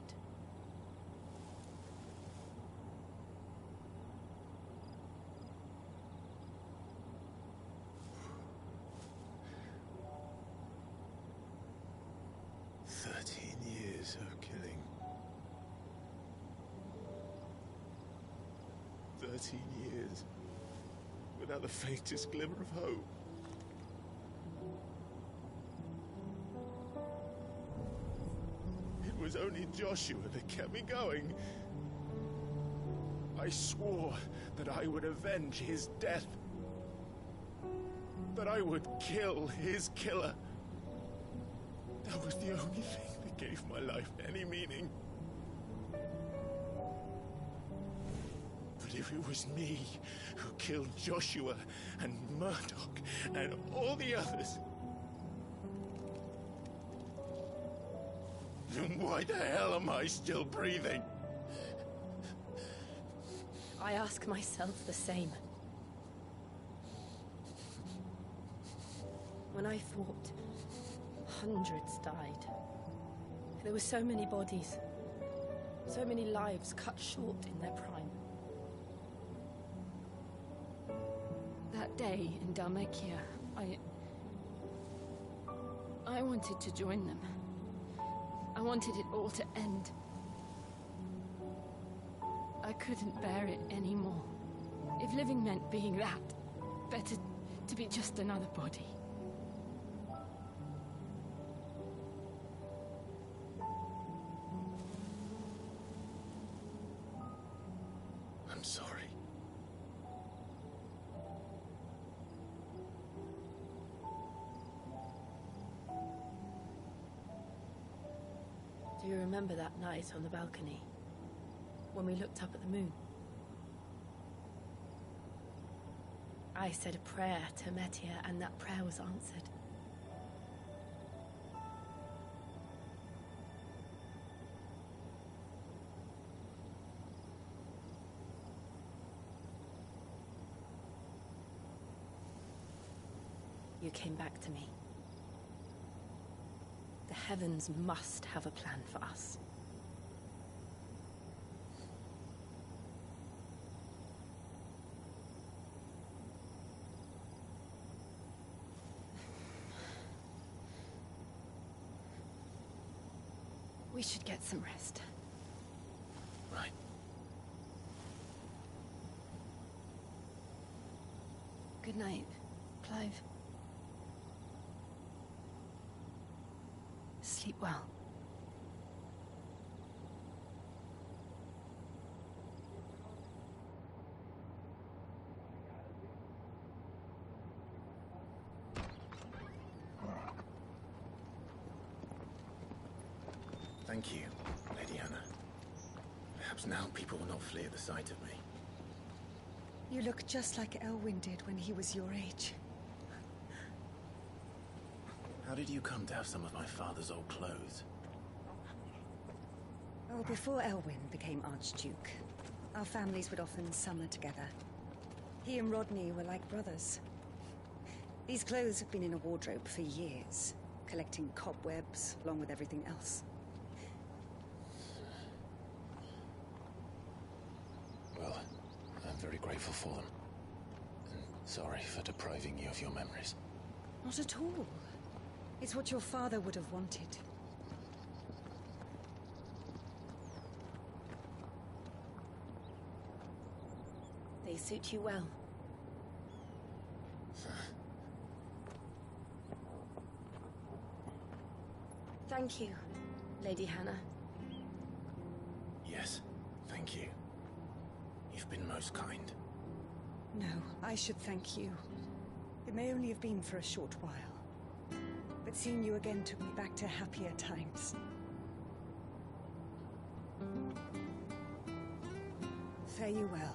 Years of killing. 13 years without the faintest glimmer of hope. It was only Joshua that kept me going. I swore that I would avenge his death. That I would kill his killer. That was the only thing that gave my life any meaning. But if it was me who killed Joshua and Murdoch and all the others, then why the hell am I still breathing? I ask myself the same. When I fought, hundreds died. There were so many bodies, so many lives cut short in their prime. That day in Dalmekia, I wanted to join them. I wanted it all to end. I couldn't bear it anymore. If living meant being that, better to be just another body. I'm sorry. Do you remember that night on the balcony? When we looked up at the moon? I said a prayer to Metia, and that prayer was answered. You came back to me. The heavens must have a plan for us. We should get some rest. Right. Good night, Clive. Sleep well. Thank you, Lady Hannah. Perhaps now people will not flee at the sight of me. You look just like Elwyn did when he was your age. How did you come to have some of my father's old clothes? Oh, before Elwyn became Archduke, our families would often summer together. He and Rodney were like brothers. These clothes have been in a wardrobe for years, collecting cobwebs along with everything else. Well, I'm very grateful for them. And sorry for depriving you of your memories. Not at all. It's what your father would have wanted. They suit you well. Thank you, Lady Hannah. Yes, thank you. You've been most kind. No, I should thank you. It may only have been for a short while. But seeing you again took me back to happier times. Fare you well,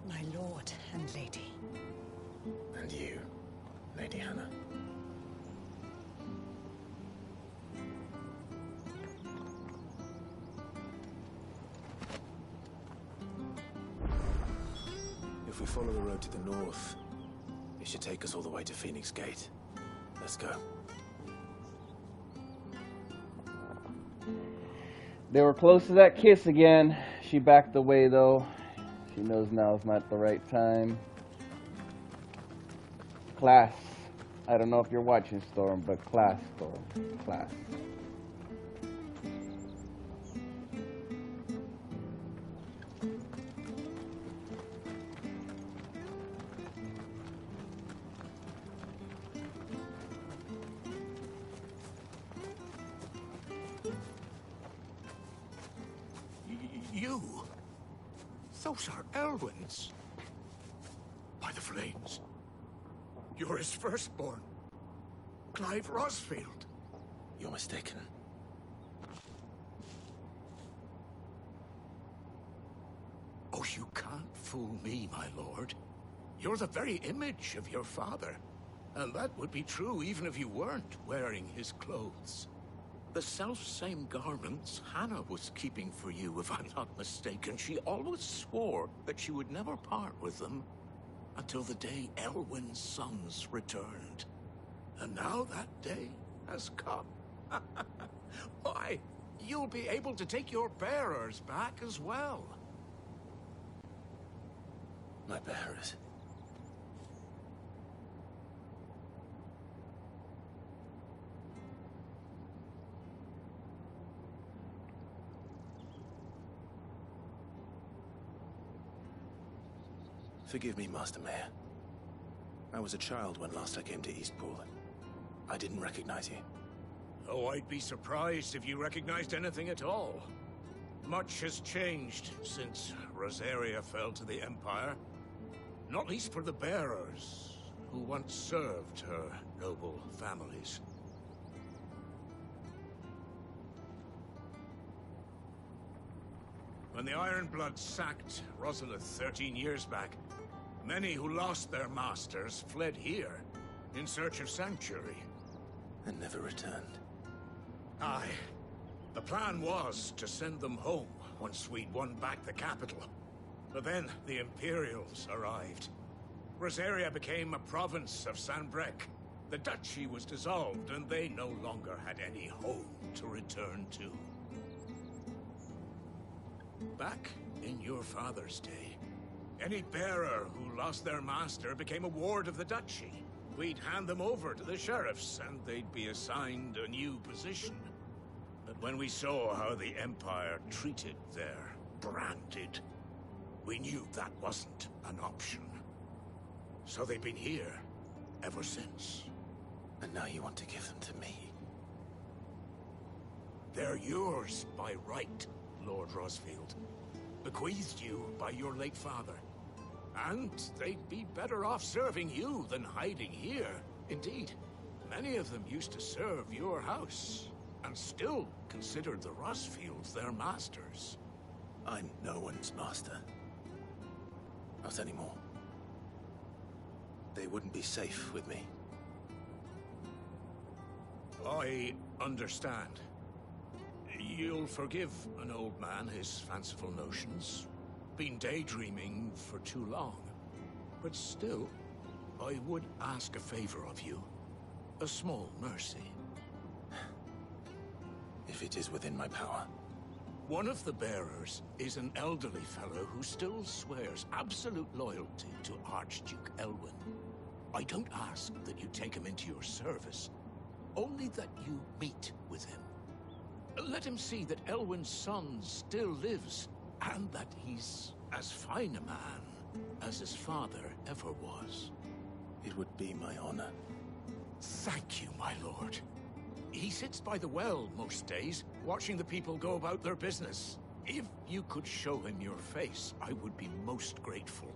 my lord and lady. And you, Lady Hannah. If we follow the road to the north, should take us all the way to Phoenix Gate. Let's go. They were close to that kiss again. She backed away though. She knows now is not the right time. Class. I don't know if you're watching, Storm, but class, Storm. Class. You? Those are Elwyn's. By the flames. You're his firstborn. Clive Rosfield. You're mistaken. Oh, you can't fool me, my lord. You're the very image of your father. And that would be true even if you weren't wearing his clothes. The self-same garments Hannah was keeping for you, if I'm not mistaken. She always swore that she would never part with them until the day Elwyn's sons returned. And now that day has come. Why, you'll be able to take your bearers back as well. My bearers? Forgive me, Master Mayor. I was a child when last I came to Eastpool. I didn't recognize you. Oh, I'd be surprised if you recognized anything at all. Much has changed since Rosaria fell to the Empire. Not least for the bearers, who once served her noble families. When the Ironbloods sacked Rosalith 13 years back, many who lost their masters fled here in search of sanctuary. And never returned. Aye. The plan was to send them home once we'd won back the capital. But then the Imperials arrived. Rosaria became a province of Sanbreque. The duchy was dissolved, and they no longer had any home to return to. Back in your father's day, any bearer who lost their master became a ward of the duchy. We'd hand them over to the sheriffs, and they'd be assigned a new position. But when we saw how the Empire treated their branded, we knew that wasn't an option. So they've been here ever since. And now you want to give them to me? They're yours by right, Lord Rosfield. Bequeathed you by your late father. And they'd be better off serving you than hiding here. Indeed, many of them used to serve your house, and still considered the Rosfields their masters. I'm no one's master. Not anymore. They wouldn't be safe with me. I understand. You'll forgive an old man his fanciful notions. Been daydreaming for too long. But still, I would ask a favor of you. A small mercy. If it is within my power. One of the bearers is an elderly fellow who still swears absolute loyalty to Archduke Elwyn. I don't ask that you take him into your service, only that you meet with him. Let him see that Elwyn's son still lives, and that he's as fine a man as his father ever was. It would be my honor. Thank you, my lord. He sits by the well most days, watching the people go about their business. If you could show him your face, I would be most grateful.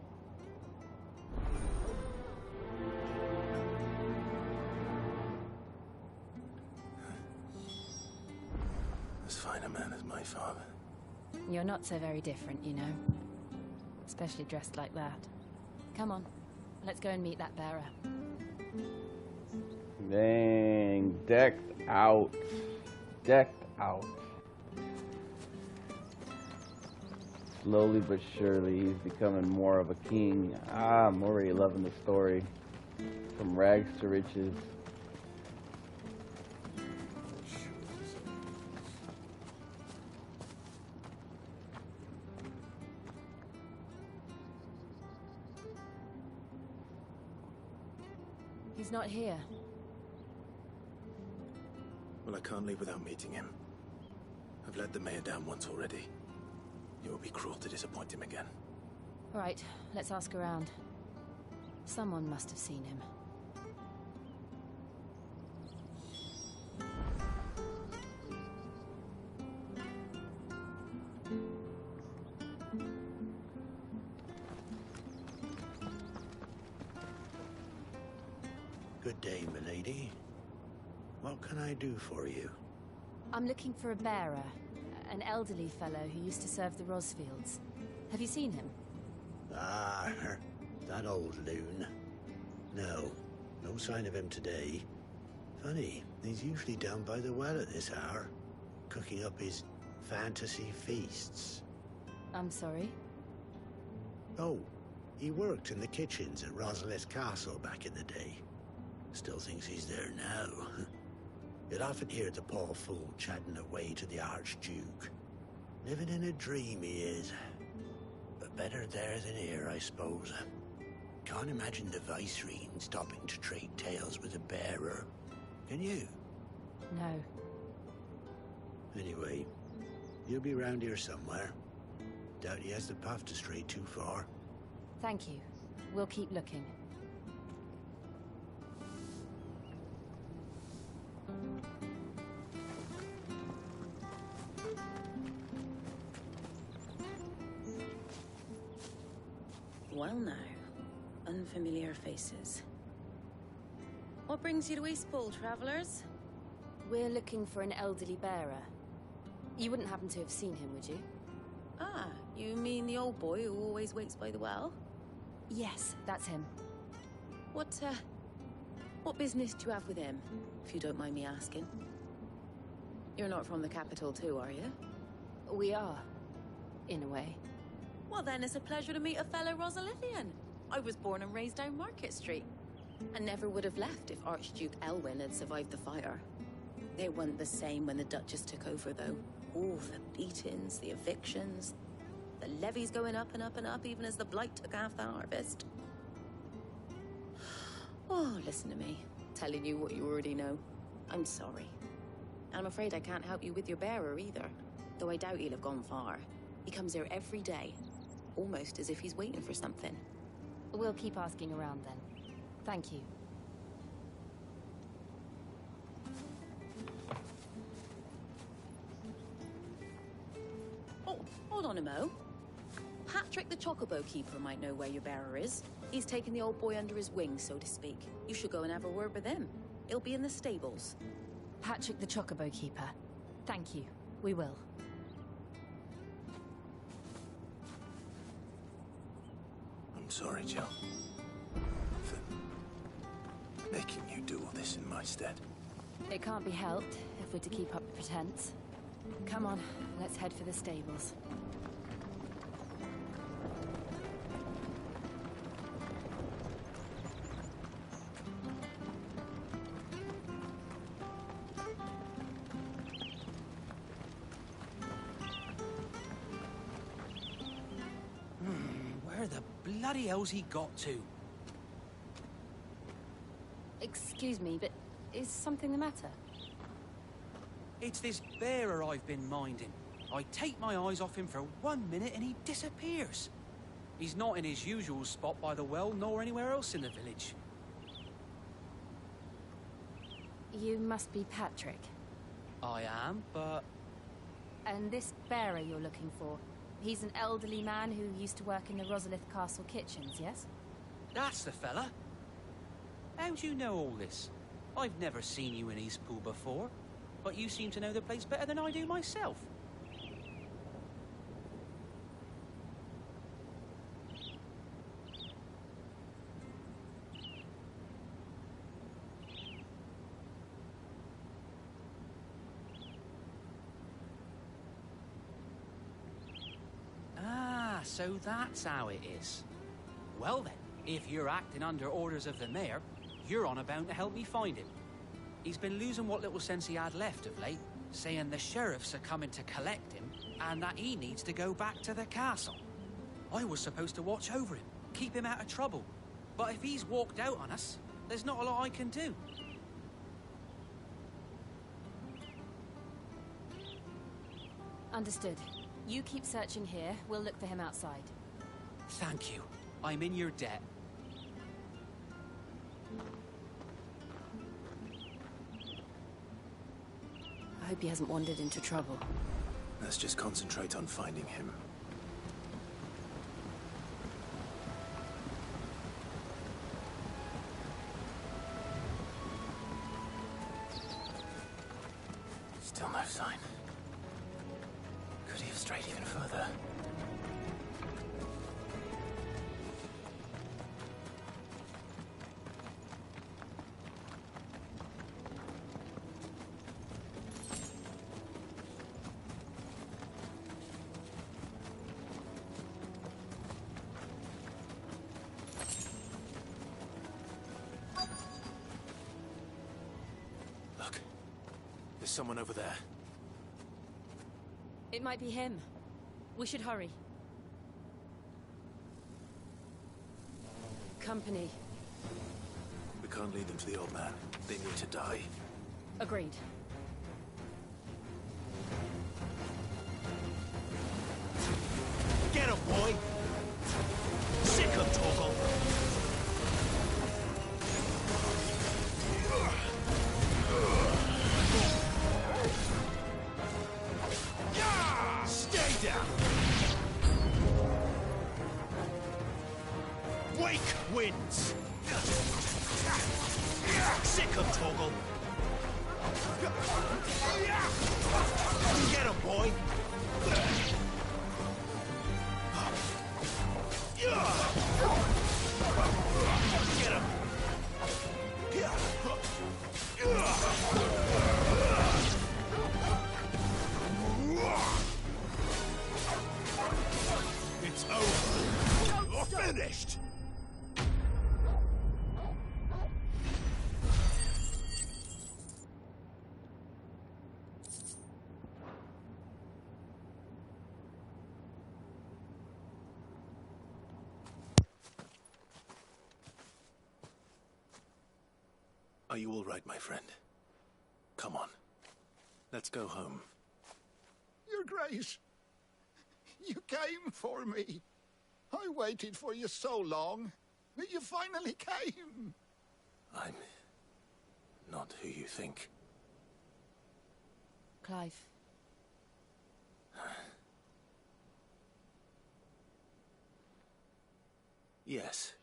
As fine a man as my father. You're not so very different, you know. Especially dressed like that. Come on, let's go and meet that bearer. Dang, decked out. Decked out. Slowly but surely, he's becoming more of a king. I'm already loving the story. From rags to riches. He's not here. Well, I can't leave without meeting him. I've let the mayor down once already. It would be cruel to disappoint him again. Right, let's ask around. Someone must have seen him. Good day, milady. What can I do for you? I'm looking for a bearer. An elderly fellow who used to serve the Rosfields. Have you seen him? Ah, that old loon. No, no sign of him today. Funny, he's usually down by the well at this hour, cooking up his fantasy feasts. I'm sorry? Oh, he worked in the kitchens at Rosalith Castle back in the day. Still thinks he's there now. You'd often hear the poor fool chatting away to the Archduke. Living in a dream he is. But better there than here, I suppose. Can't imagine the Viceroy stopping to trade tales with a bearer. Can you? No. Anyway, he'll be round here somewhere. Doubt he has the puff to stray too far. Thank you. We'll keep looking. Well now, unfamiliar faces. What brings you to Eastpool, travelers? We're looking for an elderly bearer. You wouldn't happen to have seen him, would you? Ah, you mean the old boy who always waits by the well? Yes, that's him. What business do you have with him, if you don't mind me asking? You're not from the capital too, are you? We are, in a way. Well then, it's a pleasure to meet a fellow Rosalithian. I was born and raised down Market Street, and never would have left if Archduke Elwyn had survived the fire. It wasn't the same when the Duchess took over, though. All the beatings, the evictions, the levies going up and up and up, even as the blight took half the harvest. Oh, listen to me, telling you what you already know. I'm sorry. And I'm afraid I can't help you with your bearer either, though I doubt he'll have gone far. He comes here every day, almost as if he's waiting for something. We'll keep asking around then. Thank you. Oh, hold on a mo. Patrick the Chocobo Keeper might know where your bearer is. He's taken the old boy under his wing, so to speak. You should go and have a word with him. He'll be in the stables. Patrick the Chocobo Keeper. Thank you. We will. I'm sorry, Jill, for making you do all this in my stead. It can't be helped if we're to keep up the pretense. Come on, let's head for the stables. Where the bloody hell's he got to? Excuse me, but is something the matter? It's this bearer I've been minding. I take my eyes off him for 1 minute and he disappears. He's not in his usual spot by the well, nor anywhere else in the village. You must be Patrick. I am, but... And this bearer you're looking for, he's an elderly man who used to work in the Rosalith Castle kitchens, yes? That's the fella. How do you know all this? I've never seen you in Eastpool before, but you seem to know the place better than I do myself. Ah, so that's how it is. Well then, If you're acting under orders of the mayor, you're on bound to help me find him. He's been losing what little sense he had left of late, saying the sheriffs are coming to collect him, and that he needs to go back to the castle. I was supposed to watch over him, keep him out of trouble. But if he's walked out on us, there's not a lot I can do. Understood. You keep searching here, we'll look for him outside. Thank you. I'm in your debt. I hope he hasn't wandered into trouble. Let's just concentrate on finding him. Still no sign. Could he have strayed even further? There's someone over there. It might be him. We should hurry. Company. We can't lead them to the old man. They need to die. Agreed. Get him, boy! Sick him, Torgal! Stay down! Wake wins! Sick him, Torgal! Get him, boy! Get him! It's over. You're finished. Are you all right, my friend? Come on. Let's go home. Your Grace, you came for me. I waited for you so long, but you finally came. I'm not who you think. Clive. Yes.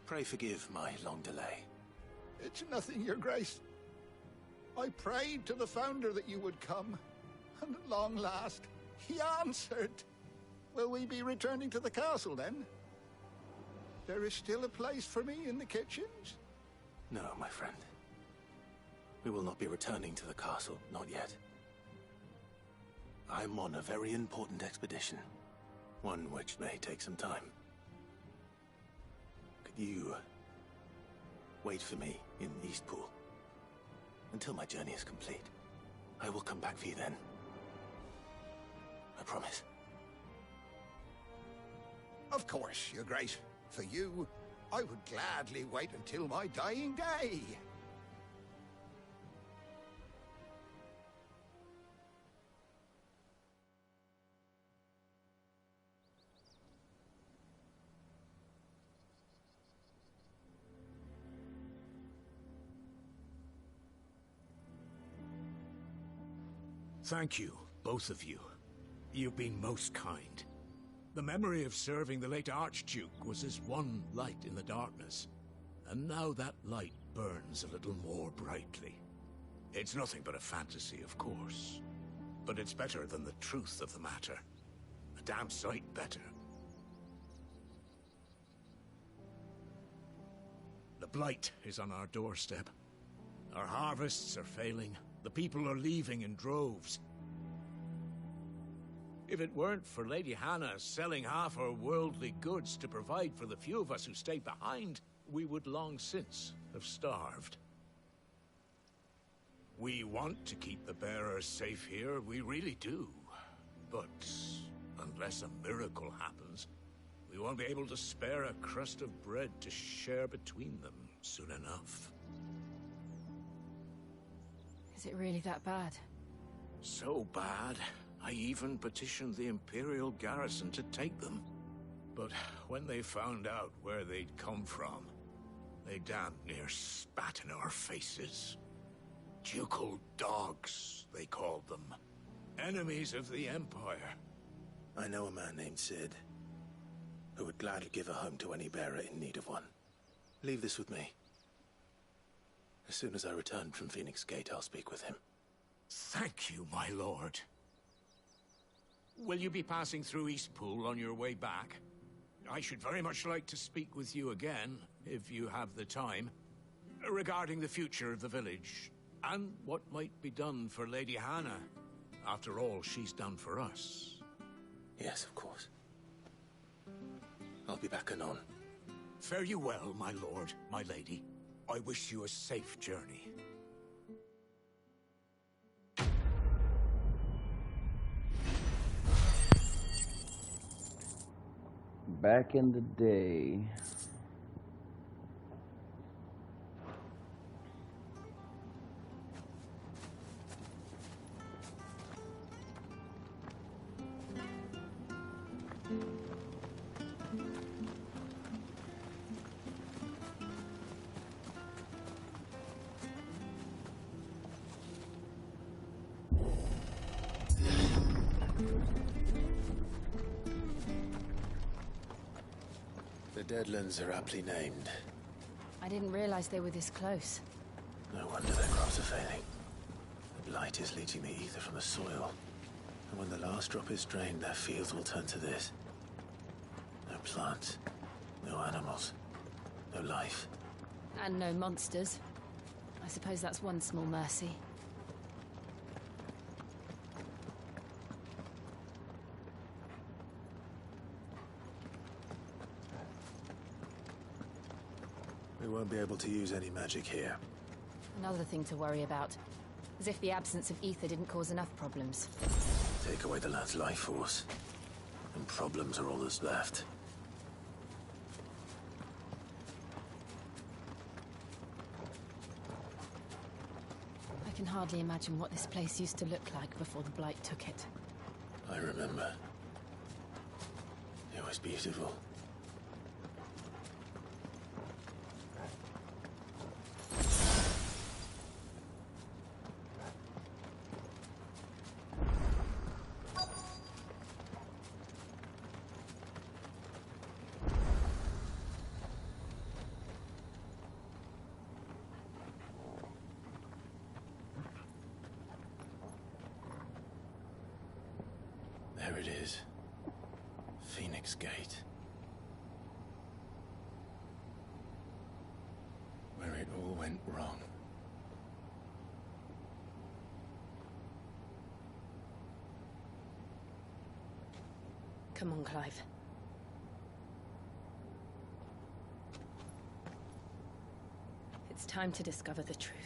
Pray forgive my long delay. It's nothing, Your Grace. I prayed to the Founder that you would come, and at long last, he answered. Will we be returning to the castle, then? There is still a place for me in the kitchens? No, my friend. We will not be returning to the castle, not yet. I'm on a very important expedition, one which may take some time. Could you wait for me in Eastpool until my journey is complete? I will come back for you then. I promise. Of course, Your Grace. For you, I would gladly wait until my dying day. Thank you, both of you. You've been most kind. The memory of serving the late Archduke was as one light in the darkness, and now that light burns a little more brightly. It's nothing but a fantasy, of course, but it's better than the truth of the matter. A damn sight better. The blight is on our doorstep. Our harvests are failing. The people are leaving in droves. If it weren't for Lady Hannah selling half her worldly goods to provide for the few of us who stayed behind, we would long since have starved. We want to keep the bearers safe here, we really do. But unless a miracle happens, we won't be able to spare a crust of bread to share between them soon enough. Is it really that bad? So bad, I even petitioned the Imperial garrison to take them. But when they found out where they'd come from, they damn near spat in our faces. Ducal dogs, they called them. Enemies of the Empire. I know a man named Sid, who would gladly give a home to any bearer in need of one. Leave this with me. As soon as I return from Phoenix Gate, I'll speak with him. Thank you, my lord. Will you be passing through Eastpool on your way back? I should very much like to speak with you again, if you have the time, regarding the future of the village, and what might be done for Lady Hannah. After all she's done for us. Yes, of course. I'll be back anon. Fare you well, my lord, my lady. I wish you a safe journey. Back in the day. The Deadlands are aptly named. I didn't realize they were this close. No wonder their crops are failing. The blight is leaching the ether from the soil. And when the last drop is drained, their fields will turn to this. No plants, no animals, no life. And no monsters. I suppose that's one small mercy. We won't be able to use any magic here. Another thing to worry about. As if the absence of ether didn't cause enough problems. Take away the lad's life force, and problems are all that's left. I can hardly imagine what this place used to look like before the Blight took it. I remember. It was beautiful. There it is. Phoenix Gate. Where it all went wrong. Come on, Clive. It's time to discover the truth.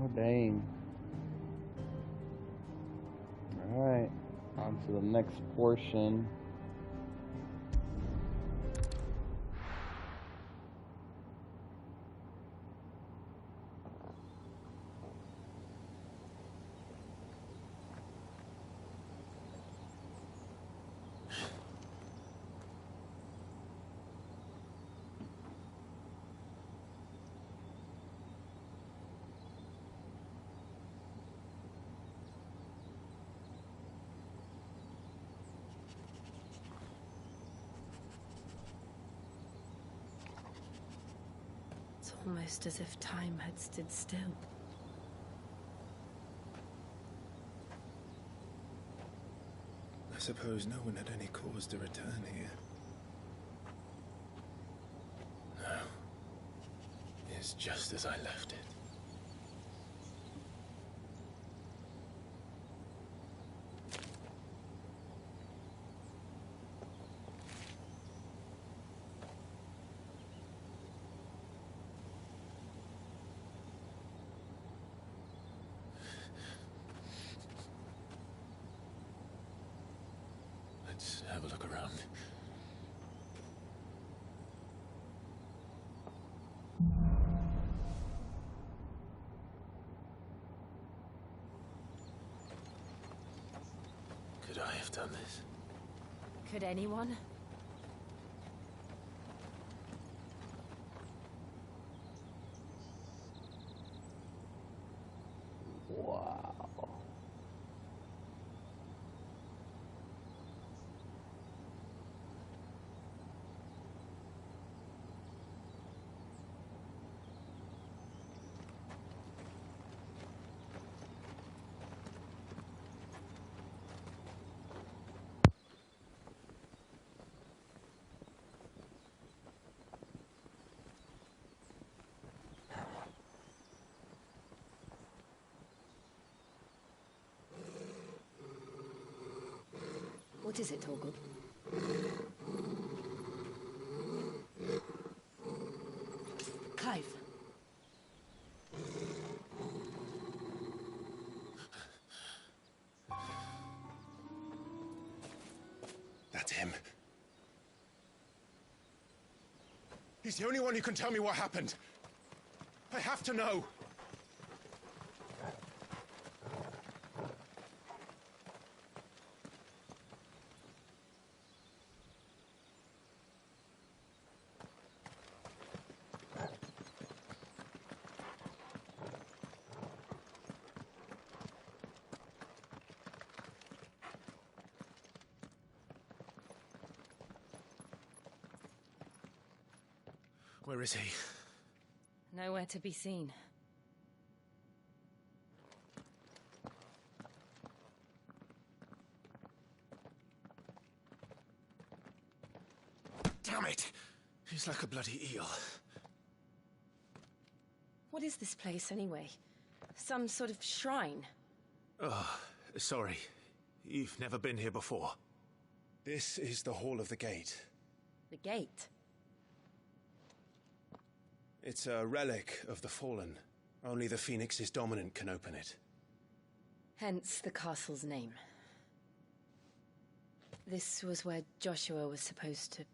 Oh, dang. Alright, on to the next portion. Almost as if time had stood still. I suppose no one had any cause to return here. No. It's just as I left it. Let's have a look around. Could I have done this? Could anyone? Wow. What is it, Torgal? Clive. That's him. He's the only one who can tell me what happened. I have to know. Where is he? Nowhere to be seen. Damn it! He's like a bloody eel. What is this place, anyway? Some sort of shrine? Oh, sorry. You've never been here before. This is the Hall of the Gate. The gate? It's a relic of the Fallen. Only the Phoenix's dominant can open it. Hence the castle's name. This was where Joshua was supposed to...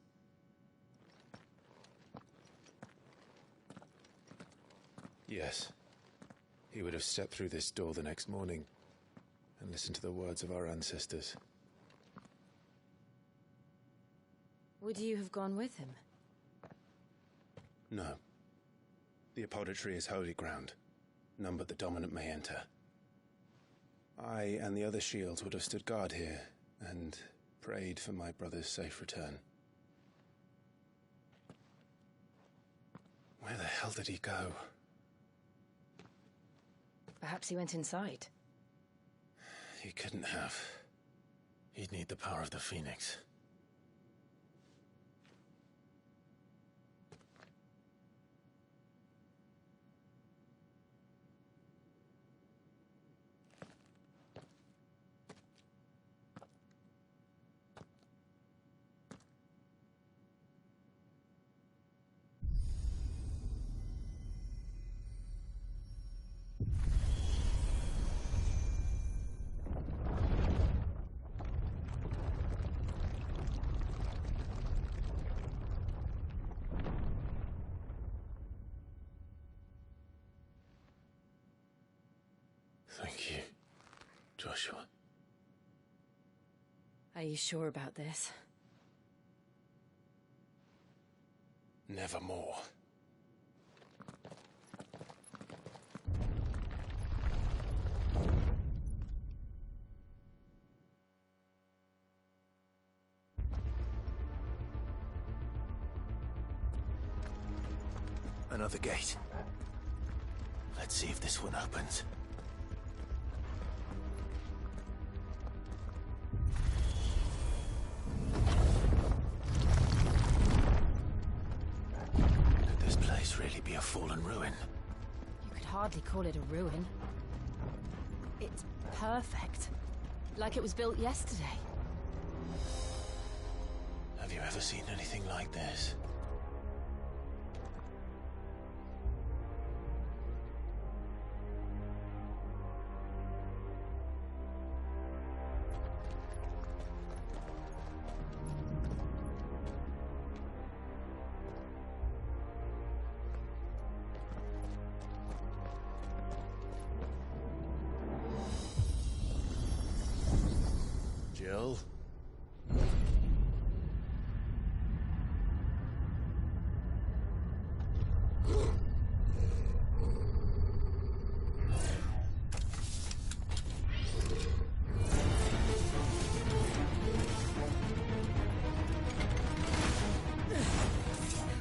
Yes. He would have stepped through this door the next morning and listened to the words of our ancestors. Would you have gone with him? No. The apodatory is holy ground. None but the dominant may enter. I and the other shields would have stood guard here and prayed for my brother's safe return. Where the hell did he go? Perhaps he went inside. He couldn't have. He'd need the power of the Phoenix. Thank you, Joshua. Are you sure about this? Nevermore. Another gate. Let's see if this one opens. Could this place really be a fallen ruin? You could hardly call it a ruin. It's perfect. Like it was built yesterday. Have you ever seen anything like this? Jill?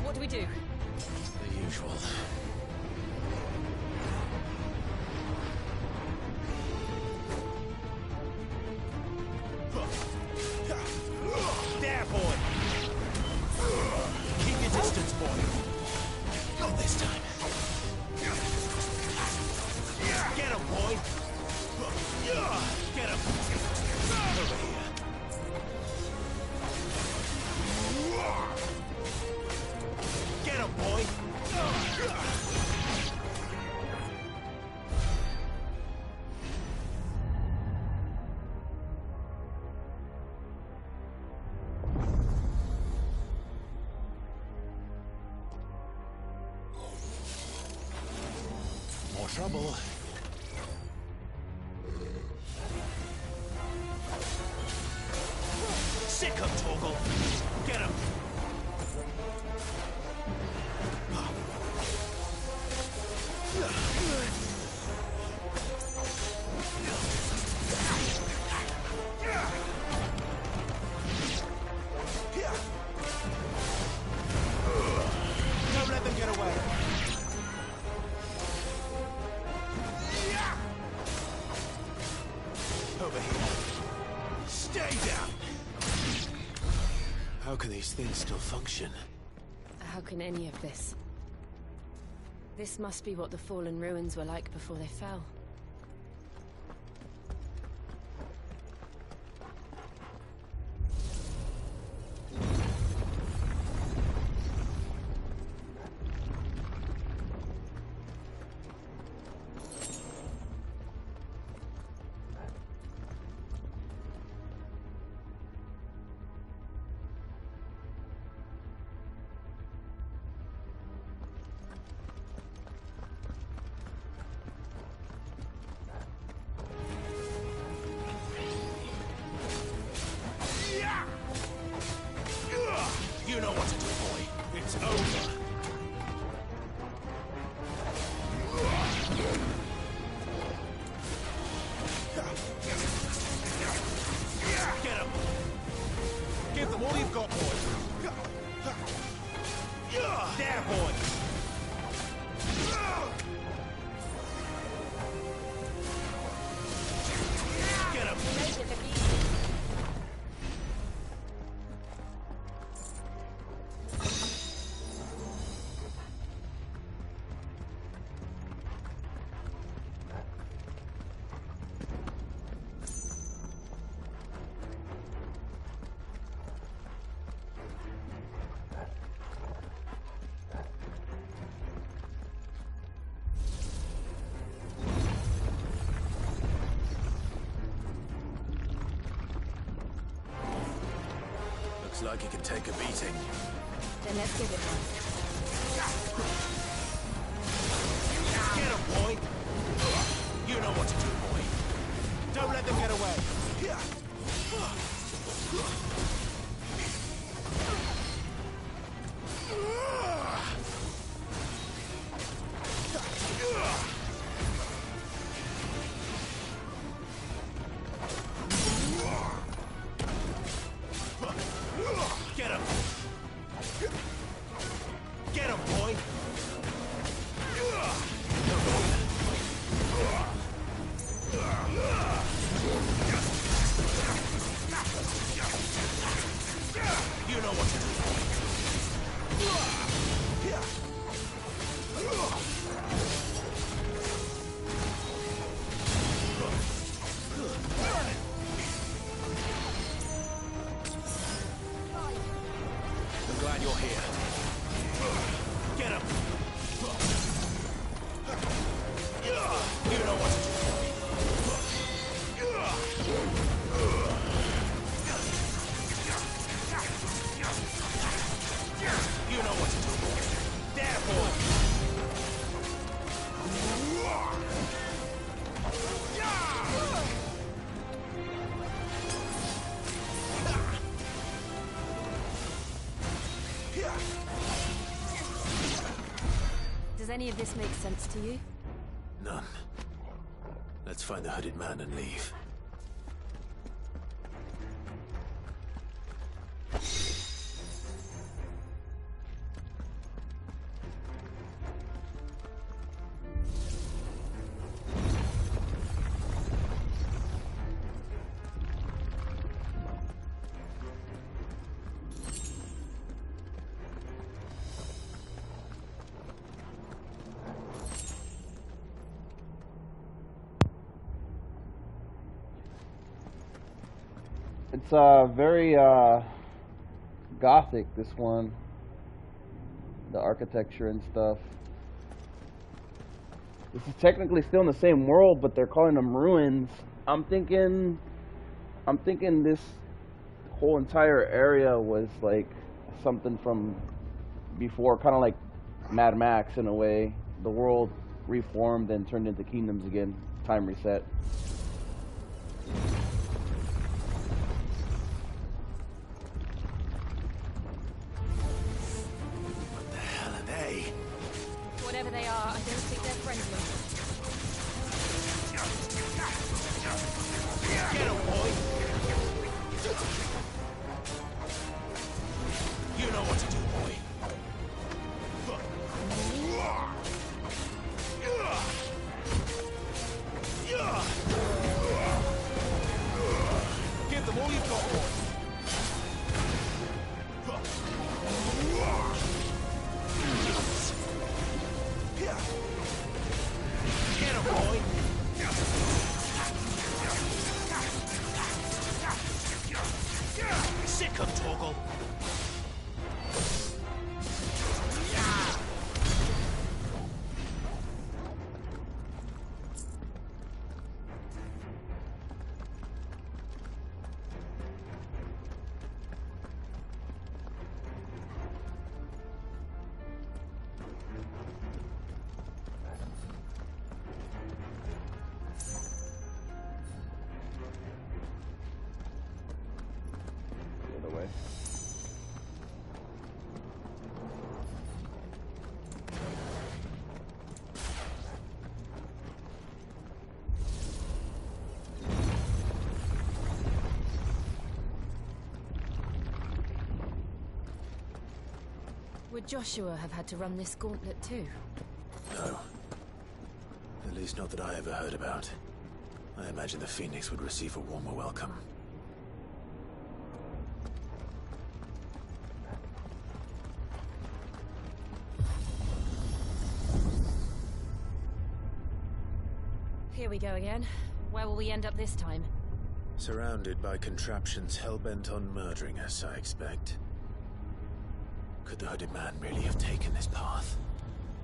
What do we do? The usual. There, boy! Keep your distance, boy. Not this time. Get him, boy! Get him! Over here. Get him, boy! More trouble. Sick him, Torgal! Get him! Don't let them get away! Over here. Stay down! How can these things still function? How can any of this? This must be what the fallen ruins were like before they fell. You know what to do, boy. It's over. Get him. Give them all you've got, boy. There, boy. Get him. Looks like he can take a beating. Then let's give it one. Get him, boy. You know what to do, boy. Don't let them get away. Get him. Get him, boy. know what to do. I'm glad you're here. Get him! You know what to do. You know what to do, boy. There, boy! Does any of this make sense to you? None. Let's find the hooded man and leave. It's very gothic, this one. The architecture and stuff. This is technically still in the same world, but they're calling them ruins. I'm thinking this whole entire area was like something from before, kind of like Mad Max in a way. The world reformed and turned into kingdoms again. Time reset. Whatever they are, I don't think they're friendly. Get him, boy! You know what to do, boy. Give them all you've got, boy. Get him, boy! Sick of Torgal! Would Joshua have had to run this gauntlet too? No. At least not that I ever heard about. I imagine the Phoenix would receive a warmer welcome. Here we go again. Where will we end up this time? Surrounded by contraptions hell-bent on murdering us, I expect. Could the hooded man really have taken this path?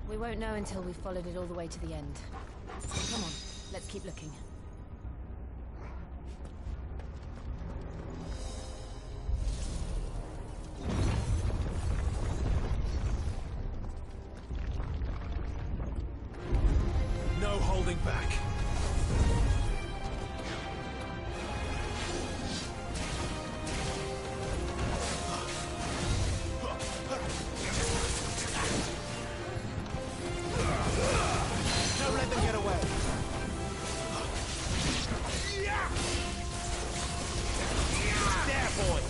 We won't know until we've followed it all the way to the end. Come on, let's keep looking. No holding back. Don't let them get away. There, boy.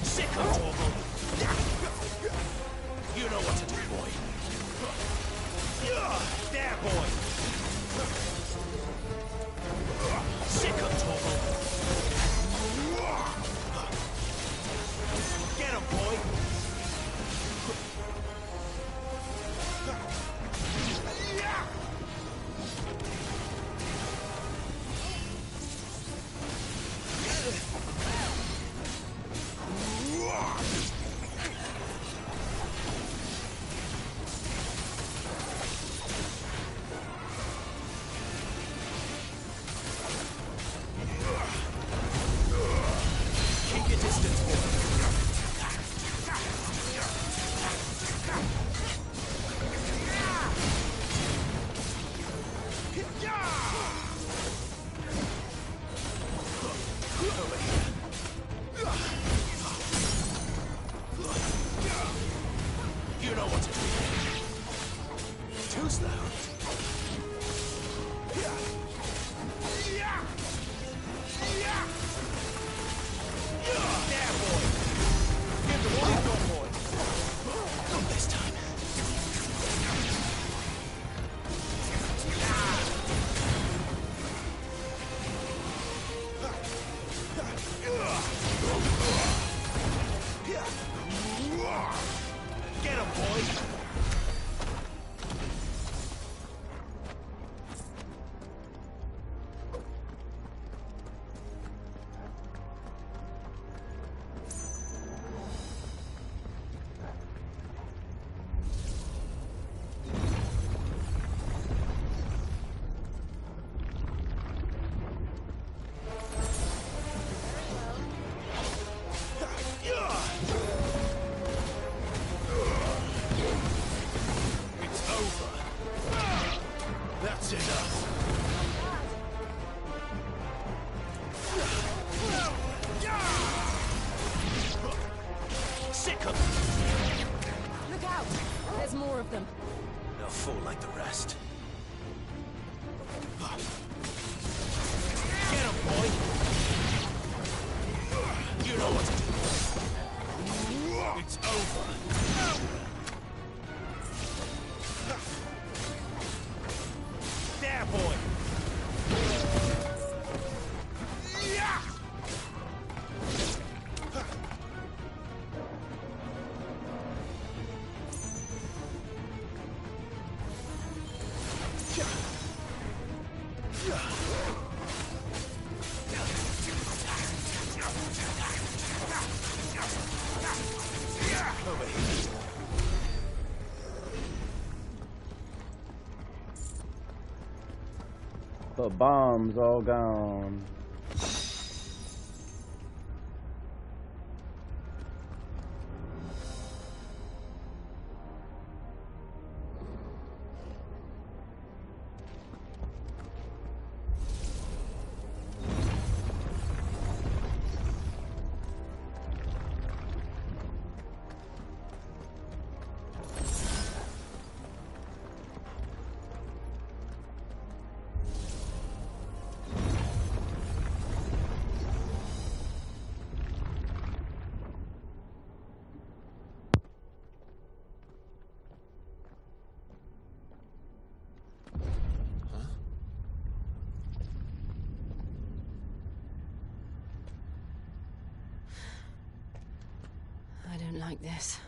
Sick of Torgal. You know what to do. Too slow. There, boy. Give the one got, boy. Not this time. Get him, boy. That's enough. Sick of them. Look out! There's more of them. They'll fall like the rest. Get him, boy! You know what to do. It's over. There, boy! Over here. The bomb's all gone. I don't like this.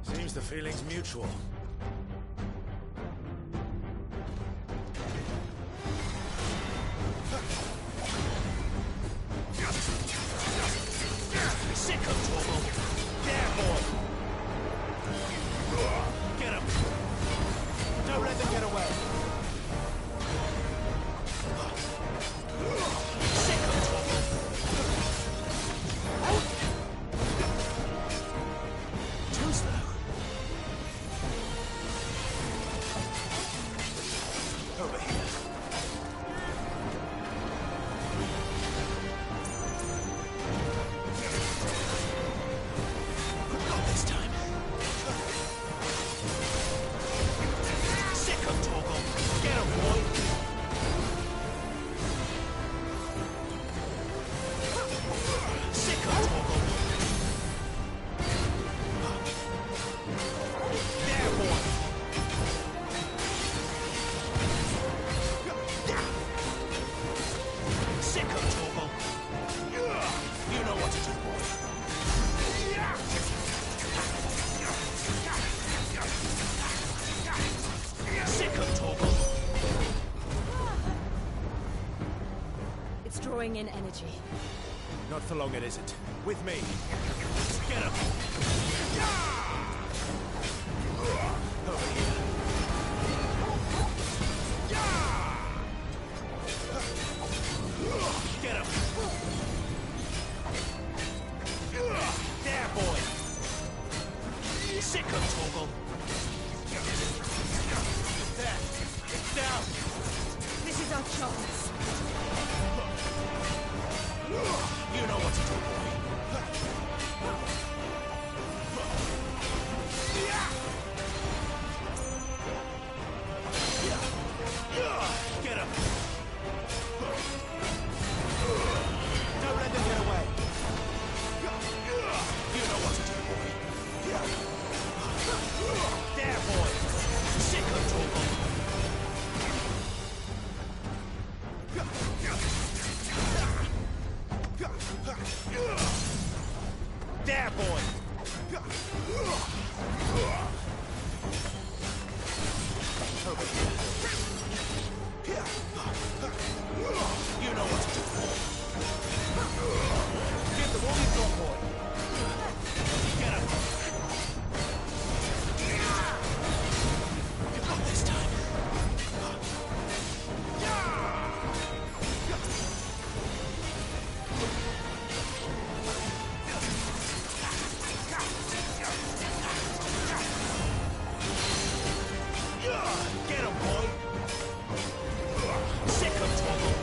Seems the feeling's mutual. Sick of trouble. There, boy. Get him. Don't let them get away. Sick of trouble. Too slow. Over here. Not this time. Sick of Torgal. Get him, boy. Sick of Torgal. There, boy. Sick of Torgal. You know what to do, boy. Sick of Torgal. It's drawing in energy. Not for long, it isn't. With me. Get him. Over here. Get him. There, boy! Over here. You know what to do. Give them all you've got, boy. Get up. You got this time. Get him, boy! Sick of trouble!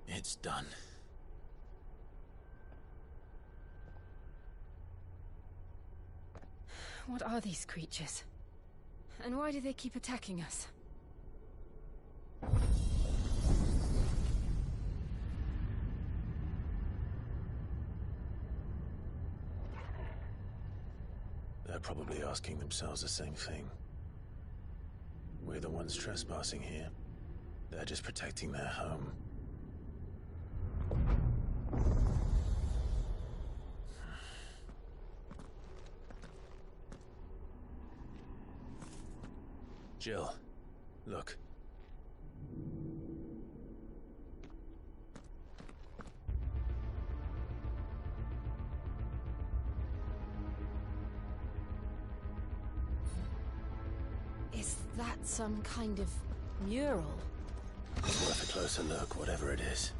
It's done. What are these creatures? And why do they keep attacking us? They're probably asking themselves the same thing. We're the ones trespassing here. They're just protecting their home. Jill, look. Is that some kind of mural? It's worth a closer look, whatever it is.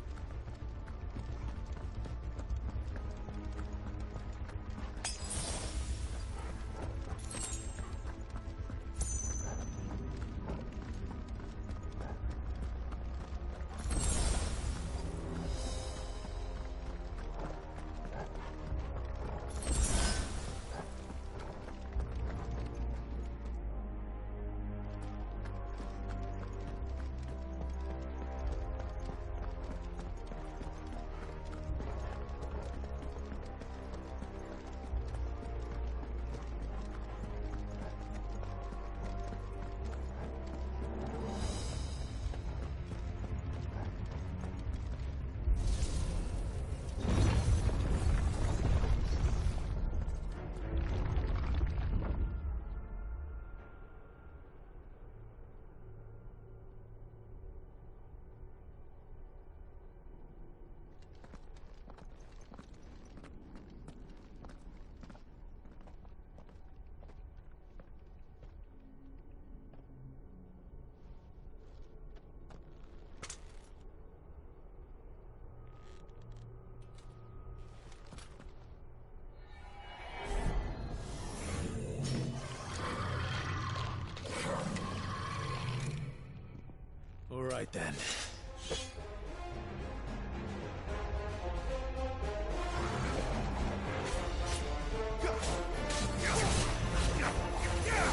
All right then.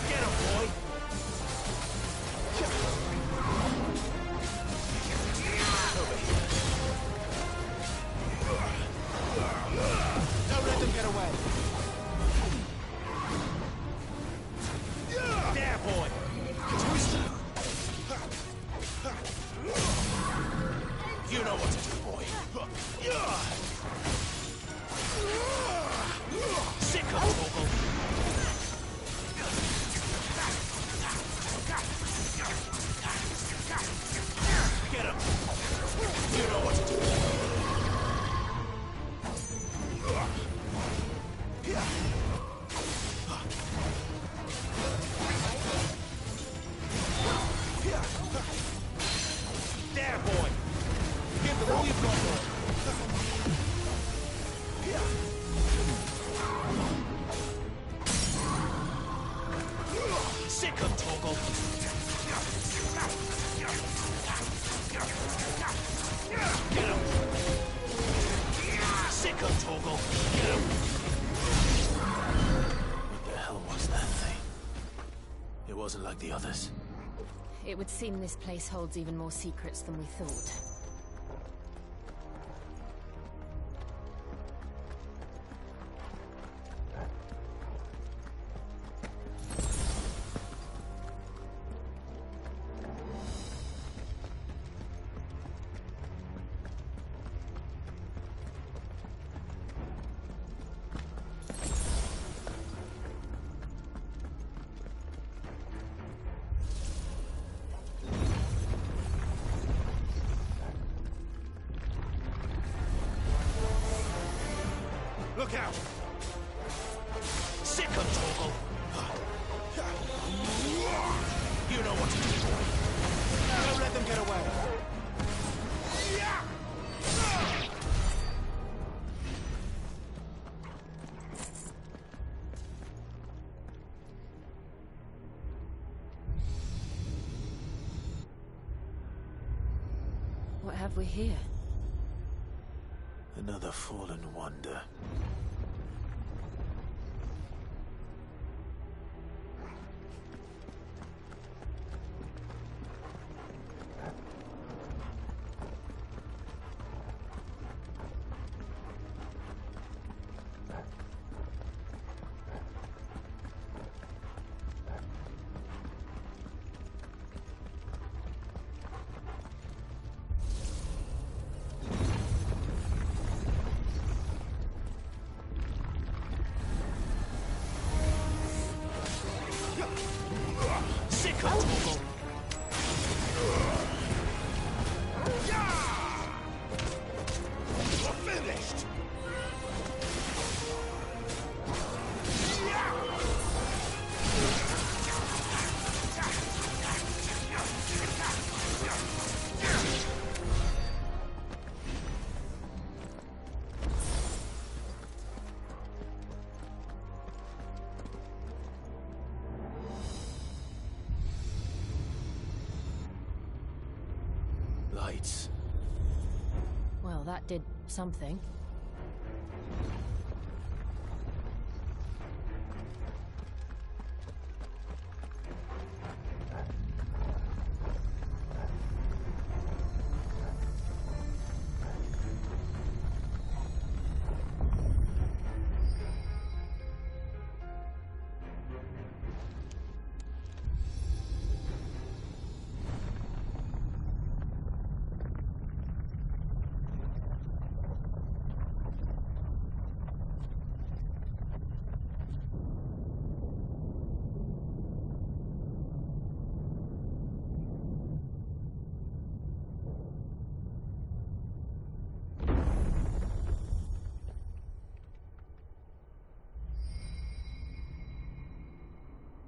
Get him, boy! Over here. Don't let them get away. There, boy! Twister. You know what to do, boy. Sick of trouble! Get him. You know what to do. There, boy! Give them all you've got, boy! Sick of Toggle! It wasn't like the others. It would seem this place holds even more secrets than we thought. Look out! Sick of Torgal! You know what to do, boy. Don't let them get away. What have we here? Another fallen wonder. Lights. Well, that did something.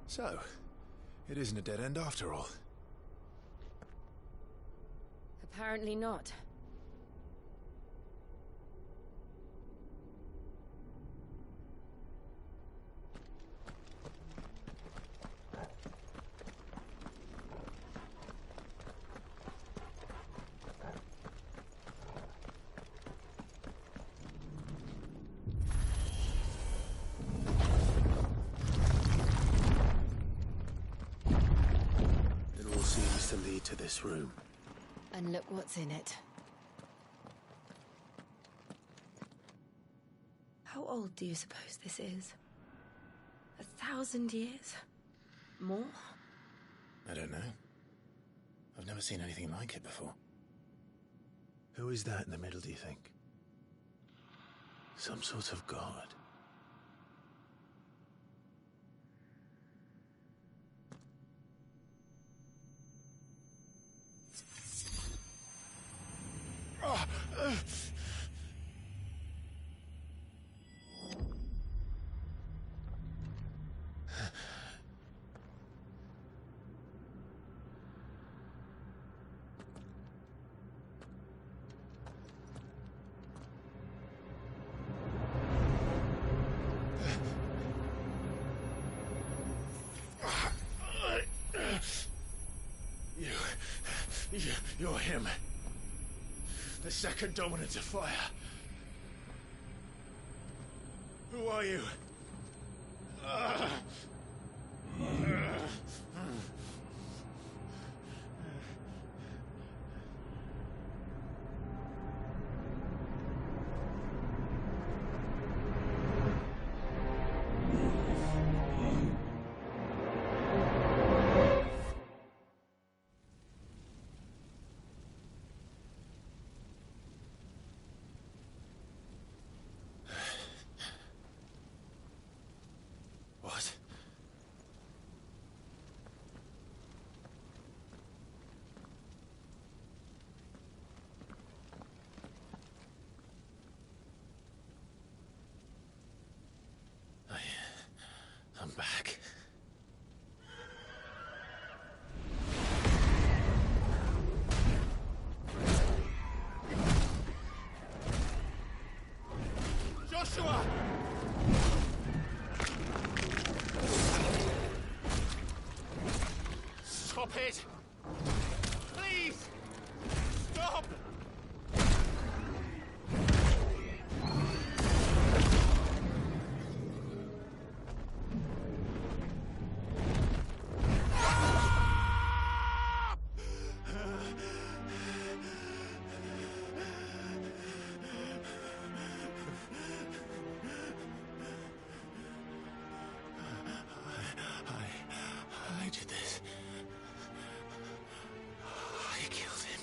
So, it isn't a dead end after all. Apparently not. Seems to lead to this room. And look what's in it. How old do you suppose this is? 1,000 years? More? I don't know. I've never seen anything like it before. Who is that in the middle, do you think? Some sort of god? You're him. The second dominant of fire. Who are you? Stop it! Please! Stop! I did this. I killed him.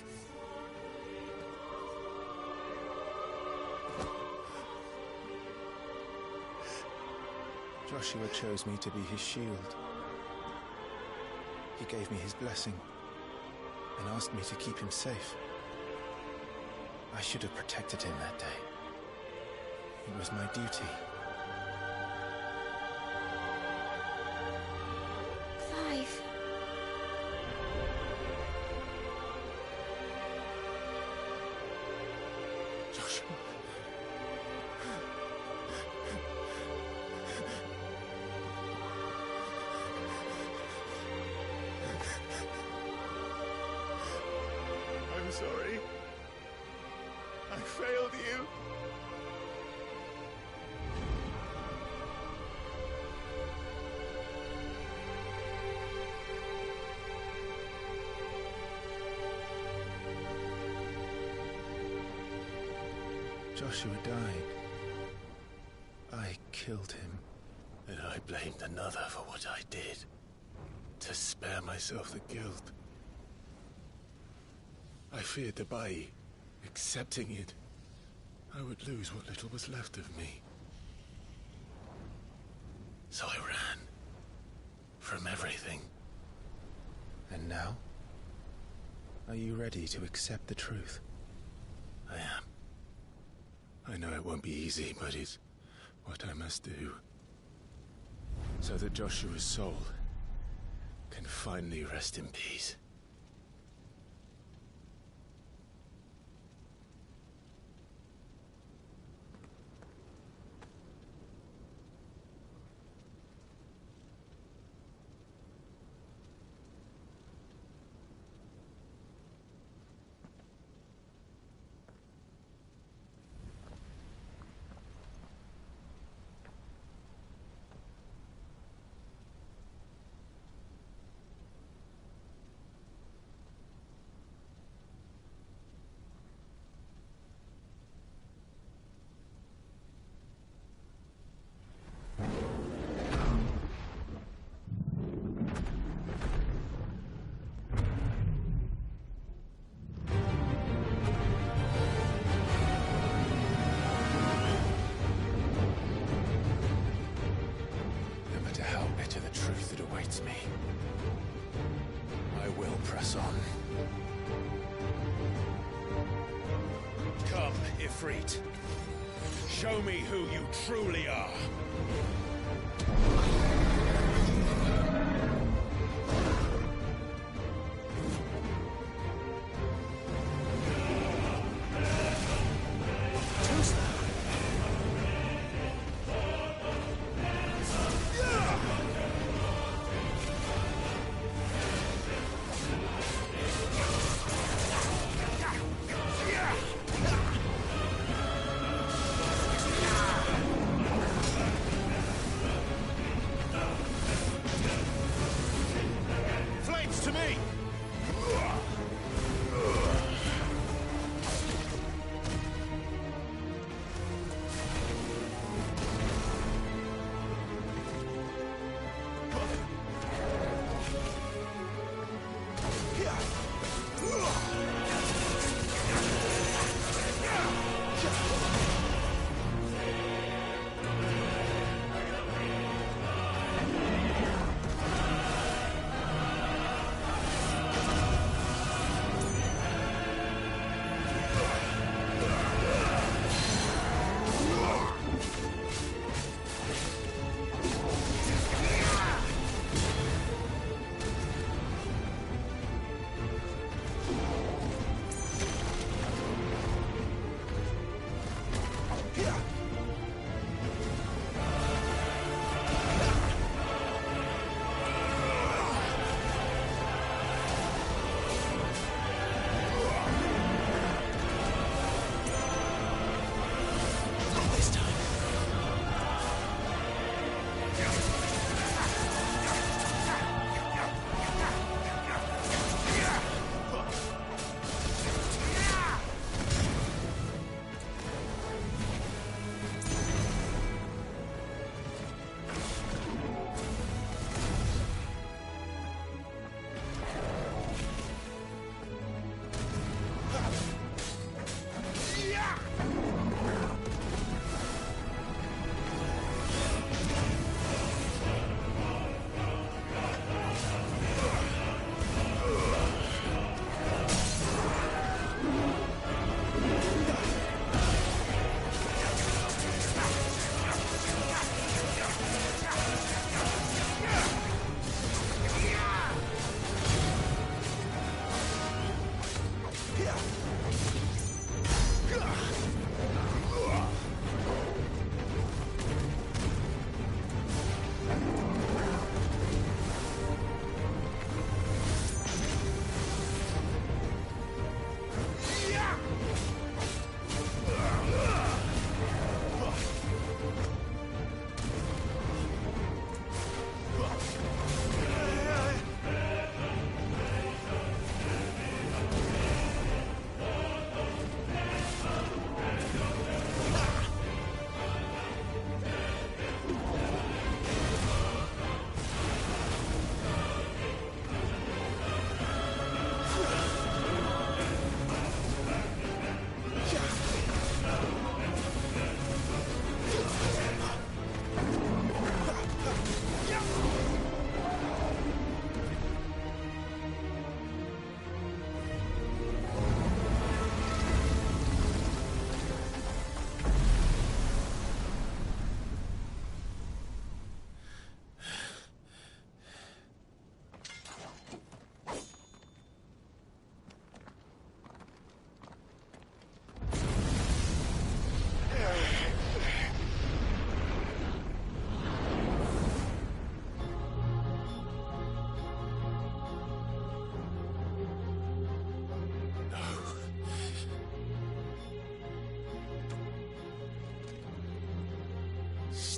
Joshua chose me to be his shield. He gave me his blessing and asked me to keep him safe. I should have protected him that day. It was my duty. Clive. Joshua. I'm sorry. I failed you. Joshua died. I killed him. And I blamed another for what I did. To spare myself the guilt. I feared that by accepting it, I would lose what little was left of me. So I ran. From everything. And now? Are you ready to accept the truth? I am. I know it won't be easy, but it's what I must do. So that Joshua's soul can finally rest in peace. Me. I will press on. Come, Ifrit. Show me who you truly are.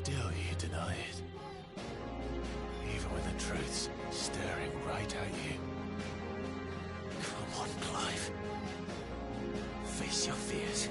still you deny it. Even when the truth's staring right at you. Come on, Clive. Face your fears.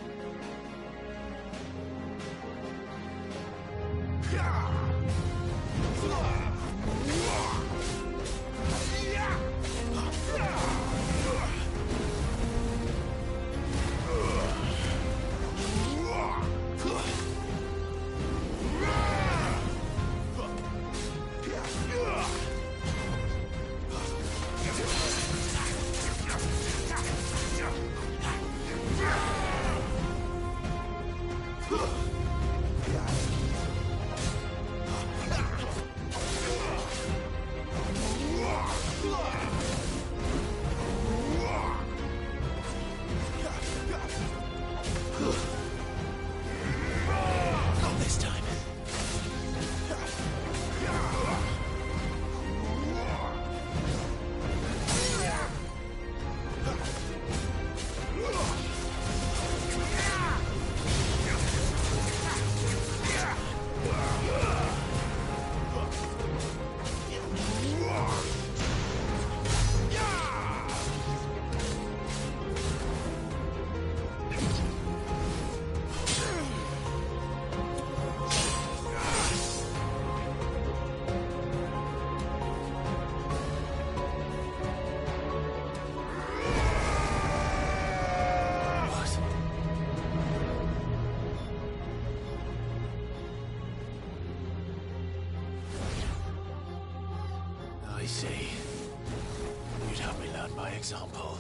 I see. You'd have me learn by example.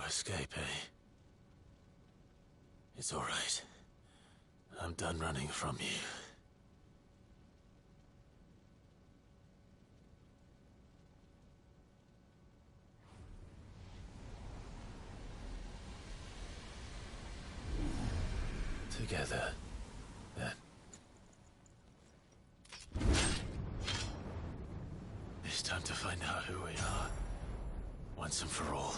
Escape, eh? It's all right. I'm done running from you. Together, Time to find out who we are, once and for all.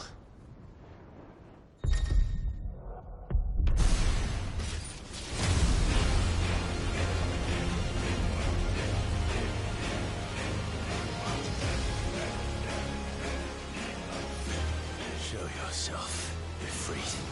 Show yourself, Ifrit.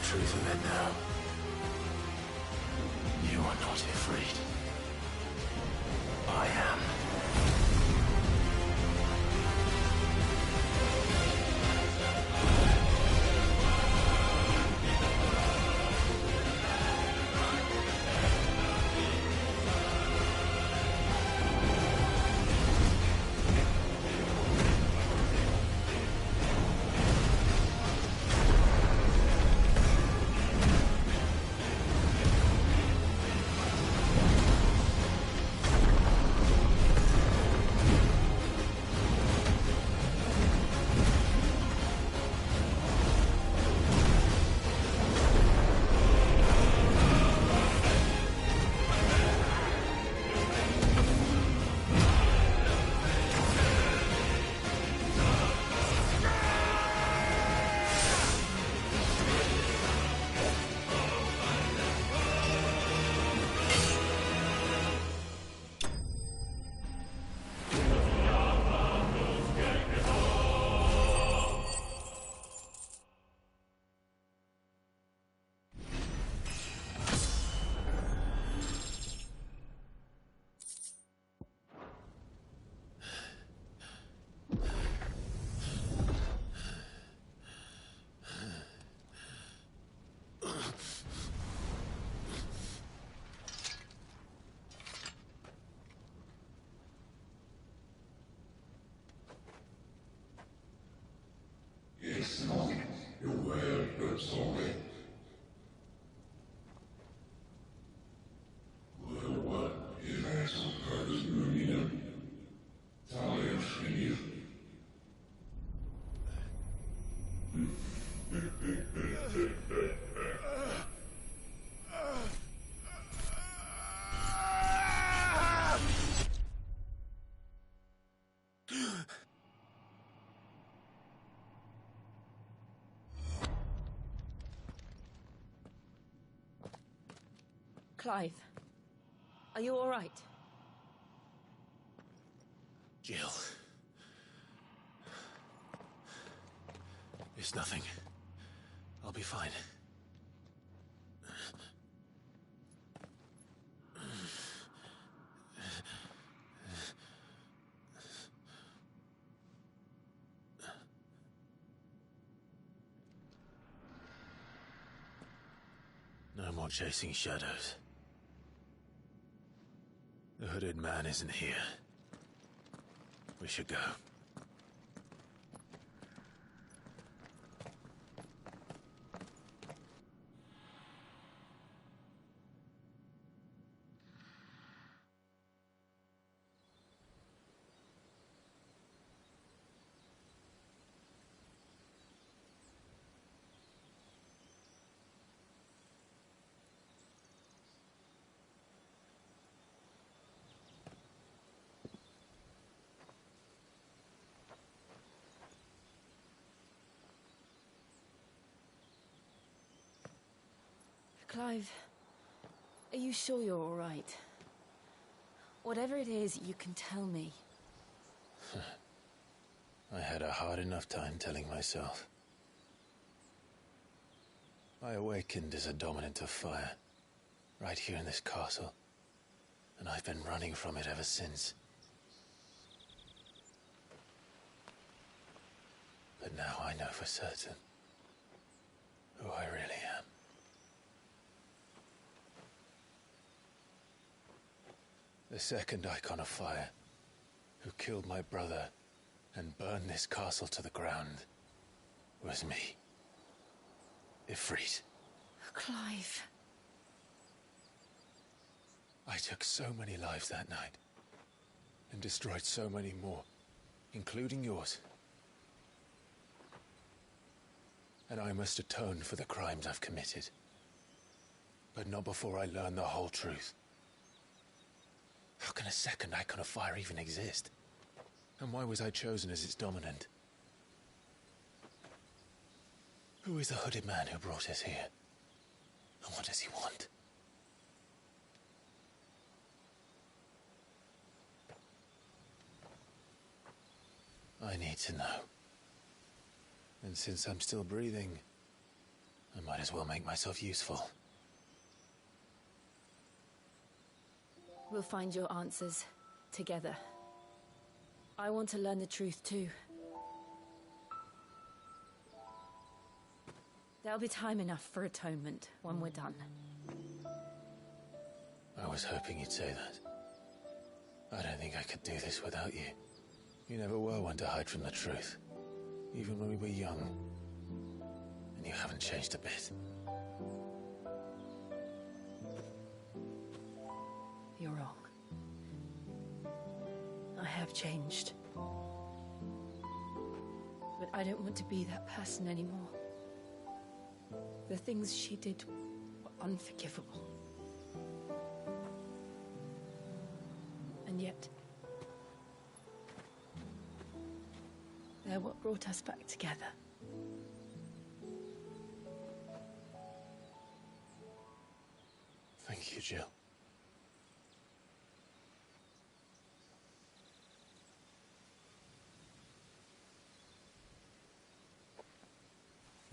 Truth of it now. You are not afraid. I am. Clive, are you all right? Jill. It's nothing. I'll be fine. more chasing shadows. The hooded man isn't here. We should go. Clive, are you sure you're all right? Whatever it is, you can tell me. I had a hard enough time telling myself. I awakened as a dominant of fire, right here in this castle, and I've been running from it ever since. But now I know for certain who I really am. The second icon of fire, who killed my brother and burned this castle to the ground, was me. Ifrit. Clive. I took so many lives that night, and destroyed so many more, including yours. And I must atone for the crimes I've committed. But not before I learn the whole truth. How can a second icon of fire even exist? And why was I chosen as its dominant? Who is the hooded man who brought us here? And what does he want? I need to know. And since I'm still breathing, I might as well make myself useful. We'll find your answers together. I want to learn the truth too. There'll be time enough for atonement when we're done. I was hoping you'd say that. I don't think I could do this without you. You never were one to hide from the truth, even when we were young. And you haven't changed a bit. You're wrong. I have changed. But I don't want to be that person anymore. The things she did were unforgivable. And yet, they're what brought us back together. Thank you, Jill.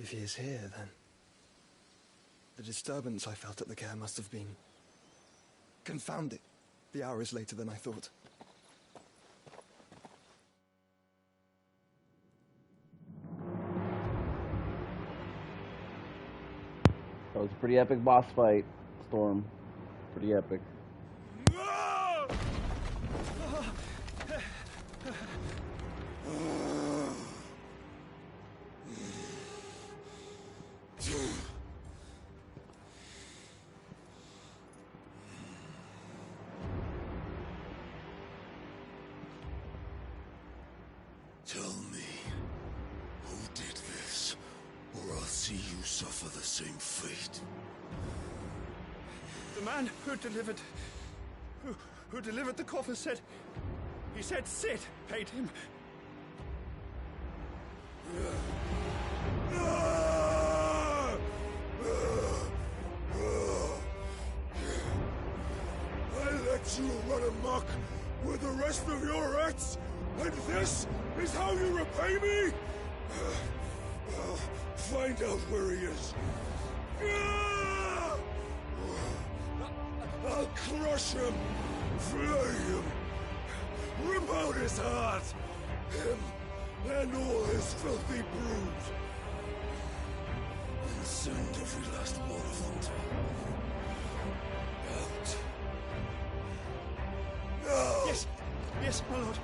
If he is here, then the disturbance I felt at the care must have been confounded. The hour is later than I thought. That was a pretty epic boss fight, Storm. Pretty epic. Tell me, who did this, or I'll see you suffer the same fate. The man who delivered the coffin said... He said Sid paid him. I let you run amok with the rest of your rats, and this is how you repay me? Find out where he is. I'll crush him, flay him, rip out his heart, him and all his filthy brood. And concerned if we lost Morofonte. Out. No! Yes, yes, my lord.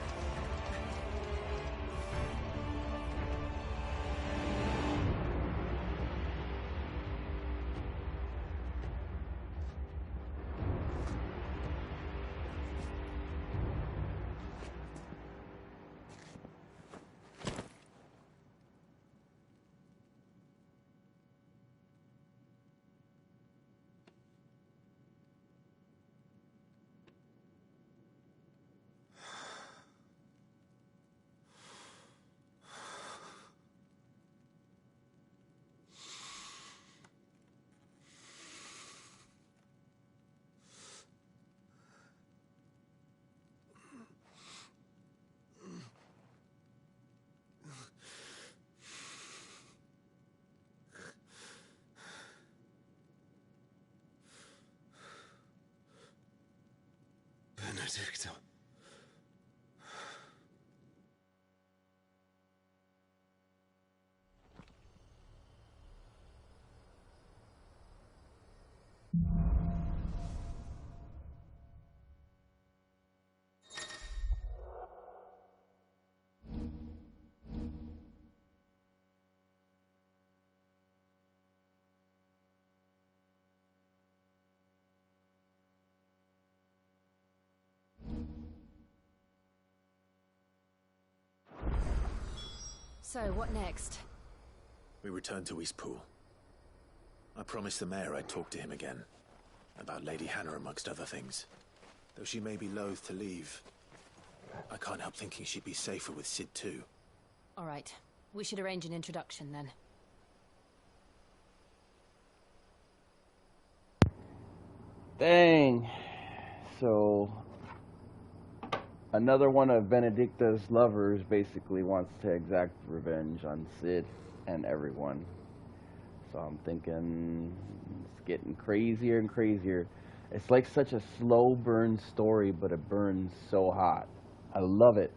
Benedicto. So, what next? We return to Eastpool. I promised the mayor I'd talk to him again. About Lady Hannah, amongst other things. Though she may be loath to leave, I can't help thinking she'd be safer with Cid too. All right. We should arrange an introduction then. Dang. So, another one of Benedicta's lovers basically wants to exact revenge on Cid and everyone. So I'm thinking it's getting crazier and crazier. It's like such a slow burn story, but it burns so hot. I love it.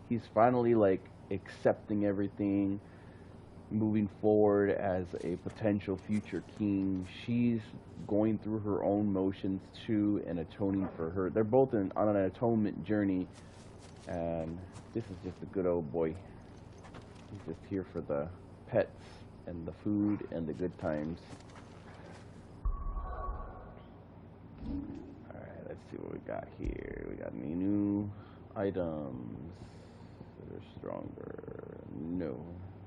He's finally like accepting everything, moving forward as a potential future king. She's going through her own motions too and atoning for her. They're both on an atonement journey, and this is just a good old boy. He's just here for the pets and the food and the good times. Alright, let's see what we got here. We got any new items that are stronger. No,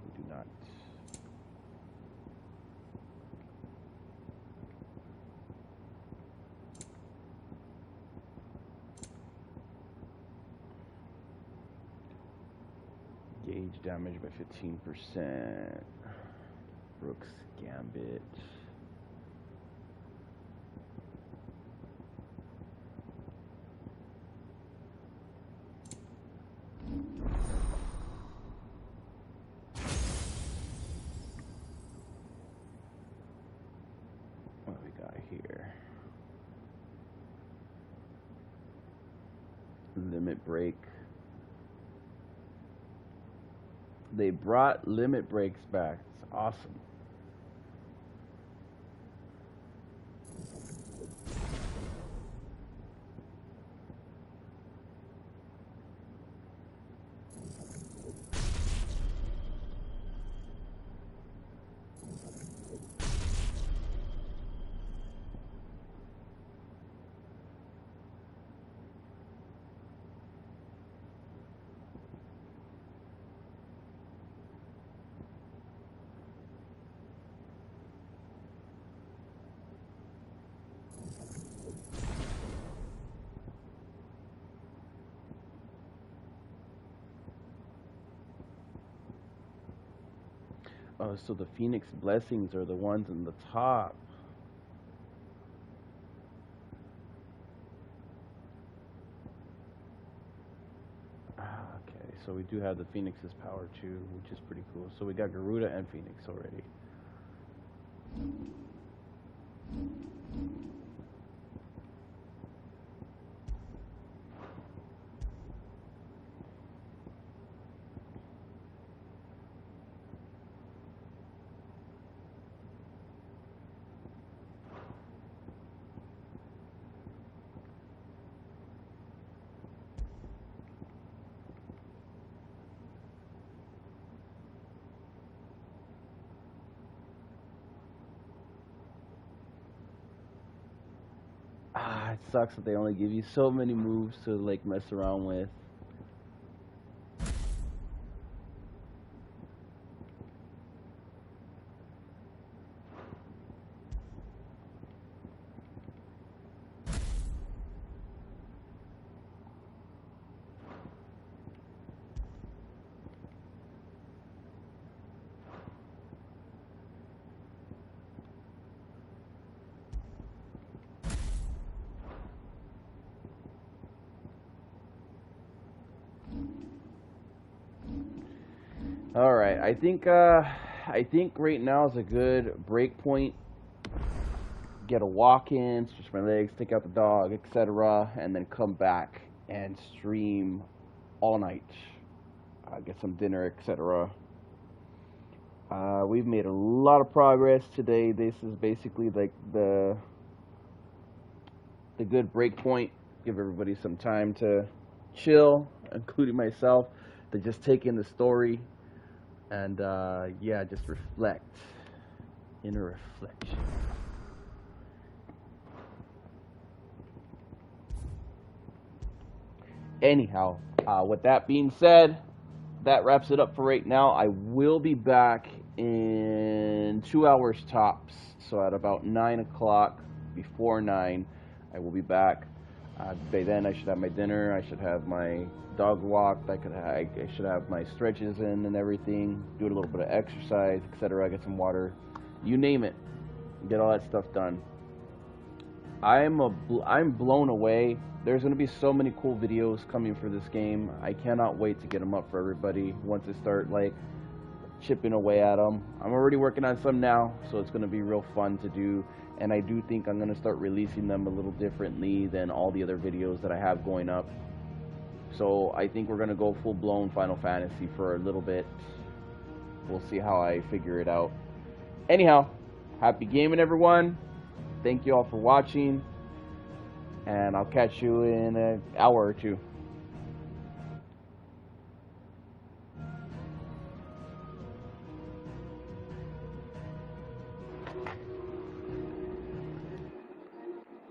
we do not. Gauge damage by 15%. Rook's Gambit. What do we got here? Limit Break. They brought limit breaks back. It's awesome. Oh, so the Phoenix blessings are the ones in the top. Okay, so we do have the Phoenix's power too, which is pretty cool. So we got Garuda and Phoenix already. It sucks that they only give you so many moves to like mess around with. All right, I think right now is a good break point. Get a walk in, stretch my legs, take out the dog, etc., and then come back and stream all night. Get some dinner, etc. We've made a lot of progress today. This is basically like the good break point. Give everybody some time to chill, including myself, to just take in the story. And yeah, just reflect. Inner reflection. Anyhow, with that being said, that wraps it up for right now. I will be back in 2 hours tops. So at about 9 o'clock, before 9, I will be back. By then I should have my dinner. I should have my dog walked. I should have my stretches in and everything. Do a little bit of exercise, etc. Get some water. You name it. Get all that stuff done. I'm blown away. There's going to be so many cool videos coming for this game. I cannot wait to get them up for everybody once I start like chipping away at them. I'm already working on some now, so it's going to be real fun to do. And I do think I'm going to start releasing them a little differently than all the other videos that I have going up. So I think we're going to go full-blown Final Fantasy for a little bit. We'll see how I figure it out. Anyhow, happy gaming, everyone. Thank you all for watching. And I'll catch you in an hour or two.